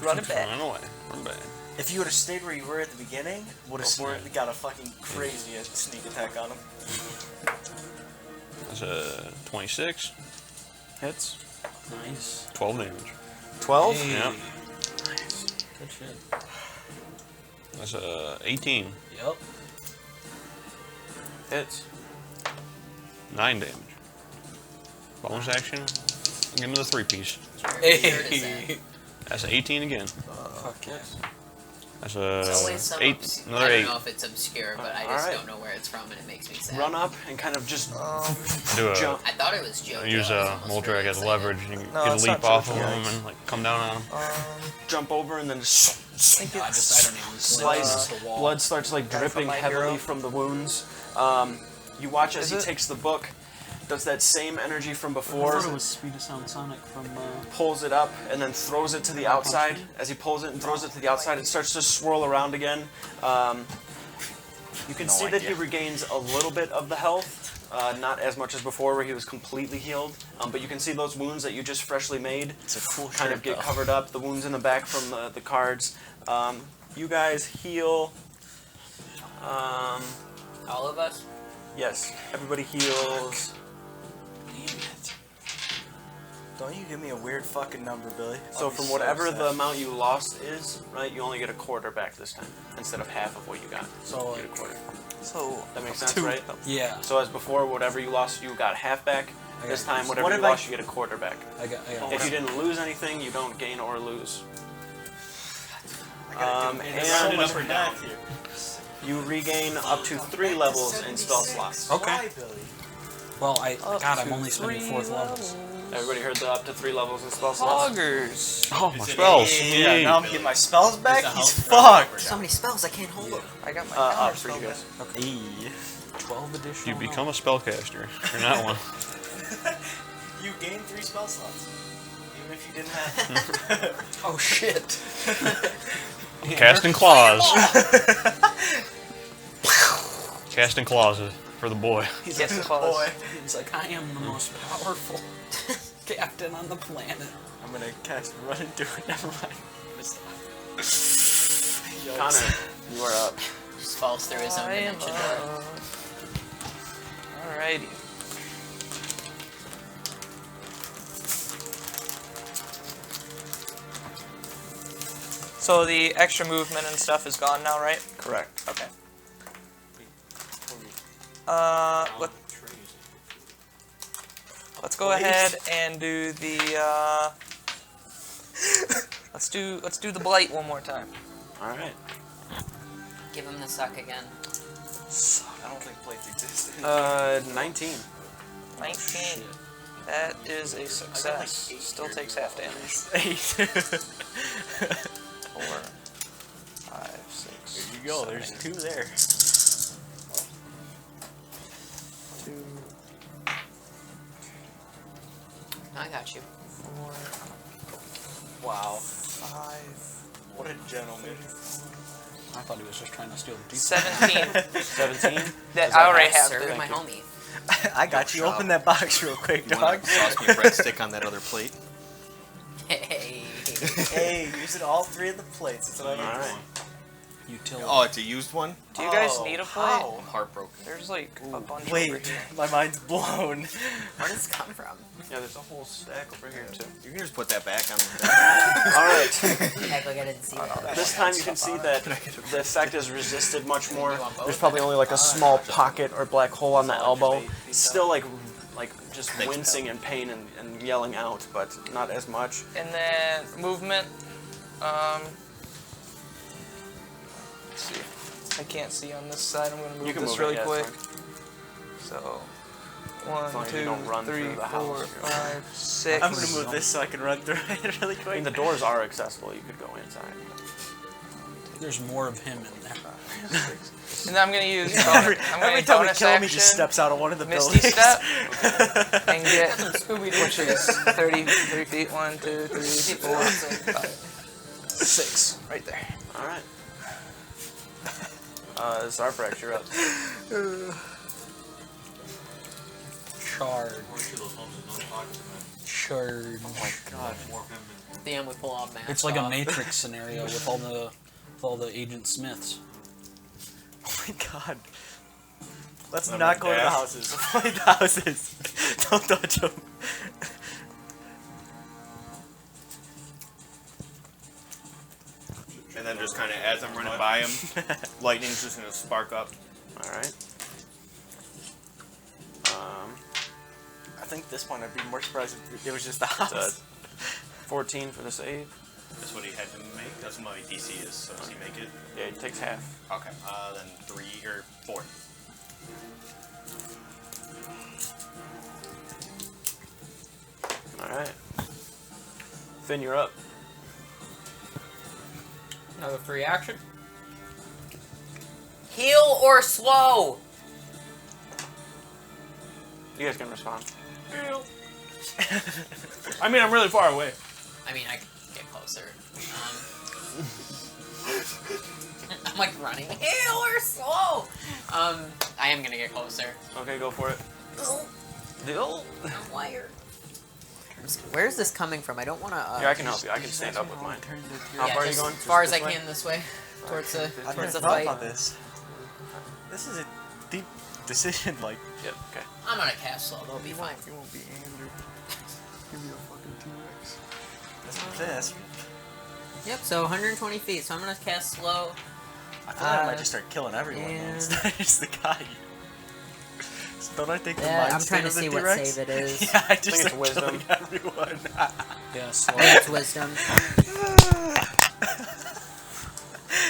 Run it back. Run away. Run back. If you would have stayed where you were at the beginning, would Go for have got a fucking crazy sneak attack on him. That's a 26. Hits. Nice. 12 damage. 12? Hey. Yep. Good shit. That's a 18. Yep. Hits. 9 damage. Bonus action. Give me the 3-piece. Hey. That's an 18 again. Fuck yes. That's It's always a some 8. I Another don't 8. know if it's obscure, but I just Alright. don't know where it's from, and it makes me sad. Run up and kind of just Do a jump. I thought it was JoJo. use I was a almost Moldrag really as excited. leverage. You can No, get a it's leap not off of JoJo. him and like come down on him. Jump over and then just I think it's I don't even slice. the wall. Blood starts like Guy from dripping My heavily Hero. from the wounds. You watch as Is he it? takes the book, does that same energy from I before, thought it was Speed of Sound Sonic from. pulls it up, and then throws it to the outside. As he pulls it and throws it to the outside, it starts to swirl around again. You can see that he regains a little bit of the health, not as much as before where he was completely healed, but you can see those wounds that you just freshly made It's a cool kind of shirt, get though. covered up, the wounds in the back from the cards. You guys heal. All of us? Yes, everybody heals. Damn it. Don't you give me a weird fucking number, Billy. So from whatever the amount you lost is, right, you only get a quarter back this time, instead of half of what you got. So You get a quarter. So That makes sense, two. right? Yeah. So as before, whatever you lost, you got half back. I This got- time, whatever What you if I- lost, you get a quarter back. I got. If you didn't lose anything, you don't gain or lose. I gotta do And so it much up or math here. You regain up to 3 levels in spell slots. Okay. Why, Billy? Well, up God, I'm to only spending 3 4th levels. Everybody heard the up to 3 levels in spell slots? Augers. Oh, my spells. Yeah, now I'm getting my spells back? Is the He's health fucked! So many spells, I can't hold them. I got my Up counter for you spell guys. back. Okay. 12 additional. You become a spellcaster. You're not one. You gain 3 spell slots. Even if you didn't have Oh shit. Casting claws. Casting claws for the boy. He's Yes, like, it was. boy. He's like, I am the most powerful captain on the planet. I'm gonna cast run and do it. Never mind. Yikes. Connor, you are up. Just falls through his own I am dimension door. Alrighty. So the extra movement and stuff is gone now, right? Correct. Okay. Let's go ahead and do the let's do the blight one more time. All right. Give him the suck again. I don't think plates exist. 19. 19. That is a success. Still takes half damage. 8. 4, 5, 6. There you go. There's 2 there. 2, I got you. 4, Wow. 5. What a gentleman. I thought he was just trying to steal the pizza. 17. 17. That I already have. Serve Thank my you. homie. I got you. Open that box real quick, You want dog. to sauce me a breadstick on that other plate? Hey. Hey, using all 3 of the plates. That's what I All need. right. Utility. Oh, it's a used one? Do you guys need a plate? How? I'm heartbroken. There's like a bunch over Wait, here. my mind's blown. Where does this come from? Yeah, there's a whole stack over here too. You can just put that back on the All right. Act like I didn't see that. This time you can see that the effect is resisted much more. There's probably only like a small pocket or black hole on the elbow. It's still like just wincing in pain and yelling out, but not as much. And then movement. Let's see. I can't see on this side. I'm gonna You move can this move really it, yeah, quick. it's So, As 1, long as you 2, don't run 3, through the 4, house. 5, 6. I'm gonna move this so I can run through it really I quick. mean, the doors are accessible. You could go inside. There's more of him in there. And then I'm gonna use. Every I'm gonna time we bonus kill him, he action, just steps out of one of the Misty buildings. step, and get which is 30 feet. 1, 2, 3, 4, 5, 6, right there. All right. Zarfrax, you're up. Charge. Charge. Oh my god. Damn, we pull off mask. It's like a off. Matrix scenario with all the Agent Smiths. Oh my god. Let's Let not me go to the dash. houses. Avoid the houses. Don't touch them. And then just kind of as I'm running by him, lightning's just going to spark up. All right. I think at this point I'd be more surprised if it was just the It's a house. 14 for the save. That's what he had to make. That's what my DC is. So does he make it? Yeah, it takes half. Okay. Then 3 or 4. All right. Finn, you're up. Another free action. Heal or slow? You guys can respond. I mean, I'm really far away. I mean, I could get closer. I'm like running. Heal or slow? I am gonna get closer. Okay, go for it. I'm wired. Where's this coming from? I don't want to. Yeah, I can help you. I can stand up with mine. How far are you just going? As far as Just I this way? can this way, towards the I've never towards the thought fight. about this. This is a deep decision. Like, Yep. Okay. I'm gonna cast slow. They'll be fine. you won't be Andrew. Give me a fucking T-Rex. That's this. Yep. So 120 feet. So I'm gonna cast slow. I feel like I might just start killing everyone and- instead of just the guy. So don't I think the Yeah, mind I'm state trying to of the see what T-Rex? save it is. Yeah, I just think it's start wisdom. killing everyone. Yes. I think it's wisdom.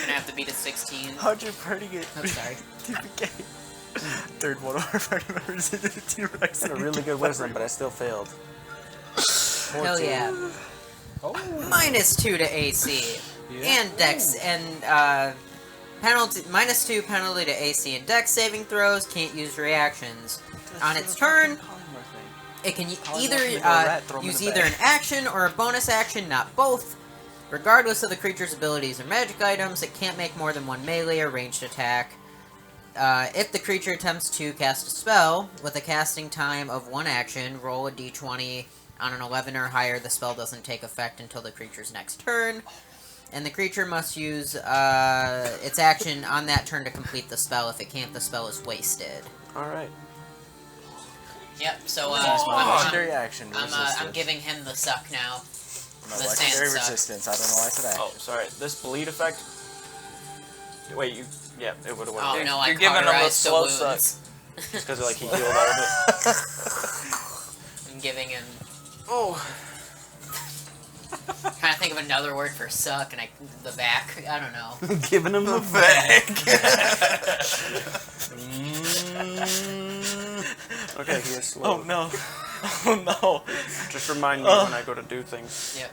Gonna have to beat a 16. 100 party game. I'm sorry. TPK. Third one of our party members into the T-Rex. That's a really good wisdom, but I still failed. Hell yeah. -2 to AC. And Dex and penalty -2 penalty to AC and Dex saving throws. Can't use reactions. On its turn, it can either use either an action or a bonus action, not both. Regardless of the creature's abilities or magic items, it can't make more than one melee or ranged attack. If the creature attempts to cast a spell with a casting time of 1 action, roll a d20. On an 11 or higher, the spell doesn't take effect until the creature's next turn. And the creature must use its action on that turn to complete the spell. If it can't, the spell is wasted. All right. Yep, so Legendary action. I'm giving him the suck now. My The legendary sand sucks. resistance. I don't know why I said that. Oh, sorry. This bleed effect. Wait, you. Yeah, it would have went. Oh away. no, I You're giving him the cauterized slow wounds. suck. Just because like he healed all of it. I'm giving him. Oh. Trying to think of another word for suck, and the back. I don't know. Giving him the back. Okay, he is slow. Oh no. Oh no. Just remind me when I go to do things. Yep.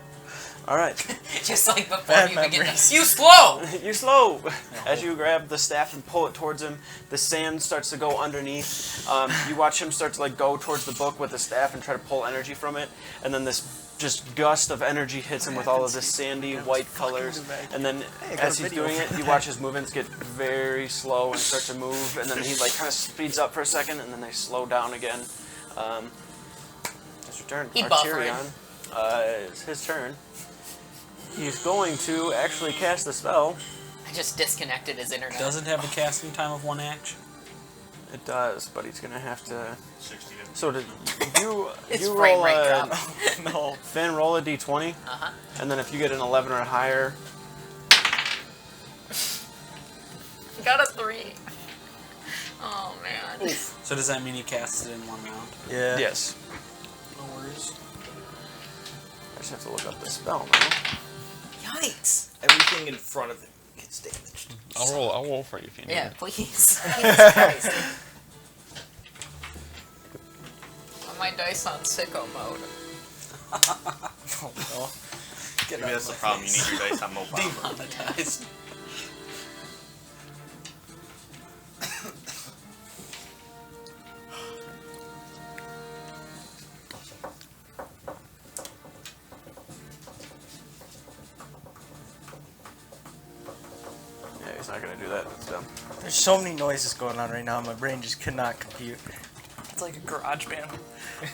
All right. Just like before Bad you begin. memories. You slow. You slow. As you grab the staff and pull it towards him, the sand starts to go underneath. You watch him start to like go towards the book with the staff and try to pull energy from it, and then this just gust of energy hits him with all of this sandy white colors. And then as he's doing it, you watch his movements get very slow and start to move, and then he like kind of speeds up for a second, and then they slow down again. It's your turn. He Arterion. It's his turn. He's going to actually cast the spell. I just disconnected his internet. Doesn't have a casting time of 1 action. It does, but he's gonna have to. 60 to So did you? His You frame roll rate a dropped. no. Finn, roll a d20, and then if you get an 11 or higher, Got a 3. Oh man. So does that mean he casts it in 1 round? Yeah. yes. No worries. I just have to look up the spell now. Yikes. Everything in front of him gets damaged. I'll roll for you if you need Yeah, it. please. Jesus Christ. Put my dice on sicko mode. Oh no. Get Maybe that's the problem. You need your dice on mobile. Demonetized. Yeah, he's not gonna do that. It's dumb. There's so many noises going on right now. My brain just could not compute. It's like a garage band. He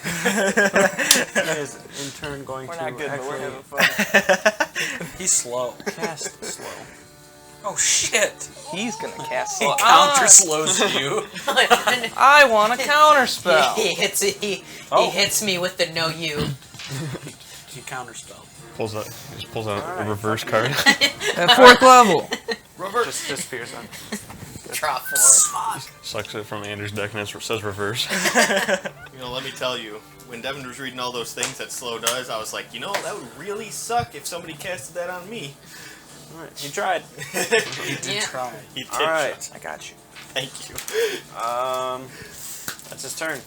is in turn going We're to not good, but we're actually having fun. He's slow. cast slow. Oh shit! He's gonna cast He slow. counter slows you. I want a counter spell. He hits me with the no you. He counter spell. He just pulls out Alright, a reverse card. At 4th level. Just disappears on. Drop 4. Sucks it from Andrew's deck and it says reverse. You know, let me tell you, when Devin was reading all those things that slow does, I was like, you know, that would really suck if somebody casted that on me. Alright, he tried. He did Yeah. try. He did. Alright. I got you. Thank you. That's his turn.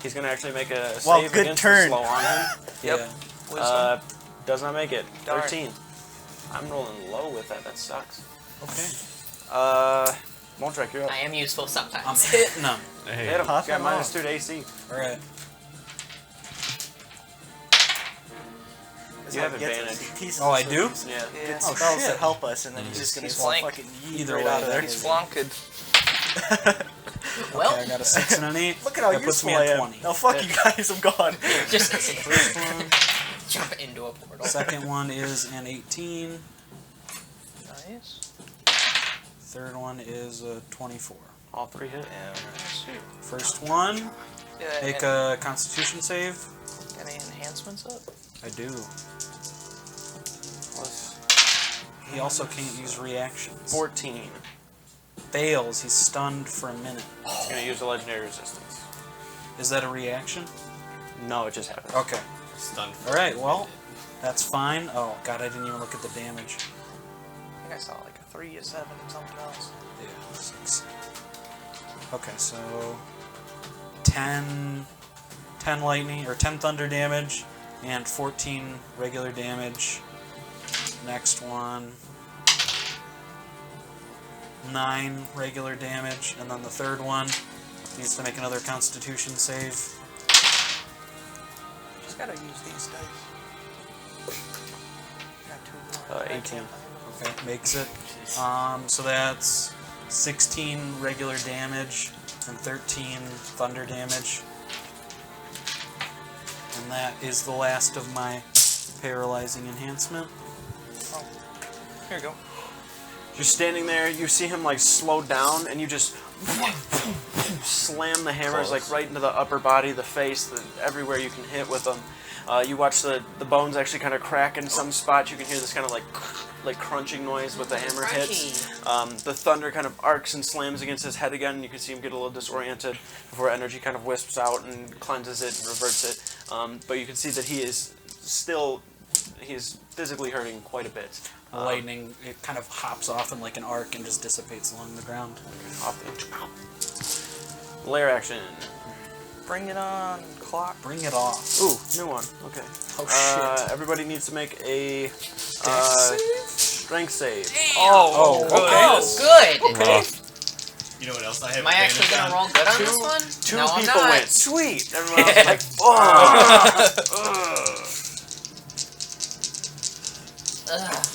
He's gonna actually make a Well, save good against turn. the slow on him. Yep. Yeah. Does not make it. Darn. 13. I'm rolling low with that. That sucks. Okay. Moltrek, you're up. I am useful I'm sometimes. hitting him. Hey, Hit him. Toss Got him -2 off. to AC. Alright. You have advantage. Oh, I do? Yeah. Yeah. Good Oh, spells shit. that help us, and then he's just gonna He's fall flanked. fucking yeet Either right way, out of there. He's flunked. Well, Okay, I got a 6 and an 8. Look at how That puts useful me I at am. 20. No, fuck you guys, I'm gone. just First one. jump into a portal. Second one is an 18. Nice. Third one is a 24. All 3 hit. First one, Yeah, make and a Constitution save. any enhancements up? I do. Plus He also can't use reactions. 14. Fails. He's stunned for a minute. He's gonna use a legendary resistance. Is that a reaction? No, it just happened. Okay. Stunned. Alright, well, that's fine. Oh, God, I didn't even look at the damage. I think I saw like a 3, a 7, and something else. Yeah, 6. Okay, so 10 lightning, or 10 thunder damage, and 14 regular damage. Next one, 9 regular damage, and then the third one needs to make another Constitution save. Just gotta use these dice. Got 2 more. 18. Okay, makes it. So that's 16 regular damage and 13 thunder damage. And that is the last of my paralyzing enhancement. Oh. Here you go. You're standing there, you see him like slow down, and you just slam the hammers like right into the upper body, the face, everywhere you can hit with them. You watch the bones actually kind of crack in some spots. You can hear this kind of like crunching noise with the hammer hits. The thunder kind of arcs and slams against his head again. You can see him get a little disoriented before energy kind of wisps out and cleanses it and reverts it. But you can see that he is physically hurting quite a bit. Lightning, it kind of hops off in like an arc and just dissipates along the ground. Lair action. Bring it on, clock. Bring it off. Ooh, new one. Okay. Oh shit. Everybody needs to make a strength save. Damn. Oh, Oh, good. Okay. You know what else I have? Am I actually gonna roll good on this one? Two No, I'm people not. went. Sweet. Everyone else was like, Ugh.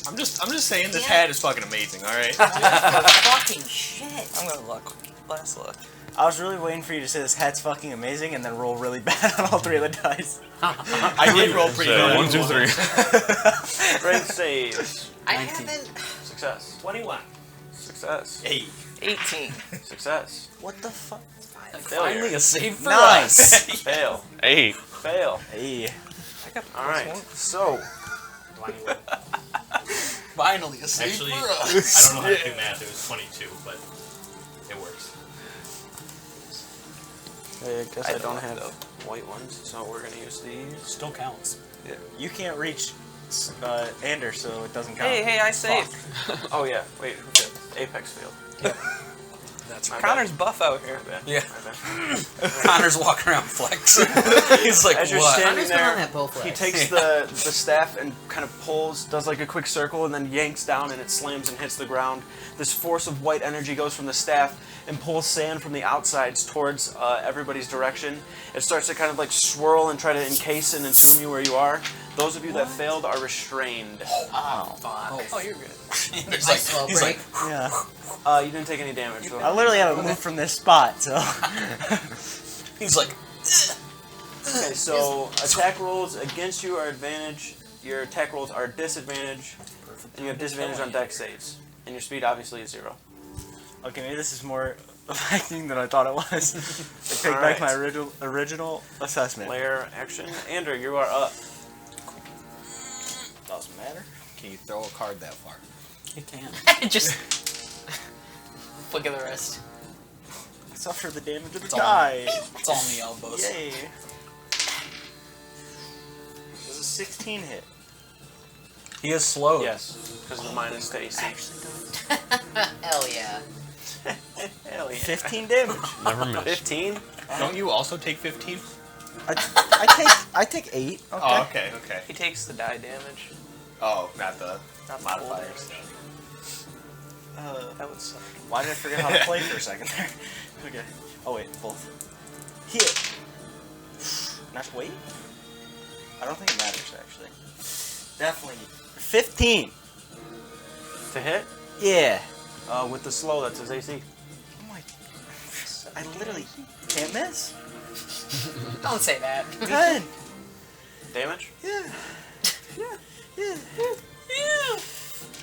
I'm just saying this hat is fucking amazing. All right. Fucking shit. I'm gonna look. Last look. I was really waiting for you to say this hat's fucking amazing and then roll really bad on all three of the dice. I did roll pretty good. 1, 2, 3. strength saves. I haven't. Success. 21. Success. 8. 18. Success. What the fuck? Failure. Finally a save for Nice. us. Fail. 8. Fail. Hey. I got All right. So. Finally a save Actually, for us. I don't know how to do math. It was 22, but it works. I guess I don't have white ones, so we're gonna use these. Still counts. You can't reach Ander, so it doesn't count. Hey, I saved. Oh yeah. Wait. Who did? Apex failed. That's My right. Connor's buff out here. My bad. Yeah. My bad. Connor's walking around flexing. He's like, As you're what? standing Connor's been on there, that both he ways. takes the staff and kind of pulls, does like a quick circle, and then yanks down, and it slams and hits the ground. This force of white energy goes from the staff and pulls sand from the outsides towards everybody's direction. It starts to kind of like swirl and try to encase and entomb you where you are. Those of you that failed are restrained. Oh, fuck. Oh, you're good. He's Nice little he's break. Yeah. You didn't take any damage. So. I literally had to move from this spot, so. he's like, Okay, so attack rolls against you are advantage. Your attack rolls are disadvantage, and you have disadvantage on dex saves. And your speed obviously is 0. Okay, maybe this is more affecting than I thought it was. I take Alright. back my original assessment. Layer action. Andrew, you are up. Doesn't matter. Can you throw a card that far? you can. Just look at the rest. Suffer the damage of the It's all- die. It's all in the elbows. Yay. Does a 16 hit? He is slow. Yes, because of the minus to AC. Hell yeah. Hell yeah. 15 damage. Never miss. 15? Don't you also take 15? I take 8. Okay. Oh, okay, okay. He takes the die damage. Oh, not the Not the modifiers. full damage. That would suck. Why did I forget how to play for a second there? Okay. Oh wait, both. Hit. Not wait. I don't think it matters actually. Definitely 15. To hit? Yeah. With the slow, that's his AC. Oh my. I literally can't miss. Don't say that. 10. Damage? Yeah.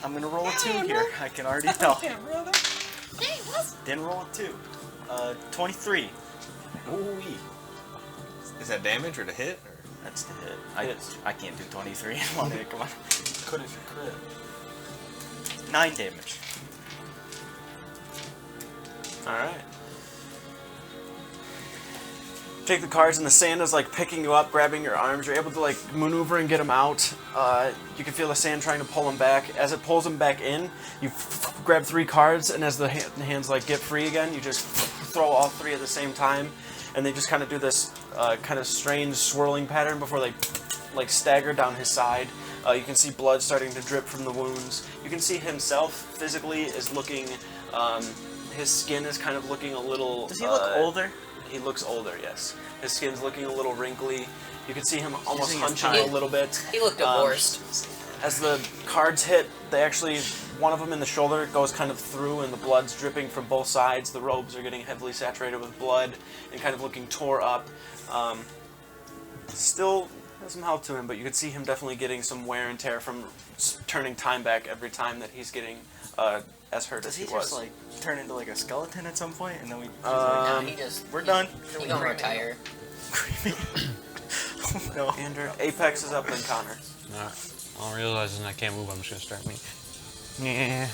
I'm gonna roll a 2 here. I can already tell. Didn't roll a 2. 23. Ooh-wee. Is that damage or to hit? Or? That's the hit. Hits. I can't do 23 in one hit. Come on. Could if you could. 9 damage. Alright. Take the cards, and the sand is like picking you up, grabbing your arms. You're able to like maneuver and get them out. You can feel the sand trying to pull them back. As it pulls them back in, you grab 3 cards, and as the hands like get free again, you just throw all 3 at the same time, and they just kind of do this kind of strange swirling pattern before they like stagger down his side. You can see blood starting to drip from the wounds. You can see himself physically is looking. His skin is kind of looking a little. Does he look older? He looks older, yes. His skin's looking a little wrinkly. You can see him almost Using his hunching a time. little bit. He looked divorced. As the cards hit, they actually, one of them in the shoulder goes kind of through, and the blood's dripping from both sides. The robes are getting heavily saturated with blood and kind of looking tore up. Still has some health to him, but you can see him definitely getting some wear and tear from turning time back every time that he's getting as hurt Does as he he was. just like turn into like a skeleton at some point, and then we? No, he just. We're done. He gonna retire. Oh, no. Andrew, Apex is up, then Connor. Alright. All I'm realizing I can't move, I'm just gonna start me. Yeah.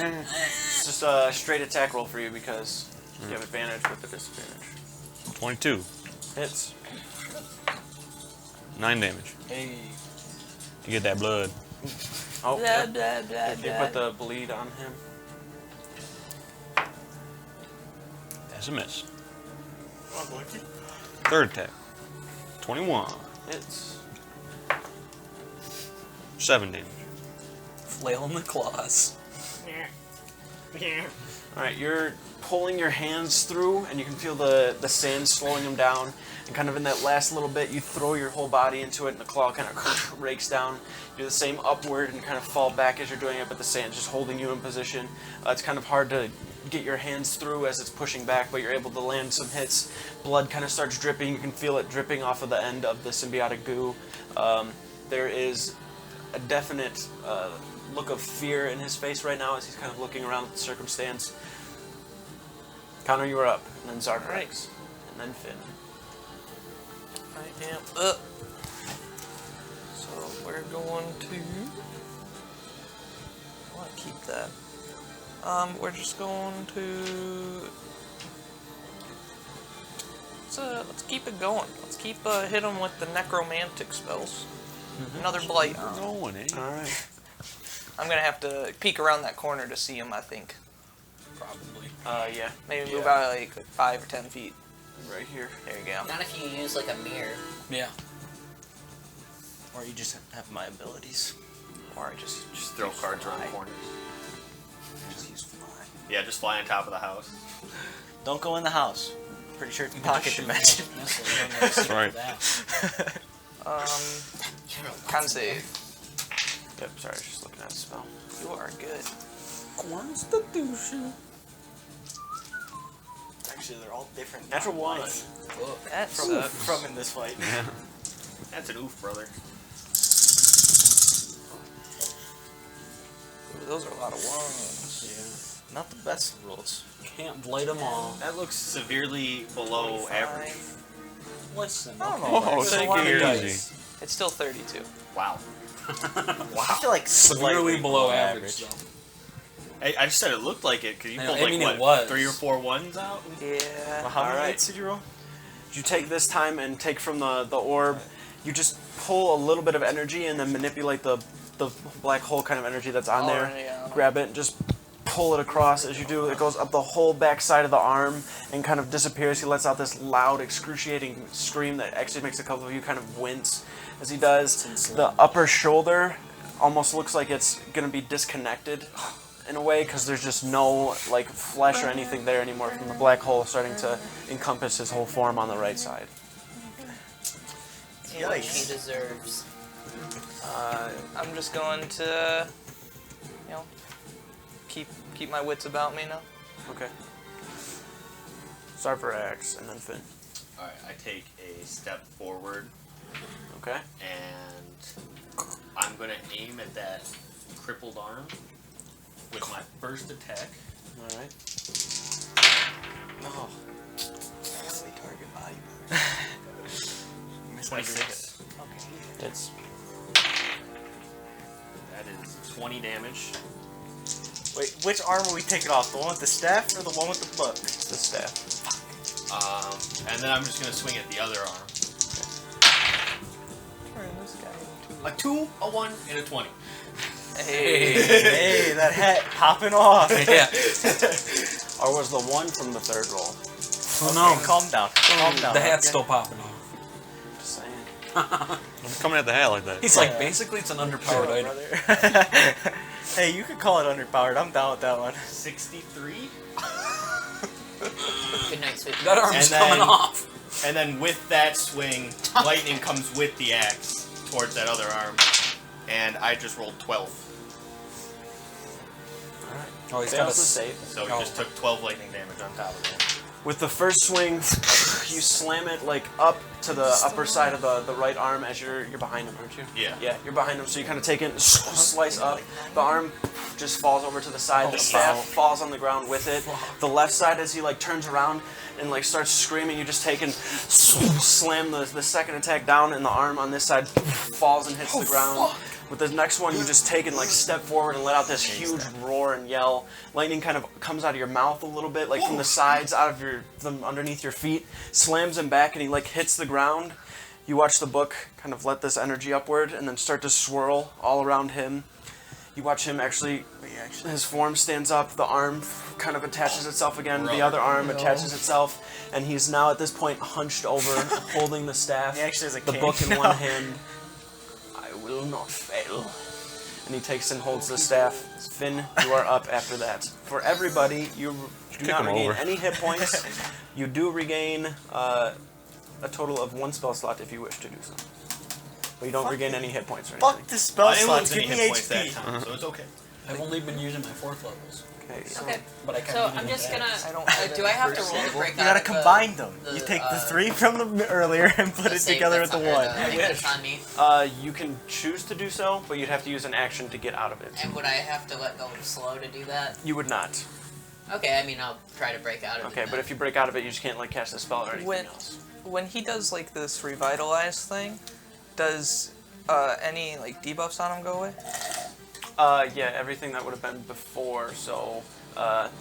It's just a straight attack roll for you because you have advantage with the disadvantage. 22. Hits. 9 damage. Hey. You get that blood. Oh, Blah, yep. blah, blah, You blah. put the bleed on him. That's a miss. Oh, lucky. Third attack. 21. Hits. 7 damage. Flailing the claws. Alright, you're pulling your hands through, and you can feel the sand slowing them down. And kind of in that last little bit, you throw your whole body into it, and the claw kind of rakes down. You do the same upward and kind of fall back as you're doing it, but the sand's just holding you in position. It's kind of hard to get your hands through as it's pushing back, but you're able to land some hits. Blood kind of starts dripping. You can feel it dripping off of the end of the symbiotic goo. There is a definite look of fear in his face right now as he's kind of looking around at the circumstance. Connor, you are up, and then Zaxria, and then Finn. I am up. So we're going to. I want to keep that. We're just going to. Let's keep it going. Let's keep hit him with the necromantic spells. Another blight. Going, eh? Alright. I'm gonna have to peek around that corner to see him, I think. Probably. Yeah. Maybe move out like 5 or 10 feet. Right here. There you go. Not if you use like a mirror. Yeah. Or you just have my abilities. Or I just Throw cards around the corners. Just use fly. Yeah, just fly on top of the house. Don't go in the house. Pretty sure it's pocket dimension. That's right. Con save. Yep, sorry, I was just looking at the spell. You are good. Constitution. Actually, they're all different. Natural one. That From, sucks. from in this fight. Yeah. That's an oof, brother. Ooh, those are a lot of ones. Not the best rules. Can't blight them all. That looks severely below average. Listen. I don't know. Oh, There's a take lot of it dice. easy. It's still 32. Wow. I feel like Severely slightly below average, though. I just said it looked like it because you I pulled know, I like mean, what, it was. 3 or 4 ones out. Yeah. Well, how many Alright. hits did you roll? You take this time and take from the orb, you just pull a little bit of energy and then manipulate the black hole kind of energy that's on there. yeah. Grab it and just pull it across. As you do, it goes up the whole back side of the arm and kind of disappears. He lets out this loud, excruciating scream that actually makes a couple of you kind of wince as he does. The upper shoulder almost looks like it's going to be disconnected in a way because there's just no like flesh or anything there anymore from the black hole starting to encompass his whole form on the right side. What he deserves. I'm just going to, you know, keep my wits about me now. Okay. Zaxria and then Finn. Alright, I take a step forward Okay. and I'm going to aim at that crippled arm with my first attack. All right. No. That's the target body part. 26. Okay. It's That is 20 damage. Wait, which arm are we taking off? The one with the staff or the one with the book? the staff. And then I'm just going to swing at the other arm. Turn this guy A 2, a 1, and a 20. Hey. Hey, that hat popping off. Yeah. Or was the one from the third roll? Oh no. Calm down. Calm down. The hat's okay? still popping off. Just saying. I'm coming at the hat like that. He's like, basically, it's an underpowered item. Brother. Hey, you could call it underpowered. I'm down with that one. 63. Good night, sweet. That arm's And coming then- off. And then with that swing, lightning comes with the axe towards that other arm. And I just rolled 12. Oh, he's got Fails a the save. So he Oh. just took 12 lightning damage on top of it. With the first swing, you slam it like up to the upper side of the right arm as you're behind him, aren't you? Yeah. Yeah, you're behind him, so you kind of take it and slice up. The arm just falls over to the side. The staff falls on the ground with it. The left side, as he like turns around and like starts screaming, you just take and slam the second attack down, and the arm on this side falls and hits the ground. With the next one, you just take and like step forward and let out this huge roar and yell. Lightning kind of comes out of your mouth a little bit, like from the sides, out of from underneath your feet, slams him back, and he like hits the ground. You watch the book kind of let this energy upward and then start to swirl all around him. You watch him actually, his form stands up, the arm kind of attaches itself again, the other arm attaches itself, and he's now at this point hunched over, holding the staff, He actually has a the cane book in now. one hand. I will not fail. And he takes and holds the staff. Finn, you are up after that. For everybody, you do not him regain over. any hit points. You do regain a total of 1 spell slot if you wish to do so. But you don't regain any hit points or anything. Fuck the spell I didn't slots. lose Give any me hit points that HP. time, so it's okay. I've only been using my 4th levels. Okay, so Okay. But I kinda So need I'm it just back. gonna. Do I have to roll to break You out gotta of combine them. the, You take the uh, 3 from the earlier and put the it save together with that's the on- 1. thing that's on me? you can choose to do so, but you'd have to use an action to get out of it. And would I have to let go of slow to do that? You would not. Okay, I mean I'll try to break out of it. Okay, but then. if you break out of it, you just can't like cast a spell or anything When else. when he does like this revitalize thing, does any like debuffs on him go away? Yeah, everything that would have been before, so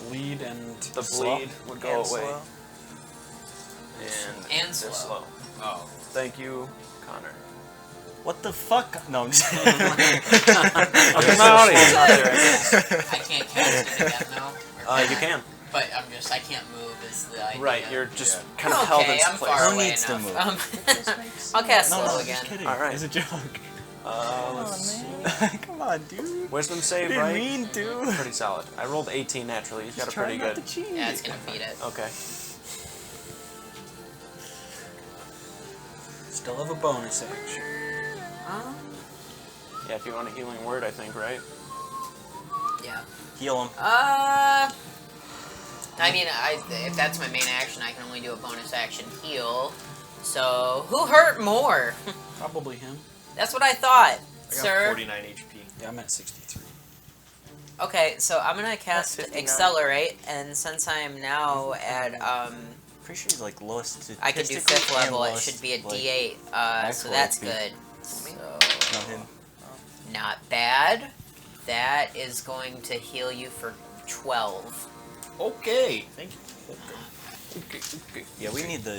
Bleed and the slow. bleed would go And away. slow? And And they're slow. Oh. Thank you, Connor. What the fuck? No, I'm just Okay, I can't cast it again though. You can. But I can't move is the idea. Right, you're just kind of held Okay, into I'm place. far Who away needs to enough. I'll cast no, slow no, again. just kidding. All right. It's a joke. Let's see. Come on, dude. Wisdom save, Didn't right? mean to. Pretty solid. I rolled 18 naturally. He's got a pretty Try not good. to cheat. Yeah, it's gonna beat it. Okay. Still have a bonus action. Yeah, if you want a healing word, I think, right? Yeah. Heal him. I mean, if that's my main action, I can only do a bonus action heal. So, who hurt more? Probably him. That's what I thought, I got sir. 49 HP. Yeah, I'm at 63. Okay, so I'm gonna cast That's 59. Accelerate, and since I am now at, Pretty sure he's like lowest. I can do 5th level, it should be a D8, so that's good. So, Nothing. not bad. That is going to heal you for 12. Okay. Thank you. Okay. Yeah, we need the.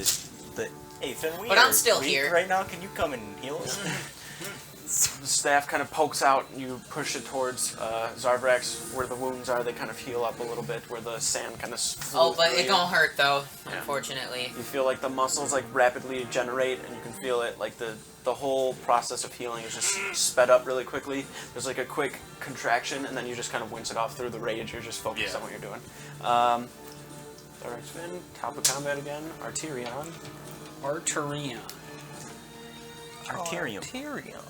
Hey, Finn, we But are I'm still weak here. right now. Can you come and heal us? The staff kind of pokes out, and you push it towards Zarbrax, where the wounds are. They kind of heal up a little bit, where the sand kind of. Oh, but it don't hurt though, unfortunately. You feel like the muscles like rapidly regenerate, and you can feel it like the whole process of healing is just sped up really quickly. There's like a quick contraction, and then you just kind of wince it off through the rage. You're just focused on what you're doing. Alright, Finn, top of combat again. Arterion. Arterion. Arterium. Arterion.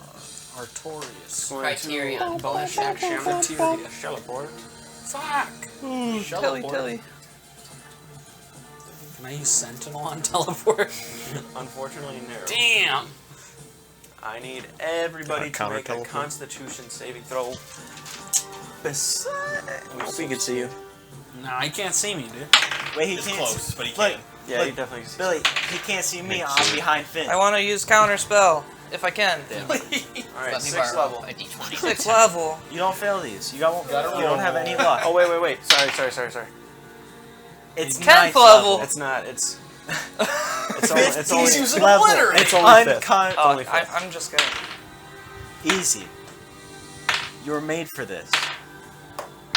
Artorius. Criterion. Bonus action. Criteria. Teleport. Fuck! Tilly. Can I use Sentinel on teleport? Unfortunately, no. Damn! I need everybody to Counter make a teleport. Constitution saving throw. Besides, I hope he can see you. No, he can't see me, dude. Wait, he It's can't. close, but he Look, can. Yeah, look, he definitely. Billy, he can't see me. I'm behind Finn. I want to use counter spell if I can. All right, Let me 6th borrow level. a D20. 6th level. You don't fail these. You don't have any luck. Oh wait. Sorry. It's 10th 9th level. It's not. It's. It's only. He's level. It's only 5th. Uncon- It's only 5th. I'm just gonna. Easy. You were made for this.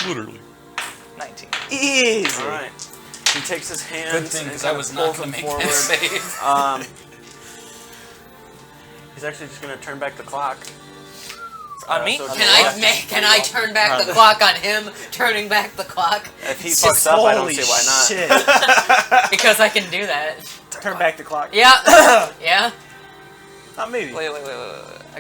Literally. 19. Easy. All right. He takes his hands Good thing, and because kind I of was not pulls going them to make forward. that save. He's actually just gonna turn back the clock. On me? so Can I turn back the clock on him turning back the clock? If he fucks up, I don't see why not. Shit. Because I can do that. Turn back the clock. Yeah. Yeah. Not maybe. Wait. I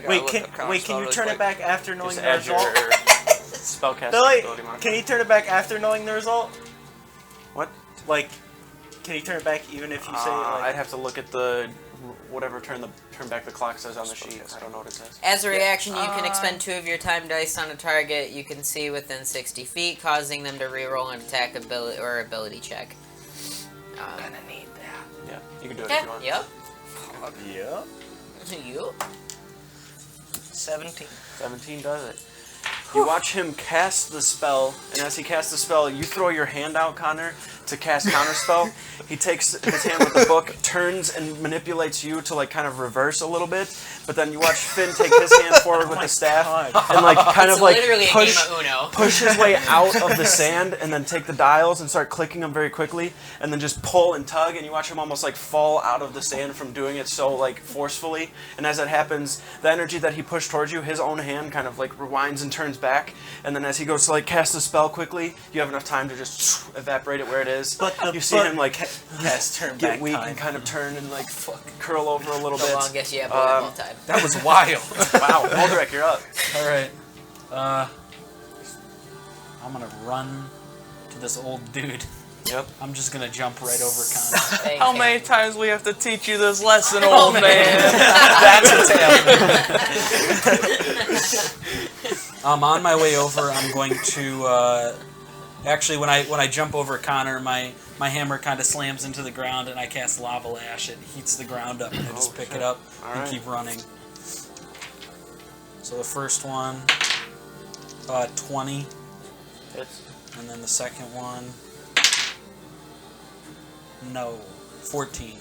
gotta Wait, look up counter can spell you really turn quick. it back after knowing Just the add your result? spellcasting Billy, ability modifier. can you turn it back after knowing the result? What? Like, Can he turn it back even if you say like? I'd have to look at the whatever turn back the clock says on the sheet. I don't know what it says. As a reaction, you can expend 2 of your time dice on a target you can see within 60 feet, causing them to reroll an attack ability check. I'm gonna need that. Yeah, you can do it if you want. Yep. Yep. Yep. 17. 17 does it. You watch him cast the spell, and as he casts the spell, you throw your hand out, Connor, to cast counterspell. He takes his hand with the book, turns and manipulates you to like kind of reverse a little bit, but then you watch Finn take his hand forward with the staff and like kind of like push his way out of the sand and then take the dials and start clicking them very quickly and then just pull and tug, and you watch him almost like fall out of the sand from doing it so like forcefully. And as that happens, the energy that he pushed towards you, his own hand kind of like rewinds and turns back, and then as he goes to like cast the spell quickly, you have enough time to just evaporate it where it is. But you see him like turn get back weak time. and kind of turn and like curl over a little The bit. longest you have volleyball time. That was wild. Wow, Moldrek, you're up. All right. I'm gonna run to this old dude. Yep. I'm just gonna jump right over Connor. How many times we have to teach you this lesson, old man? That's a tale. On my way over, I'm going to. Actually, when I jump over Connor, my hammer kind of slams into the ground, and I cast Lava Lash. It heats the ground up, and I just pick it up and keep running. So the first one, 20. Hits. And then the second one, no, 14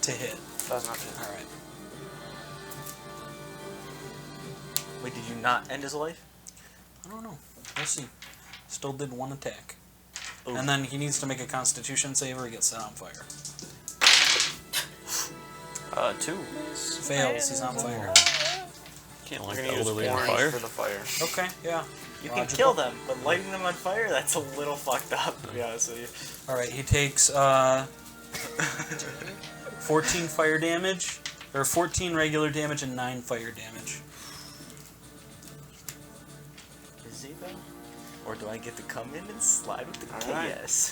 to hit. Does not hit. All right. Wait, did you not end his life? I don't know. We'll see. Still did 1 attack. Ooh. And then he needs to make a Constitution save or he gets set on fire. 2. Fails. He's on fire. Can't light We're the gonna use elderly on orange fire. for the fire. Okay, yeah. You can kill them, but lighting them on fire, that's a little fucked up, to be honest with you. Alright, he takes 14 fire damage, or 14 regular damage and 9 fire damage. Is he though? Or do I get to come in and slide with the Alright. KS?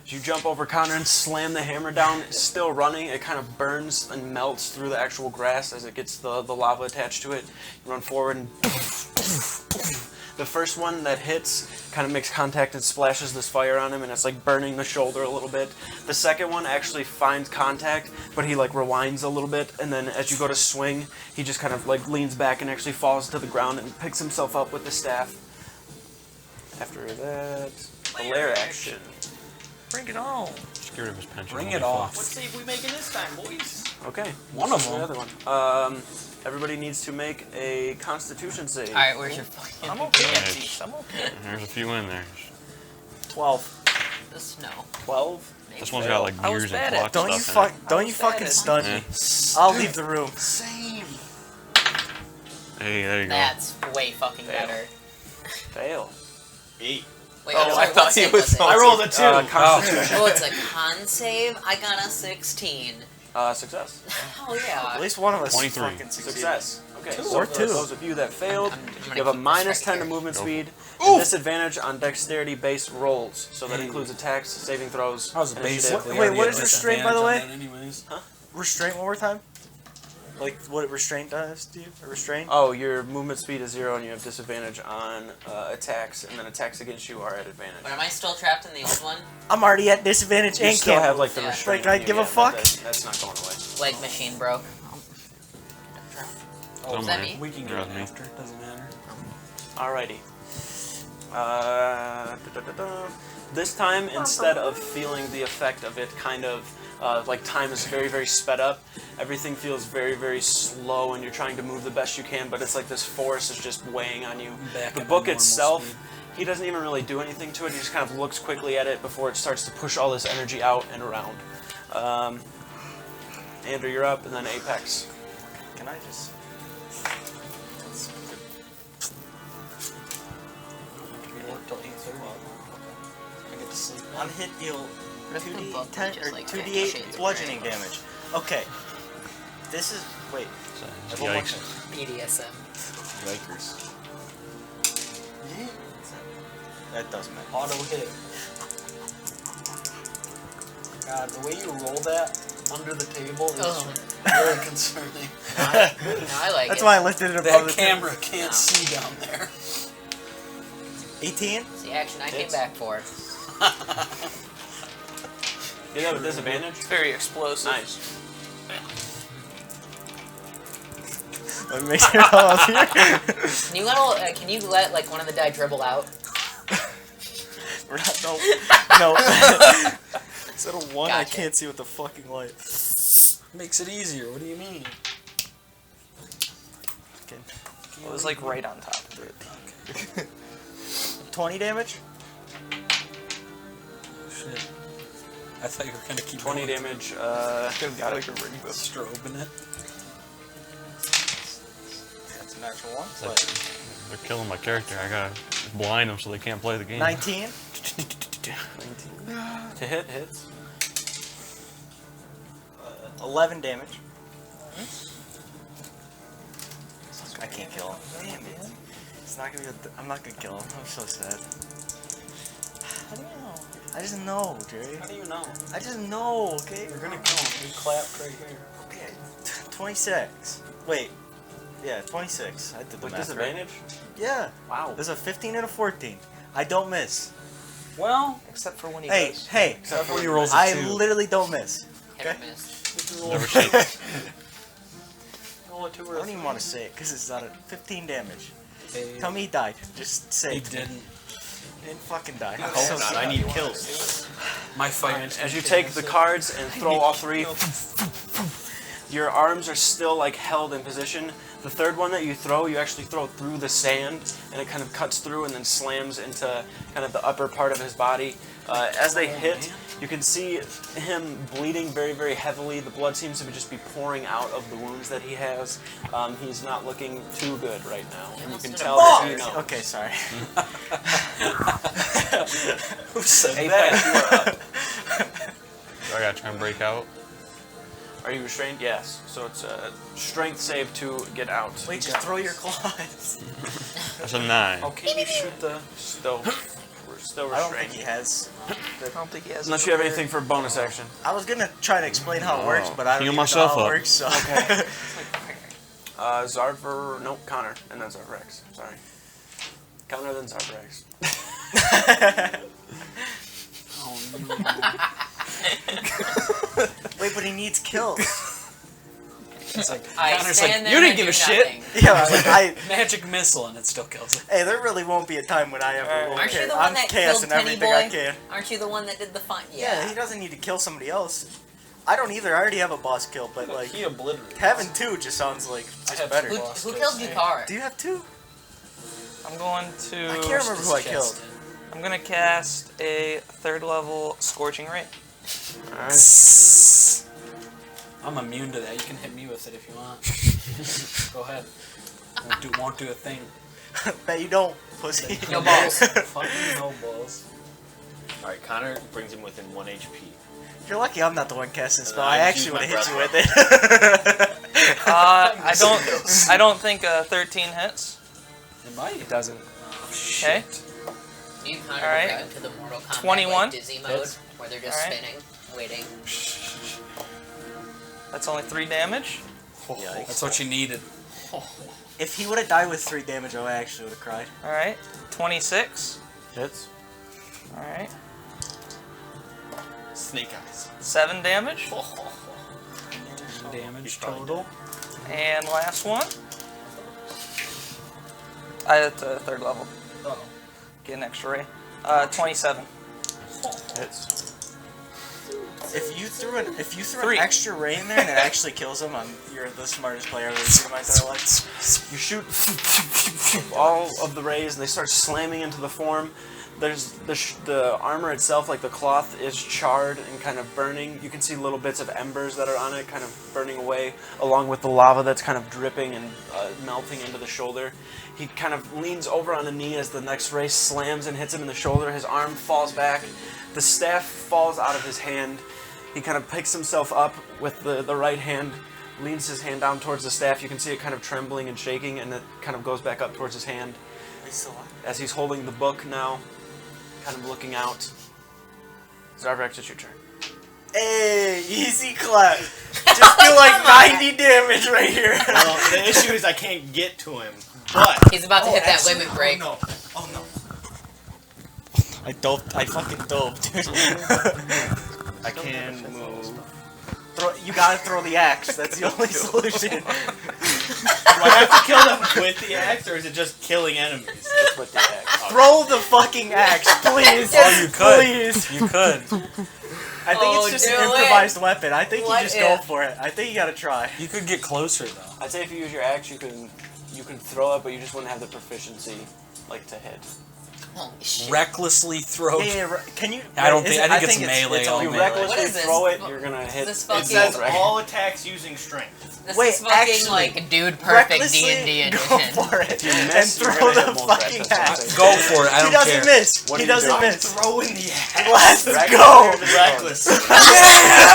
As you jump over Connor and slam the hammer down, it's still running. It kind of burns and melts through the actual grass as it gets the lava attached to it. You run forward and the first one that hits kind of makes contact and splashes this fire on him, and it's like burning the shoulder a little bit. The second one actually finds contact, but he like rewinds a little bit, and then as you go to swing, he just kind of like leans back and actually falls to the ground and picks himself up with the staff. After that, the lair action. Bring it on. Just get rid of his pension. Bring it off. What save we making this time, boys? Okay. One of The them. other one. Everybody needs to make a Constitution save. Alright, where's your fucking... I'm okay. Nice. I'm okay. There's a few in there. 12. The snow. 12? This one's got like I was gears bad and at clock Don't you stuff don't you fucking stun me. I'll leave the room. Same. in it. Hey, there you go. That's way fucking better. Fail. 8. Wait, Oh, I'm sorry, I thought what he save was. it? I rolled a 2. Constitution. Oh, it's a con save? I got a 16. Success. Oh, yeah. At least one of us 23. fucking succeeded. Success. Okay, Two so or for two. those of you that failed, I'm gonna you have a keep minus this right 10 to here. movement Go. speed, and disadvantage on dexterity-based rolls. So that Hey. includes attacks, saving throws, I was initiative. basically Wait, already what at is restraint, by the disadvantage way? on that anyways. Restraint one more time? Like what restraint does to you? A restraint? Oh, your movement speed is 0, and you have disadvantage on attacks, and then attacks against you are at advantage. But am I still trapped in the old one? I'm already at disadvantage You and still can't have move. like the Yeah. restraint. Like, I in you, give a yeah, but fuck? That's not going away. Leg machine broke. Oh, Is that me? We can Yeah, get it me. after. Doesn't matter. Alrighty. This time, instead of feeling the effect of it kind of like time is very, very sped up, everything feels very, very slow and you're trying to move the best you can, but it's like this force is just weighing on you. Back The at my book normal itself, speed. he doesn't even really do anything to it, he just kind of looks quickly at it before it starts to push all this energy out and around. Andrew, you're up, and then Apex. Can I just... I get to sleep. On hit deal What if the book 2d10 just, or like, 50 2d8 shades of bludgeoning gray? damage. Okay. This is... Wait. I have one more Yikes. thing. BDSM. Yikers. That doesn't matter. Auto hit. God, the way you roll that under the table is Oh. very concerning. No, I like That's it. why I lifted it above That the camera table. can't see down there. 18? It's the action I came Hits. back for. You have a disadvantage? It's very explosive. Nice. Let me make sure I'm up here. Can you let like one of the die dribble out? No. Instead of 1, I Gotcha. can't see with the fucking light. Makes it easier. What do you mean? It was like right on top of it. 20 damage? Shit. I thought you were gonna keep 20 going. damage. Got like a rainbow strobe in it. That's a natural 1. They're killing my character. I gotta blind them so they can't play the game. 19? 19. To hit, hits. 11 damage. I can't kill him. Damn it. It's not gonna be I'm not gonna kill him. I'm so sad. How do you know? I just know, Jerry. How do you know? I just know, okay? You're gonna kill him. You clapped right here. Okay. 26. Wait. Yeah, 26. I did the With math, disadvantage? right? Yeah. Wow. There's a 15 and a 14. I don't miss. Well, Except for when he Hey, does. hey. Except for when he rolls a I 2. literally don't miss. Hit or miss. Never seen. Roll a 2 I or a don't even want to say it because it's not a 15 damage. Hey, Tell me he died. Just say he it. didn't. He didn't fucking die. I hope not. I need kills. My fight. As you take the cards and throw all 3, your arms are still like held in position. The third one that you throw, you actually throw through the sand, and it kind of cuts through and then slams into kind of the upper part of his body. As they hit, you can see him bleeding very, very heavily. The blood seems to just be pouring out of the wounds that he has. He's not looking too good right now, and you can tell that he knows. Okay, sorry. Who said Apex, you are up. Do I gotta try and break out? Are you restrained? Yes. So it's a strength save to get out. Wait, just throw your claws. That's a 9. Oh, can you shoot the... Still I don't think he has. I don't think he has. Unless you have anything for bonus action. I was gonna try to explain how it works, but I don't Heal even know myself how it up. works, so. Okay. Zarver... Nope, Connor. And then Zarvex. Sorry. Connor, then Zarvex. Wait, but he needs kills. It's like, I Connor's stand like, there you and didn't give do a shit. nothing. Yeah, like, Magic missile and it still kills it. Hey, there really won't be a time when I ever will Aren't you care. the one I'm that chaos killed and Penny everything Boy? I can. Aren't you the one that did the fun? Yeah, he doesn't need to kill somebody else. I don't either. I already have a boss kill, but like He obliterated. having 2 just sounds like I just have better. Who, boss who kills. killed Yukara? Do you have 2? I'm going to. I can't remember who I killed. I'm gonna cast a 3rd level Scorching Ray. Alright. I'm immune to that. You can hit me with it if you want. Go ahead. Won't do a thing. Bet you don't, pussy. No balls. Fucking no balls. Alright, Connor brings him within 1 HP. You're lucky I'm not the one casting spell. I I just actually would used have my hit you with it. I don't think 13 hits. It might. It doesn't. Okay. You kind of Alright. go into the Mortal Kombat 21. like, dizzy mode, Hits. where they're just Alright. spinning, waiting. That's only 3 damage. That's what you needed. If he would have died with 3 damage, I actually would have cried. All right. 26. Hits. All right. Snake eyes. 7 damage. Damage total. And last one. That's a 3rd level. Oh. Get an extra ray. 27. Hits. If you threw an 3. extra ray in there and it actually kills him, you're the smartest player I've ever seen in my entire life. You shoot all of the rays, and they start slamming into the form. There's the armor itself, like the cloth, is charred and kind of burning. You can see little bits of embers that are on it, kind of burning away, along with the lava that's kind of dripping and melting into the shoulder. He kind of leans over on a knee as the next ray slams and hits him in the shoulder. His arm falls back. The staff falls out of his hand. He kind of picks himself up with the right hand, leans his hand down towards the staff. You can see it kind of trembling and shaking, and it kind of goes back up towards his hand. As he's holding the book now, kind of looking out. Zarvex, it's your turn. Hey, easy clap. Just do like 90 damage right here. Well, the issue is I can't get to him. But He's about to hit that limit break. Oh no. I fucking doped, dude. I can move. You gotta throw the axe. That's the only solution. Do I have to kill them with the axe, or is it just killing enemies? Just with the axe. Throw the fucking axe, please. Oh, you could. Please. You could. I think it's just an improvised weapon. I think you just go for it. I think you gotta try. You could get closer though. I'd say if you use your axe, you can throw it, but you just wouldn't have the proficiency like to hit. Holy shit. Recklessly throw. Can you? I think it's melee. It's all You melee. recklessly throw it, you're gonna hit. This It fucking- says all attacks using strength. This Wait, is fucking actually, like dude perfect D&D recklessly edition. go for it you and miss, you're throw gonna the hit Moldrack, fucking that's what I'm axe. saying. Go for it. I He don't doesn't care. miss. What He do you doesn't do? miss. Throwing the axe. Let's Reckless. go. Reckless.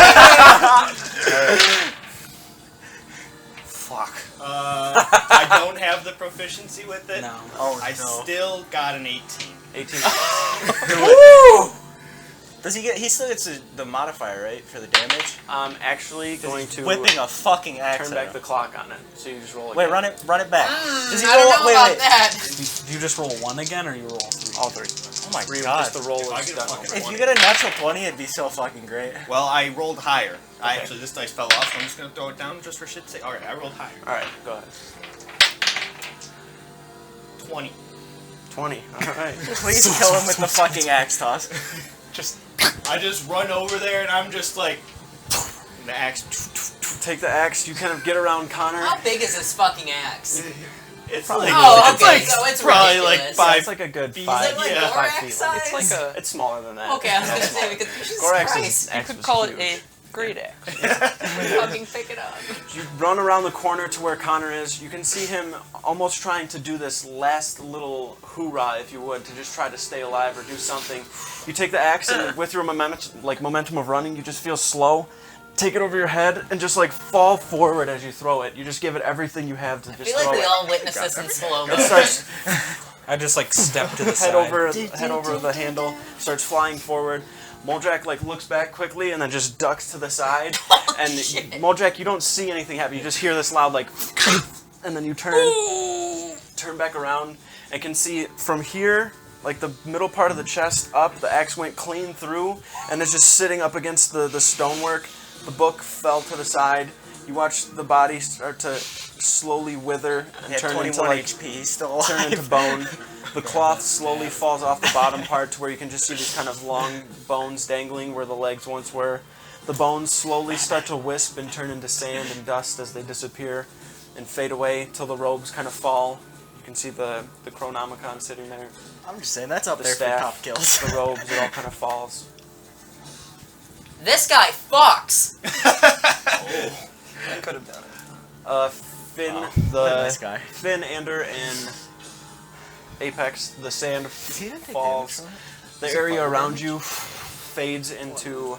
Fuck. I don't have the proficiency with it. No. Oh I still got an 18. 18. Woo! Does he get? He still gets the modifier, right, for the damage. I'm actually going to whipping a fucking axe. turn back the clock on it, so you just roll it. Wait, run it back. Does he I don't roll? know Wait, about wait. that. Do you just roll 1 again, or you roll 3? All three. Oh my god. Just the roll If I is get a done. fucking If you get a natural 20, it'd be so fucking great. Well, I rolled higher. Actually, this dice fell off, so I'm just gonna throw it down just for shit's sake. All right, I rolled higher. All right, go ahead. 20. 20. All right. Please kill him with the fucking axe toss. I just run over there and I'm just like, and the axe. Take the axe. You kind of get around Connor. How big is this fucking axe? It's Probably like, Oh, it's okay, like so it's probably ridiculous. like 5. It's like a good feet. 5. Is it like Yeah. 5 Gorax feet. size? It's like a. It's smaller than that. Okay, I was gonna say because Jesus Gorax's Christ, axe You could was call huge. it a great axe. fucking pick it up. You run around the corner to where Connor is. You can see him almost trying to do this last little hoorah, if you would, to just try to stay alive or do something. You take the axe and with your momentum of running, you just feel slow. Take it over your head and just like fall forward as you throw it. You just give it everything you have to I just feel like throw we it. all witnessed this in slow It motion. starts I just like step to the head side. over the handle, starts flying forward. Moldrak like looks back quickly and then just ducks to the side. And shit. Moldrak, you don't see anything happen. You just hear this loud like, and then you turn back around and can see from here, like the middle part of the chest up, the axe went clean through, and it's just sitting up against the stonework. The book fell to the side. You watch the body start to slowly wither and He had turn 21 into like HP. He's still alive. turn into bone. The cloth slowly falls off the bottom part to where you can just see these kind of long bones dangling where the legs once were. The bones slowly start to wisp and turn into sand and dust as they disappear and fade away till the robes kind of fall. You can see the Chronomicon sitting there. I'm just saying, that's up The there staff, for top kills. the robes, it all kind of falls. This guy fucks. I could have done it. Finn, Nice guy. Finn, Ander, and Apex, the sand He didn't take falls. damage The area around you fades into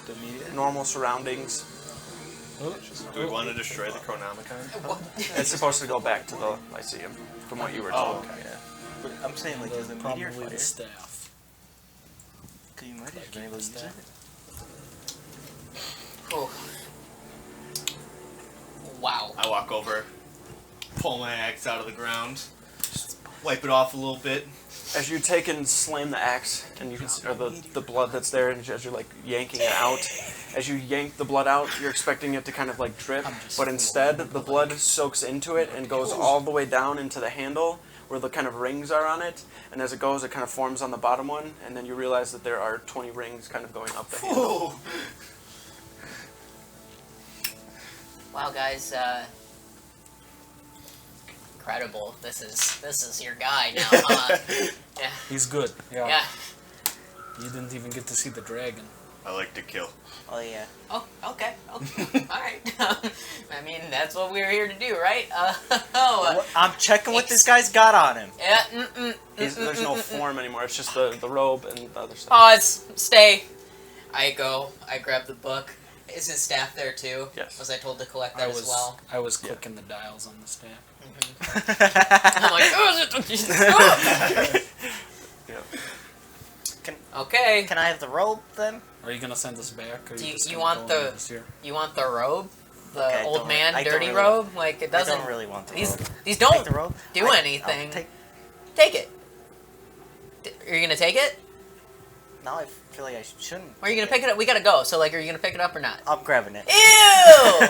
normal surroundings. Do we want to destroy the Chronomicon? It's supposed to go back to the Lyceum, from what you were told. okay. But I'm saying, like, is the meteor Probably the fire? staff. Because you might have been able to use it. Ooh. Wow. I walk over, pull my axe out of the ground, wipe it off a little bit. As you take and slam the axe, and you can see, or the blood that's there, and as you're like yanking it out, as you yank the blood out, you're expecting it to kind of like drip, but instead the blood soaks into it and goes all the way down into the handle where the kind of rings are on it, and as it goes, it kind of forms on the bottom one, and then you realize that there are 20 rings kind of going up the handle. Wow, guys. Incredible. This is your guy now, huh? Yeah. He's good. Yeah. Yeah. You didn't even get to see the dragon. I like to kill. Oh, yeah. Oh, okay. All right. I mean, that's what we're here to do, right? I'm checking what this guy's got on him. Yeah. There's no form anymore. It's just the robe and the other stuff. Pause. Stay. I grab the book. Is his staff there too? Yes. Was I told to collect that as well? I was clicking the dials on the staff. I'm like, oh, Okay. Can I have the robe then? Are you gonna send us back? Or are Do you, just you gonna want go the and leave us here? you want the robe? The Okay, old man I don't dirty really- robe? Like it doesn't. I don't really want the these robe. these don't Take the robe? do I'll anything. take it. Are you gonna take it? Now I feel like I shouldn't. Or are you gonna pick it up? We gotta go. So like, are you gonna pick it up or not? I'm grabbing it. Ew.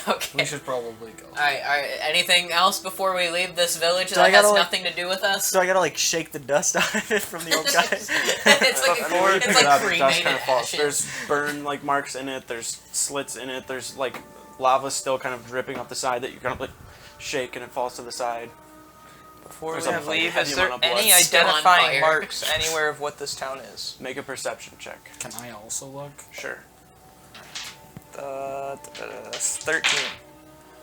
Okay. We should probably go. All right. Anything else before we leave this village Do I that has gotta, like- nothing to do with us? So I gotta like shake the dust out of it from the old guy. It's like Before you it's pick like it up, the dust cremated kind of falls. ashes. There's burn like marks in it. There's slits in it. There's like lava still kind of dripping off the side that you kind of like shake and it falls to the side. Before There's we a leave, heavy is there amount of blood. any Still on identifying fire. marks anywhere of what this town is? Make a perception check. Can I also look? Sure. 13.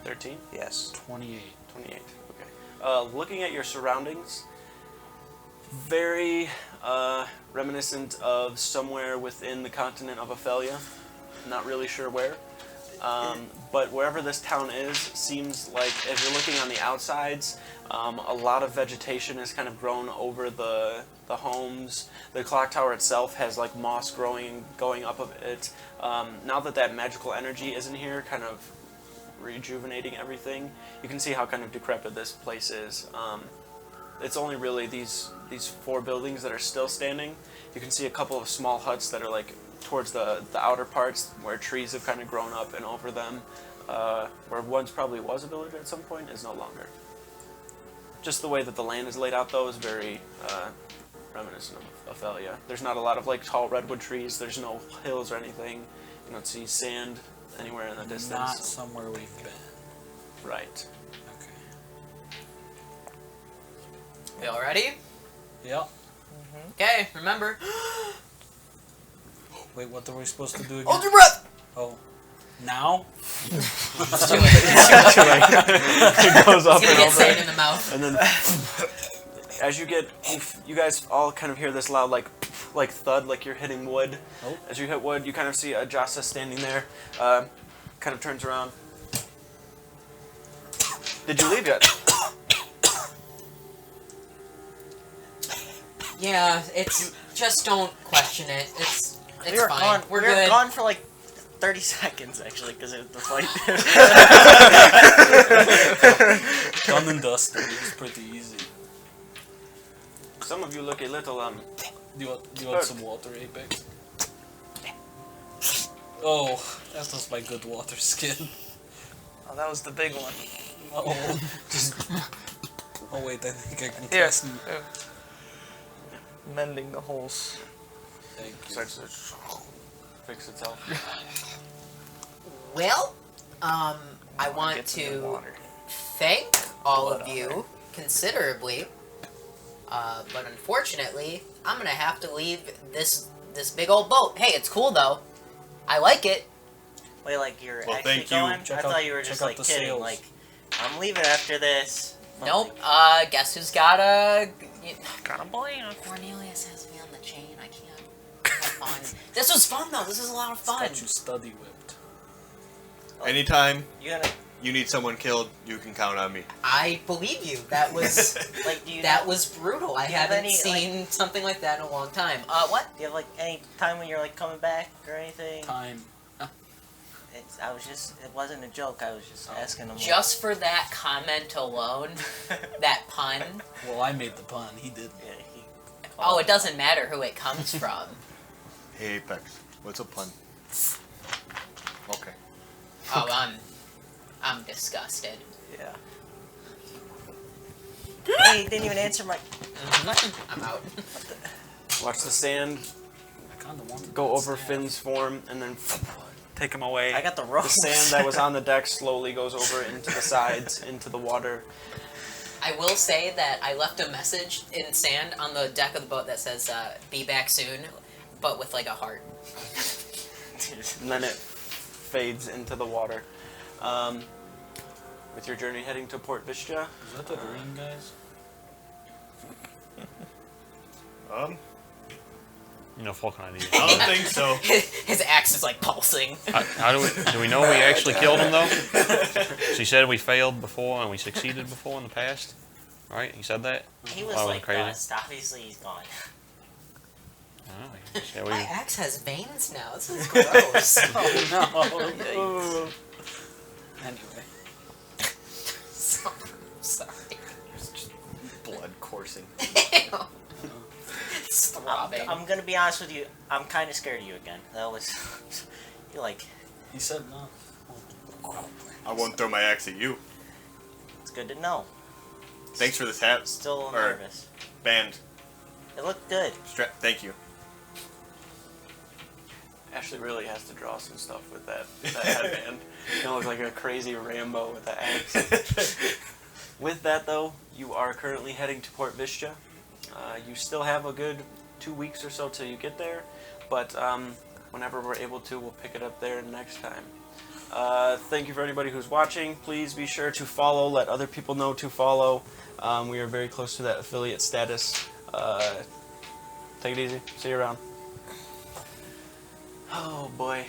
13? Yes. 28. 28. Okay. Looking at your surroundings, very reminiscent of somewhere within the continent of Ophelia. Not really sure where. But wherever this town is, seems like as you're looking on the outsides, a lot of vegetation has kind of grown over the homes. The clock tower itself has like moss going up of it. Now that magical energy isn't here, kind of rejuvenating everything, you can see how kind of decrepit this place is. It's only really these 4 buildings that are still standing. You can see a couple of small huts that are like towards the outer parts where trees have kind of grown up and over them. Where once probably was a village at some point is no longer. Just the way that the land is laid out though is very reminiscent of Ophelia. There's not a lot of like tall redwood trees. There's no hills or anything. You don't see sand anywhere in the distance. Not somewhere we've been. Right. Okay. We all ready? Yep. Okay. Remember. Wait, what are we supposed to do again? Hold your breath. Oh. Now? It's too late. It goes up He's and gonna get over. sand in the mouth. And then, as you guys all kind of hear this loud like thud, like you're hitting wood. Oh. As you hit wood, you kind of see Ajasa standing there, kind of turns around. Did you leave yet? Yeah, it's just don't question it. It's We were fine. gone. We're we were good. gone for like 30 seconds actually because of the fight. Done and dusted. It was pretty easy. Some of you look a little Do you want some water, Apex? Oh, that was my good water skin. Oh, that was the big one. Oh, just. Oh wait, I think I can Here. cast. Mending the holes. It starts to fix itself. Well, I want Get some to water. thank all Blood of on you considerably, but unfortunately, I'm gonna have to leave this big old boat. Hey, it's cool though. I like it. Wait, like you're Well, actually thank you. going? Check I out- thought you were check just out like the kidding. sails. Like, I'm leaving after this. But, Nope. like, Guess who's got a? Got a blade. Cornelius has me on the chain. I can't have fun. This was fun though. This was a lot of fun. Got you study whipped. Anytime you gonna you need someone killed, you can count on me. I believe you. That was like? Do you that was brutal. I do you have haven't any, seen something like that in a long time. What? Do you have like any time when you're like coming back or anything? Time. I was just. It wasn't a joke. I was just asking him. Just for that comment alone, that pun. Well, I made the pun. He didn't. Yeah, he. Oh, it doesn't matter who it comes from. Hey Apex, what's a pun? Okay. Oh, I'm disgusted. Yeah. Hey, he didn't even answer my. I'm out. Watch the sand I kind of wanted go that over staff. Finn's form and then take him away. I got the The ropes. sand that was on the deck slowly goes over into the sides, into the water. I will say that I left a message in sand on the deck of the boat that says, be back soon, but with like a heart. And then it fades into the water. With your journey heading to Port Vista, Is that the green guys? You know, fucking idea. I don't think so. His axe is like pulsing. How do we know we actually killed him though? She said we failed before and we succeeded before in the past. Right? He said that? He was I wasn't like crazy. dust. Obviously, he's gone. Oh, shall we? My axe has veins now. This is gross. Oh no. Anyway. Sorry. Blood coursing. It's throbbing. I'm gonna be honest with you. I'm kind of scared of you again. That was, you like. He said no. I won't throw my axe at you. It's good to know. Thanks for this hat. Still Or nervous. band. It looked good. Thank you. Ashley really has to draw some stuff with that headband. You look like a crazy Rambo with the axe. With that, though, you are currently heading to Port Vista. You still have a good 2 weeks or so till you get there, but whenever we're able to, we'll pick it up there next time. Thank you for anybody who's watching. Please be sure to follow, let other people know to follow. We are very close to that affiliate status. Take it easy. See you around. Oh boy.